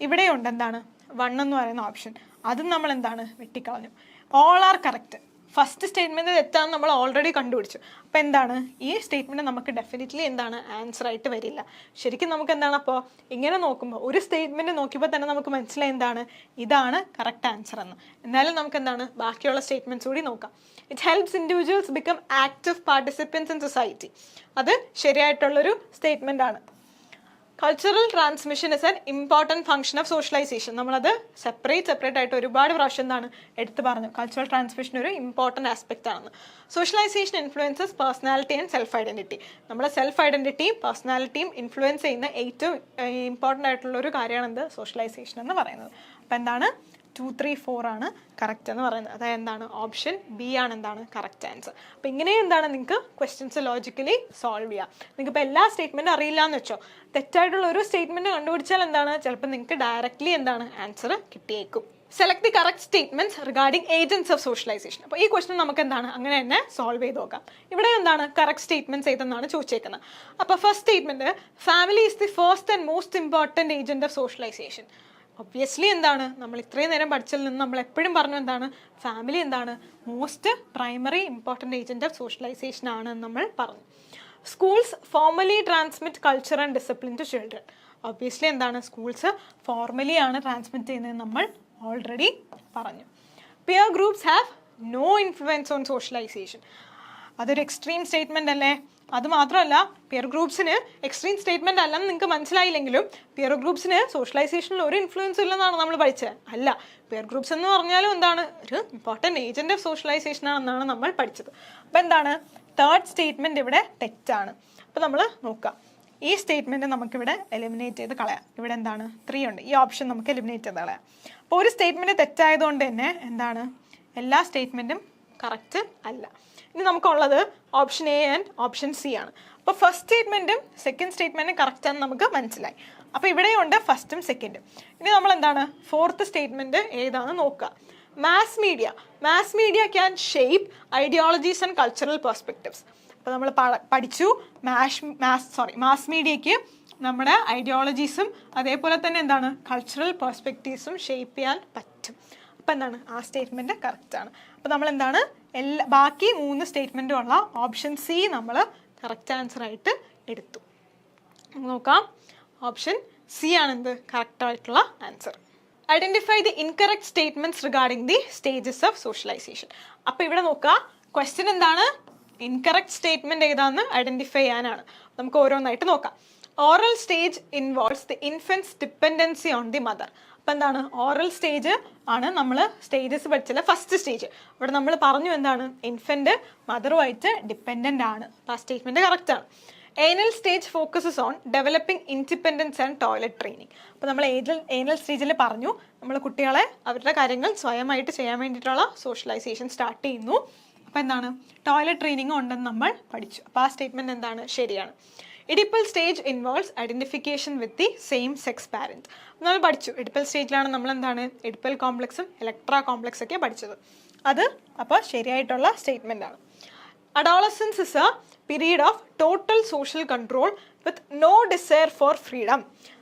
ഇവിടെയുണ്ട് എന്താണ് 1 എന്ന് പറയുന്ന ഓപ്ഷൻ, അതും നമ്മൾ എന്താണ് വെട്ടിക്കളഞ്ഞു. All are correct. First statement തെറ്റാന്ന് നമ്മൾ ഓൾറെഡി കണ്ടുപിടിച്ചു. അപ്പോൾ എന്താണ് ഈ സ്റ്റേറ്റ്മെൻറ്റ് നമുക്ക് ഡെഫിനറ്റ്ലി എന്താണ് ആൻസർ ആയിട്ട് വരില്ല. ശരിക്കും നമുക്ക് എന്താണ് അപ്പോൾ ഇങ്ങനെ നോക്കുമ്പോൾ ഒരു സ്റ്റേറ്റ്മെൻറ്റ് നോക്കിയപ്പോൾ തന്നെ നമുക്ക് മനസ്സിലായി എന്താണ് ഇതാണ് കറക്റ്റ് ആൻസർ എന്ന്. എന്നാലും നമുക്ക് എന്താണ് ബാക്കിയുള്ള സ്റ്റേറ്റ്മെൻറ്റ്സ് കൂടി നോക്കാം. It helps individuals become active participants in society. അത് ശരിയായിട്ടുള്ളൊരു സ്റ്റേറ്റ്മെൻ്റ് ആണ്. Cultural transmission is an important function of socialization. നമ്മളത് സെപ്പറേറ്റ് ആയിട്ട് ഒരുപാട് പ്രാവശ്യം എന്താണ് എടുത്ത് പറഞ്ഞു. കൾച്ചറൽ ട്രാൻസ്മിഷൻ ഒരു ഇമ്പോർട്ടൻറ്റ് ആസ്പെക്റ്റ് ആണെന്ന്. Socialization influences personality and self identity. നമ്മുടെ സെൽഫ് ഐഡൻറ്റിറ്റിയും പേഴ്സണാലിറ്റിയും ഇൻഫ്ലുവൻസ് ചെയ്യുന്ന ഏറ്റവും ഇമ്പോർട്ടൻ്റ് ആയിട്ടുള്ളൊരു കാര്യമാണ് എന്ത് സോഷ്യലൈസേഷൻ എന്ന് പറയുന്നത്. അപ്പോൾ എന്താണ് 2, 3, 4 ആണ് കറക്റ്റ് എന്ന് പറയുന്നത്. അതായത് എന്താണ് ഓപ്ഷൻ ബി ആണ് എന്താണ് കറക്റ്റ് ആൻസർ. അപ്പോൾ ഇങ്ങനെ എന്താണ് നിങ്ങൾക്ക് ക്വസ്റ്റ്യൻസ് ലോജിക്കലി സോൾവ് ചെയ്യാം. നിങ്ങൾക്ക് ഇപ്പോൾ എല്ലാ സ്റ്റേറ്റ്മെൻറ്റും അറിയില്ല എന്ന് വെച്ചോ, തെറ്റായിട്ടുള്ള ഒരു സ്റ്റേറ്റ്മെൻറ്റ് കണ്ടുപിടിച്ചാൽ എന്താണ് ചിലപ്പോൾ നിങ്ങൾക്ക് ഡയറക്റ്റ്ലി എന്താണ് ആൻസർ കിട്ടിയേക്കും. Select the correct statements regarding agents of socialisation. അപ്പോൾ ഈ ക്വസ്റ്റൻ നമുക്ക് എന്താണ് അങ്ങനെ തന്നെ സോൾവ് ചെയ്ത് നോക്കാം. ഇവിടെ എന്താണ് കറക്റ്റ് സ്റ്റേറ്റ്മെൻറ്റ്സ് ഏതെന്നാണ് ചോദിച്ചേക്കുന്നത്. അപ്പോൾ first statement, family is the first and most important agent of socialization. Obviously എന്താണ് നമ്മൾ ഇത്രയും നേരം പഠിച്ചതിൽ നിന്ന് നമ്മൾ എപ്പോഴും പറഞ്ഞു എന്താണ് ഫാമിലി എന്താണ് most primary important agent of socialisation ആണ് നമ്മൾ പറഞ്ഞു. Schools formally transmit culture and discipline to children. Obviously എന്താണ് സ്കൂൾസ് ഫോർമലി ആണ് ട്രാൻസ്മിറ്റ് ചെയ്യുന്നത് നമ്മൾ ഓൾറെഡി പറഞ്ഞു. Peer groups have no influence on socialization. അതൊരു എക്സ്ട്രീം സ്റ്റേറ്റ്മെൻ്റ് അല്ലേ? അതുമാത്രമല്ല പിയർ ഗ്രൂപ്പ്സിന് എക്സ്ട്രീം സ്റ്റേറ്റ്മെൻ്റ് അല്ലെന്ന് നിങ്ങൾക്ക് മനസ്സിലായില്ലെങ്കിലും പിയർ ഗ്രൂപ്പ്സിന് സോഷ്യലൈസേഷനിൽ ഒരു ഇൻഫ്ലുവൻസ് ഇല്ലെന്നാണ് നമ്മൾ പഠിച്ചത്. അല്ല, പിയർ ഗ്രൂപ്പ്സ് എന്ന് പറഞ്ഞാലും എന്താണ് ഒരു ഇമ്പോർട്ടൻറ്റ് ഏജൻറ്റ് ഓഫ് സോഷ്യലൈസേഷൻ ആണെന്നാണ് നമ്മൾ പഠിച്ചത്. അപ്പോൾ എന്താണ് തേർഡ് സ്റ്റേറ്റ്മെൻറ്റ് ഇവിടെ തെറ്റാണ്. അപ്പോൾ നമ്മൾ നോക്കാം, ഈ സ്റ്റേറ്റ്മെൻറ്റ് നമുക്കിവിടെ എലിമിനേറ്റ് ചെയ്ത് കളയാം. ഇവിടെ എന്താണ് 3 ഉണ്ട്, ഈ ഓപ്ഷൻ നമുക്ക് എലിമിനേറ്റ് ചെയ്ത് കളയാം. അപ്പോൾ ഒരു സ്റ്റേറ്റ്മെൻറ്റ് തെറ്റായതുകൊണ്ട് തന്നെ എന്താണ് എല്ലാ സ്റ്റേറ്റ്മെൻറ്റും കറക്റ്റ് അല്ല. ഇനി നമുക്കുള്ളത് option A and option C ആണ്. അപ്പോൾ ഫസ്റ്റ് സ്റ്റേറ്റ്മെൻറ്റും സെക്കൻഡ് സ്റ്റേറ്റ്മെൻറ്റും കറക്റ്റ് ആണെന്ന് നമുക്ക് മനസ്സിലായി. അപ്പോൾ ഇവിടെയുണ്ട് ഫസ്റ്റും സെക്കൻഡും. ഇനി നമ്മൾ എന്താണ് ഫോർത്ത് സ്റ്റേറ്റ്മെൻറ്റ് ഏതാണെന്ന് നോക്കുക. Mass media can shape ideologies and cultural perspectives. അപ്പോൾ നമ്മൾ പഠിച്ചു മാസ് മീഡിയയ്ക്ക് നമ്മുടെ ഐഡിയോളജീസും അതേപോലെ തന്നെ എന്താണ് കൾച്ചറൽ പെർസ്പെക്റ്റീവ്സും ഷേപ്പ് ചെയ്യാൻ പറ്റും. അപ്പോൾ എന്താണ് ആ സ്റ്റേറ്റ്മെൻറ്റ് കറക്റ്റാണ്. അപ്പോൾ നമ്മൾ എന്താണ് ബാക്കി 3 സ്റ്റേറ്റ്മെൻറ്റും ഉള്ള ഓപ്ഷൻ സി നമ്മൾ കറക്റ്റ് ആൻസറായിട്ട് എടുത്തു. നോക്കാം, ഓപ്ഷൻ സി ആണ് എന്ത് കറക്റ്റായിട്ടുള്ള answer. Identify the incorrect statements regarding the stages of socialisation. അപ്പോൾ ഇവിടെ നോക്കുക, ക്വസ്റ്റ്യൻ എന്താണ് ഇൻകറക്റ്റ് സ്റ്റേറ്റ്മെൻറ്റ് ഏതാണെന്ന് ഐഡൻറ്റിഫൈ ചെയ്യാനാണ്. നമുക്ക് ഓരോന്നായിട്ട് നോക്കാം. Oral stage involves the infants dependency on the mother. അപ്പം എന്താണ്, ഓറൽ സ്റ്റേജ് ആണ് നമ്മൾ സ്റ്റേജസ് പഠിച്ചത് ഫസ്റ്റ് സ്റ്റേജ്. ഇവിടെ നമ്മൾ പറഞ്ഞു എന്താണ്, ഇൻഫൻറ്റ് മദറുമായിട്ട് ഡിപ്പെൻഡൻ്റ് ആണ്. അപ്പോൾ ആ സ്റ്റേറ്റ്മെൻറ്റ് കറക്റ്റാണ്. Anal stage focuses on developing independence and toilet training. അപ്പോൾ നമ്മൾ ഏനൽ സ്റ്റേജിൽ പറഞ്ഞു നമ്മൾ കുട്ടികളെ അവരുടെ കാര്യങ്ങൾ സ്വയമായിട്ട് ചെയ്യാൻ വേണ്ടിയിട്ടുള്ള സോഷ്യലൈസേഷൻ സ്റ്റാർട്ട് ചെയ്യുന്നു. അപ്പോൾ എന്താണ്, ടോയ്ലറ്റ് ട്രെയിനിങ് ഉണ്ടെന്ന് നമ്മൾ പഠിച്ചു. അപ്പോൾ ആ സ്റ്റേറ്റ്മെൻറ്റ് എന്താണ്, ശരിയാണ്. Oedipal stage involves identification with the same sex parent. നമ്മൾ പഠിച്ചു എഡിപ്പൽ സ്റ്റേജിലാണ് നമ്മൾ എന്താണ് എഡിപ്പൽ കോംപ്ലക്സും ഇലക്ട്ര കോംപ്ലക്സ് ഒക്കെ പഠിച്ചത്. അത് അപ്പോൾ ശരിയായിട്ടുള്ള സ്റ്റേറ്റ്മെൻ്റ് ആണ്. Adolescence is a period of total social control with no desire for freedom.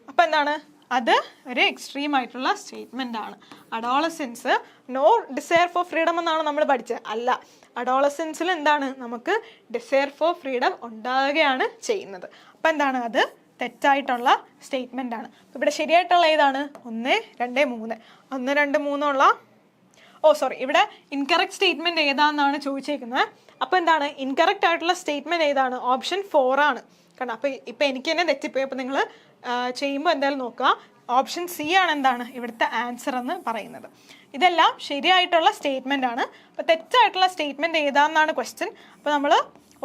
അപ്പോൾ എന്താണ്, അത് ഒരു എക്സ്ട്രീം ആയിട്ടുള്ള സ്റ്റേറ്റ്മെൻ്റ് ആണ്. Adolescence no desire for freedom എന്നാണ് നമ്മൾ പഠിച്ചത്. അല്ല, അഡോളസെൻസിൽ എന്താണ്, നമുക്ക് ഡിസയർ ഫോർ ഫ്രീഡം ഉണ്ടാകുകയാണ് ചെയ്യുന്നത്. അപ്പം എന്താണ്, അത് തെറ്റായിട്ടുള്ള സ്റ്റേറ്റ്മെൻ്റ് ആണ്. ഇവിടെ ശരിയായിട്ടുള്ള ഏതാണ്, 1, 2, 3. 1, 2, 3 ഇവിടെ ഇൻകറക്റ്റ് സ്റ്റേറ്റ്മെൻറ്റ് ഏതാണെന്നാണ് ചോദിച്ചേക്കുന്നത്. അപ്പോൾ എന്താണ്, ഇൻകറക്റ്റ് ആയിട്ടുള്ള സ്റ്റേറ്റ്മെൻറ്റ് ഏതാണ്, ഓപ്ഷൻ 4 ആണ്. കാരണം അപ്പോൾ ഇപ്പോൾ എനിക്ക് തന്നെ തെറ്റിപ്പോയി. അപ്പോൾ നിങ്ങൾ ചെയ്യുമ്പോൾ എന്തായാലും നോക്കുക, ഓപ്ഷൻ സി ആണ് എന്താണ് ഇവിടുത്തെ ആൻസർ എന്ന് പറയുന്നത്. ഇതെല്ലാം ശരിയായിട്ടുള്ള സ്റ്റേറ്റ്മെൻ്റ് ആണ്. അപ്പോൾ തെറ്റായിട്ടുള്ള സ്റ്റേറ്റ്മെൻറ്റ് ഏതാണെന്നാണ് ക്വസ്റ്റ്യൻ. അപ്പോൾ നമ്മൾ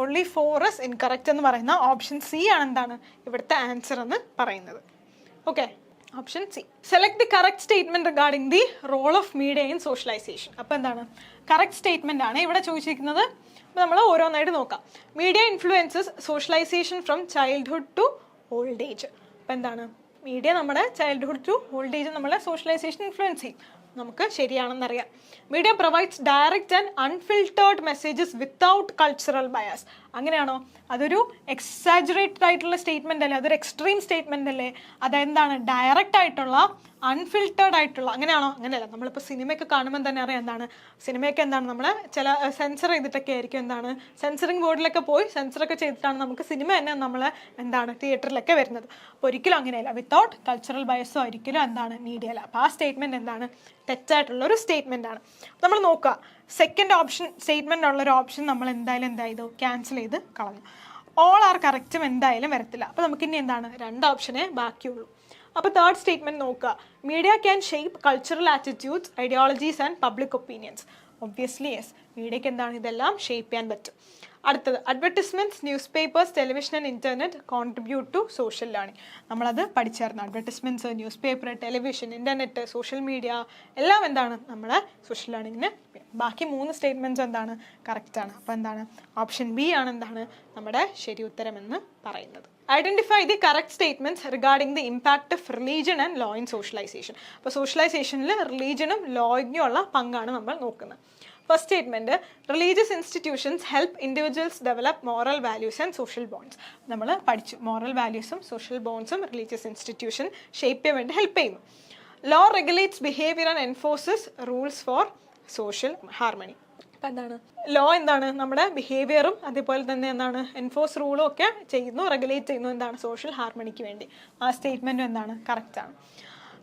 only 4 is incorrect എന്ന് പറയുന്ന ഓപ്ഷൻ സി ആണ് എന്താണ് ഇവിടുത്തെ ആൻസർ എന്ന് പറയുന്നത്. Okay, option C. Select the correct statement regarding the role of media in socialization. അപ്പോൾ എന്താണ്, കറക്റ്റ് സ്റ്റേറ്റ്മെൻ്റ് ആണ് ഇവിടെ ചോദിച്ചിരിക്കുന്നത്. അപ്പോൾ നമ്മൾ ഓരോന്നായിട്ട് നോക്കാം. Media influences socialization from childhood to old age. അപ്പോൾ എന്താണ്, മീഡിയ നമ്മുടെ ചൈൽഡ്ഹുഡ് ടു ഓൾഡ് ഏജ് നമ്മളെ സോഷ്യലൈസേഷൻ ഇൻഫ്ലുവൻസ് ചെയ്യും. നമുക്ക് ശരിയാണെന്നറിയാം. Media provides direct and unfiltered messages without cultural bias. അങ്ങനെയാണോ, അതൊരു എക്സാജറേറ്റഡ് ആയിട്ടുള്ള സ്റ്റേറ്റ്മെൻ്റ് അല്ലേ, അതൊരു എക്സ്ട്രീം സ്റ്റേറ്റ്മെൻ്റ് അല്ലേ. അതെന്താണ്, ഡയറക്റ്റ് ആയിട്ടുള്ള അൺഫിൽട്ടേർഡ് ആയിട്ടുള്ള, അങ്ങനെയാണോ, അങ്ങനെയല്ല. നമ്മളിപ്പോൾ സിനിമയൊക്കെ കാണുമ്പോൾ തന്നെ അറിയാം എന്താണ്, സിനിമയൊക്കെ എന്താണ് നമ്മൾ ചില സെൻസർ ചെയ്തിട്ടൊക്കെ ആയിരിക്കും എന്താണ്, സെൻസറിങ് ബോർഡിലൊക്കെ പോയി സെൻസറൊക്കെ ചെയ്തിട്ടാണ് നമുക്ക് സിനിമ തന്നെ നമ്മൾ എന്താണ് തിയേറ്ററിലൊക്കെ വരുന്നത്. അപ്പോൾ ഒരിക്കലും അങ്ങനെയല്ല, വിത്തൗട്ട് കൾച്ചറൽ ബയസോ ഒരിക്കലും എന്താണ് മീഡിയല്ല. അപ്പോൾ ആ സ്റ്റേറ്റ്മെൻറ്റ് എന്താണ്, തെറ്റായിട്ടുള്ളൊരു സ്റ്റേറ്റ്മെൻ്റ് ആണ്. നമ്മൾ നോക്കുക, സെക്കൻഡ് ഓപ്ഷൻ സ്റ്റേറ്റ്മെൻ്റ് ഉള്ളൊരു ഓപ്ഷൻ നമ്മൾ എന്തായാലും എന്തായത് ക്യാൻസൽ ചെയ്ത് കളഞ്ഞു. ഓൾ ആർ കറക്റ്റും എന്തായാലും വരത്തില്ല. അപ്പോൾ നമുക്കിനി എന്താണ് 2 ഓപ്ഷനേ ബാക്കിയുള്ളൂ. അപ്പോൾ തേർഡ് സ്റ്റേറ്റ്മെൻറ്റ് നോക്കുക, media can shape cultural attitudes ideologies and public opinions. Obviously yes, മീഡിയയ്ക്ക് എന്താണ് ഇതെല്ലാം ഷേപ്പ് ചെയ്യാൻ പറ്റും. അടുത്തത്, advertisements, news papers, television and internet contribute to social learning. നമ്മളത് പഠിച്ചായിരുന്നു. Advertisements, news paper, television, internet, social media എല്ലാം എന്താണ് നമ്മുടെ സോഷ്യൽ ലേണിങ്ങിന്. ബാക്കി 3 സ്റ്റേറ്റ്മെൻറ്റ്സ് എന്താണ് കറക്റ്റാണ്. അപ്പോൾ എന്താണ് ഓപ്ഷൻ ബി ആണ് എന്താണ് നമ്മുടെ ശരി ഉത്തരമെന്ന് പറയുന്നത്. Identify the correct statements regarding the impact of religion and law in socialization. അപ്പോൾ സോഷ്യലൈസേഷനിൽ റിലീജിയനും ലോയിനും ഉള്ള പങ്കാണ് നമ്മൾ നോക്കുന്നത്. First statement, religious institutions help individuals develop moral values and social bonds. നമ്മൾ പഠിച്ചു, മോറൽ വാല്യൂസും സോഷ്യൽ ബോണ്ട്സും റിലീജിയസ് ഇൻസ്റ്റിറ്റ്യൂഷൻ ഷേപ്പ് ചെയ്യാൻ വേണ്ടി ഹെൽപ്പ് ചെയ്യുന്നു. Law regulates behaviour and enforces rules for social harmony. അപ്പം എന്താണ്, ലോ എന്താണ് നമ്മുടെ ബിഹേവിയറും അതേപോലെ തന്നെ എന്താണ് എൻഫോഴ്സ് റൂളും ഒക്കെ ചെയ്യുന്നു, റെഗുലേറ്റ് ചെയ്യുന്നു എന്താണ് സോഷ്യൽ ഹാർമണിക്ക് വേണ്ടി. ആ സ്റ്റേറ്റ്മെൻറ്റും എന്താണ് കറക്റ്റാണ്.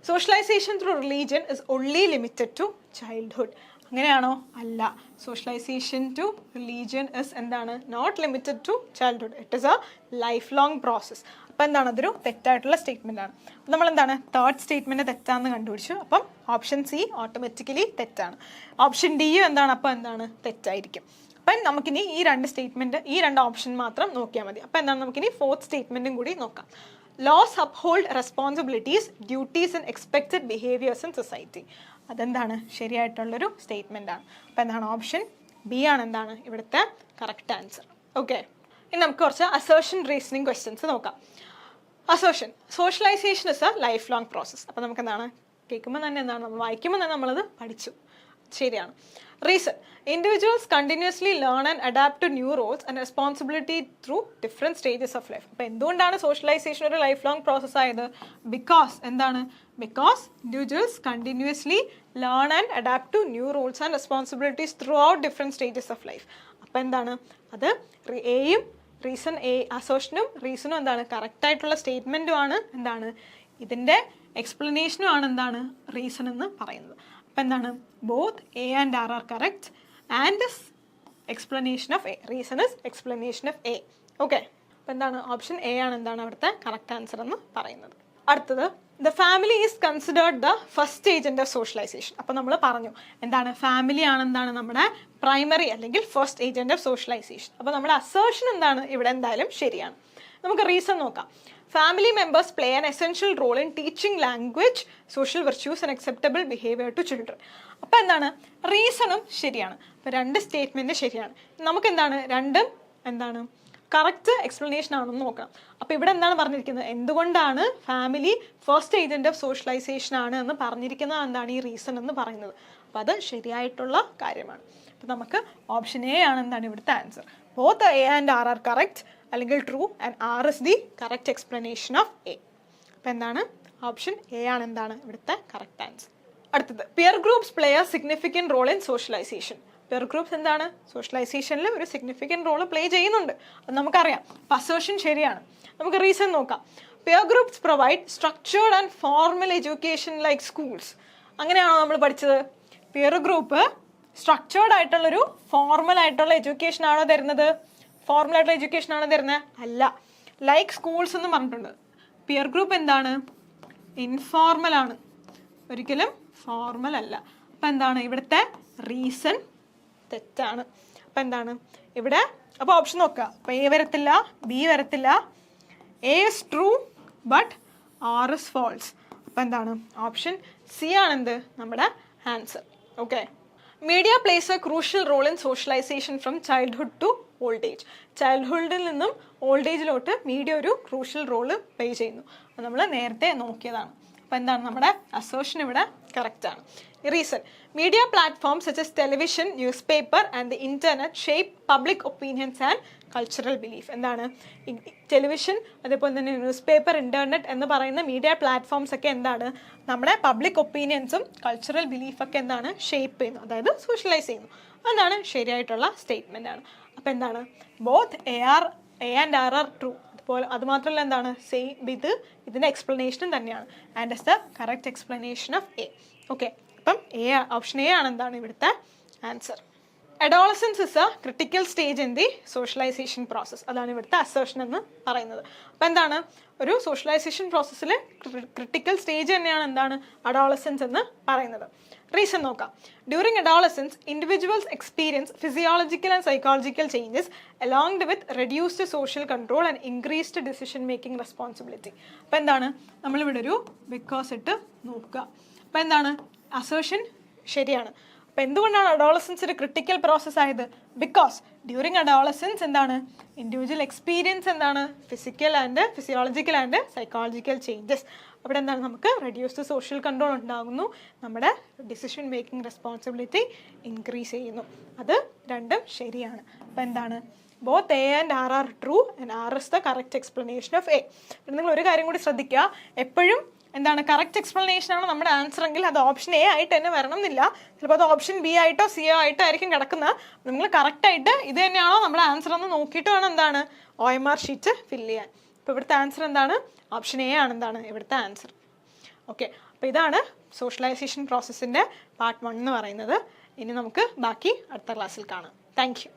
Socialization through religion is only limited to childhood. അങ്ങനെയാണോ, അല്ല. സോഷ്യലൈസേഷൻ ടു റിലീജിയൻ ഇസ് എന്താണ് not limited to childhood, it is a life long process. അപ്പം എന്താണ് അതൊരു തെറ്റായിട്ടുള്ള സ്റ്റേറ്റ്മെൻ്റ് ആണ്. നമ്മൾ എന്താണ് തേർഡ് സ്റ്റേറ്റ്മെൻറ്റ് തെറ്റാണെന്ന് കണ്ടുപിടിച്ചു. അപ്പം ഓപ്ഷൻ സി ഓട്ടോമാറ്റിക്കലി തെറ്റാണ്. ഓപ്ഷൻ ഡിയും എന്താണ് അപ്പോൾ എന്താണ് തെറ്റായിരിക്കും. അപ്പം നമുക്കിനി ഈ 2 സ്റ്റേറ്റ്മെൻറ്റ്, ഈ 2 ഓപ്ഷൻ മാത്രം നോക്കിയാൽ മതി. അപ്പം എന്താണ് നമുക്കിനി ഫോർത്ത് സ്റ്റേറ്റ്മെൻറ്റും കൂടി നോക്കാം. Laws uphold responsibilities, duties and expected behaviours in society. അതെന്താണ് ശരിയായിട്ടുള്ളൊരു സ്റ്റേറ്റ്മെൻ്റ് ആണ്. അപ്പം എന്താണ് ഓപ്ഷൻ ബി ആണ് എന്താണ് ഇവിടുത്തെ കറക്റ്റ് ആൻസർ. ഓക്കെ, ഇനി നമുക്ക് കുറച്ച് അസേർഷൻ റീസണിങ് ക്വസ്റ്റ്യൻസ് നോക്കാം. Assertion, socialisation is a life long process. അപ്പോൾ നമുക്ക് എന്താണ് കേൾക്കുമ്പോൾ തന്നെ എന്താണ് നമ്മൾ വായിക്കുമ്പോൾ തന്നെ നമ്മളത് പഠിച്ചു, ശരിയാണ്. Reason, individuals continuously learn and adapt to new roles and responsibility through different stages of life. അപ്പോൾ എന്തുകൊണ്ടാണ് സോഷ്യലൈസേഷൻ ഒരു ലൈഫ് ലോങ് പ്രോസസ് ആയത്? ബിക്കോസ് എന്താണ്, because individuals continuously learn and adapt to new roles and responsibilities throughout different stages of life. അപ്പോൾ എന്താണ് അത് എയും reason A അസോഷനും റീസണും എന്താണ് കറക്റ്റായിട്ടുള്ള സ്റ്റേറ്റ്മെൻറ്റും ആണ് എന്താണ് ഇതിൻ്റെ എക്സ്പ്ലനേഷനും ആണ് എന്താണ് റീസൺ എന്ന് പറയുന്നത്. അപ്പം എന്താണ് both A and are correct and explanation of A, reason is explanation of A. Okay, അപ്പം എന്താണ് ഓപ്ഷൻ എ ആണ് എന്താണ് അവിടുത്തെ കറക്റ്റ് ആൻസർ എന്ന് പറയുന്നത്. അടുത്തത് the family is considered the first agent of socialisation. അപ്പോൾ നമ്മൾ പറഞ്ഞു എന്താണ് ഫാമിലി ആണ് എന്താണ് നമ്മുടെ പ്രൈമറി അല്ലെങ്കിൽ ഫസ്റ്റ് ഏജന്റ് ഓഫ് സോഷ്യലൈസേഷൻ. അപ്പോൾ നമ്മുടെ അസേർഷൻ എന്താണ് ഇവിടെ എന്തായാലും ശരിയാണ്. നമുക്ക് റീസൺ നോക്കാം. Family members play an essential role in teaching language, social virtues and acceptable behaviour to children. അപ്പോൾ എന്താണ് റീസണും ശരിയാണ്. അപ്പോൾ രണ്ട് സ്റ്റേറ്റ്മെന്റ് ശരിയാണ്. നമുക്ക് എന്താണ് രണ്ടും എന്താണ് കറക്റ്റ് എക്സ്പ്ലനേഷൻ ആണെന്ന് നോക്കണം. അപ്പോൾ ഇവിടെ എന്താണ് പറഞ്ഞിരിക്കുന്നത്, എന്തുകൊണ്ടാണ് family first agent of socialisation ആണ് എന്ന് പറഞ്ഞിരിക്കുന്നത് എന്താണ് ഈ റീസൺ എന്ന് പറയുന്നത്. അപ്പോൾ അത് ശരിയായിട്ടുള്ള കാര്യമാണ്. അപ്പോൾ നമുക്ക് ഓപ്ഷൻ എ ആണ് എന്താണ് ഇവിടുത്തെ answer. Both A and R are correct അല്ലെങ്കിൽ true and R is the correct explanation of A. അപ്പോൾ എന്താണ് ഓപ്ഷൻ എ ആണ് എന്താണ് ഇവിടുത്തെ കറക്റ്റ് ആൻസർ. അടുത്തത് peer groups play a significant role in socialization. Peer groups എന്താണ് സോഷ്യലൈസേഷനിൽ ഒരു സിഗ്നിഫിക്കൻറ്റ് റോൾ പ്ലേ ചെയ്യുന്നുണ്ട്, അത് നമുക്കറിയാം. അപ്പോൾ അസേർഷൻ ശരിയാണ്. നമുക്ക് റീസൺ നോക്കാം. Peer groups provide structured and formal education like schools. അങ്ങനെയാണോ നമ്മൾ പഠിച്ചത്? പിയർ ഗ്രൂപ്പ് സ്ട്രക്ചേർഡ് ആയിട്ടുള്ളൊരു ഫോർമൽ ആയിട്ടുള്ള എഡ്യൂക്കേഷൻ ആണോ തരുന്നത്? ഫോർമൽ ആയിട്ടുള്ള എഡ്യൂക്കേഷൻ ആണോ തരുന്നത്? അല്ല. ലൈക്ക് സ്കൂൾസ് എന്ന് പറഞ്ഞിട്ടുണ്ട്. പിയർ ഗ്രൂപ്പ് എന്താണ് ഇൻഫോർമൽ ആണ്, ഒരിക്കലും ഫോർമൽ അല്ല. അപ്പം എന്താണ് ഇവിടുത്തെ റീസൺ തെറ്റാണ്. അപ്പം എന്താണ് ഇവിടെ അപ്പോൾ ഓപ്ഷൻ നോക്കുക. അപ്പോൾ എ വരത്തില്ല, ബി വരത്തില്ല. A is true but R is false. അപ്പം എന്താണ് ഓപ്ഷൻ സി ആണെന്ത് നമ്മുടെ answer. Okay. Media plays a crucial role in socialization from childhood to old age. ചൈൽഡ്ഹുഡിൽ നിന്നും ഓൾഡ് ഏജിലോട്ട് മീഡിയ ഒരു ക്രൂഷ്യൽ റോള് പ്ലേ ചെയ്യുന്നു. അത് നമ്മൾ നേരത്തെ നോക്കിയതാണ്. അപ്പോൾ എന്താണ് നമ്മുടെ അസേർഷൻ ഇവിടെ കറക്റ്റ് ആണ്. Reason media platforms such as television, newspaper and the internet shape public opinions and cultural belief. എന്താണ് ടെലിവിഷൻ, അതേപോലെ തന്നെ ന്യൂസ് പേപ്പർ, ഇന്റർനെറ്റ് എന്ന് പറയുന്ന മീഡിയ പ്ലാറ്റ്ഫോംസ് ഒക്കെ എന്താണ് നമ്മുടെ പബ്ലിക് ഒപ്പീനിയൻസും കൾച്ചറൽ ബിലീഫൊക്കെ എന്താണ് ഷേപ്പ് ചെയ്യുന്നു, അതായത് സോഷ്യലൈസ് ചെയ്യുന്നു. അതാണ് ശരിയായിട്ടുള്ള സ്റ്റേറ്റ്മെൻ്റ് ആണ്. അപ്പോൾ എന്താണ് both A and R are true. അതുപോലെ അതുമാത്രമല്ല എന്താണ് സെയിം ഇതിൻ്റെ എക്സ്പ്ലനേഷനും തന്നെയാണ്. And is the correct explanation of A. Okay. അപ്പം ഓപ്ഷൻ എ ആണ് എന്താണ് ഇവിടുത്തെ answer. Adolescence is a critical stage in the socialisation process. അതാണ് ഇവിടുത്തെ അസേർഷൻ എന്ന് പറയുന്നത്. അപ്പം എന്താണ് ഒരു സോഷ്യലൈസേഷൻ പ്രോസസ്സിൽ ക്രിട്ടിക്കൽ സ്റ്റേജ് തന്നെയാണ് എന്താണ് അഡോളസൻസ് എന്ന് പറയുന്നത്. റീസൺ നോക്കാം. During adolescence individuals experience physiological and psychological changes along with reduced social control and increased decision making responsibility. അപ്പോൾ എന്താണ് നമ്മളിവിടെ ഒരു ബിക്കോസ് ഇട്ട് നോക്കുക. അപ്പോൾ എന്താണ് അസേർഷൻ ശരിയാണ്. അപ്പോൾ എന്തുകൊണ്ടാണ് അഡോളസൻസ് ഒരു ക്രിട്ടിക്കൽ പ്രോസസ് ആയത്? ബിക്കോസ് ഡ്യൂറിങ് അഡോളസൻസ് എന്താണ് ഇൻഡിവിജ്വൽ എക്സ്പീരിയൻസ് എന്താണ് ഫിസിയോളജിക്കൽ ആൻഡ് സൈക്കോളജിക്കൽ ചേഞ്ചസ്. അവിടെ എന്താണ് നമുക്ക് റെഡ്യൂസ്ഡ് സോഷ്യൽ കൺട്രോൾ ഉണ്ടാകുന്നു, നമ്മുടെ ഡിസിഷൻ മേക്കിംഗ് റെസ്പോൺസിബിലിറ്റി ഇൻക്രീസ് ചെയ്യുന്നു. അത് രണ്ടും ശരിയാണ്. അപ്പോൾ എന്താണ് both A and R are true and R is the correct explanation of A. നിങ്ങൾ ഒരു കാര്യം കൂടി ശ്രദ്ധിക്കുക, എപ്പോഴും എന്താണ് കറക്റ്റ് എക്സ്പ്ലനേഷൻ ആണ് നമ്മുടെ ആൻസർ എങ്കിൽ അത് ഓപ്ഷൻ എ ആയിട്ട് തന്നെ വരണം എന്നില്ല. ചിലപ്പോൾ അത് ഓപ്ഷൻ ബി ആയിട്ടോ സി ആയിട്ടോ ആയിരിക്കും കിടക്കുന്നത്. നിങ്ങൾ കറക്റ്റായിട്ട് ഇത് തന്നെയാണോ നമ്മുടെ ആൻസർ എന്ന് നോക്കിയിട്ട് വേണം എന്താണ് OMR ഷീറ്റ് ഫില്ല് ചെയ്യാൻ. അപ്പോൾ ഇവിടുത്തെ ആൻസർ എന്താണ് ഓപ്ഷൻ എ ആണ് എന്താണ് ഇവിടുത്തെ ആൻസർ. ഓക്കെ. അപ്പോൾ ഇതാണ് സോഷ്യലൈസേഷൻ പ്രോസസ്സിൻ്റെ പാർട്ട് 1 എന്ന് പറയുന്നത്. ഇനി നമുക്ക് ബാക്കി അടുത്ത ക്ലാസ്സിൽ കാണാം. Thank you.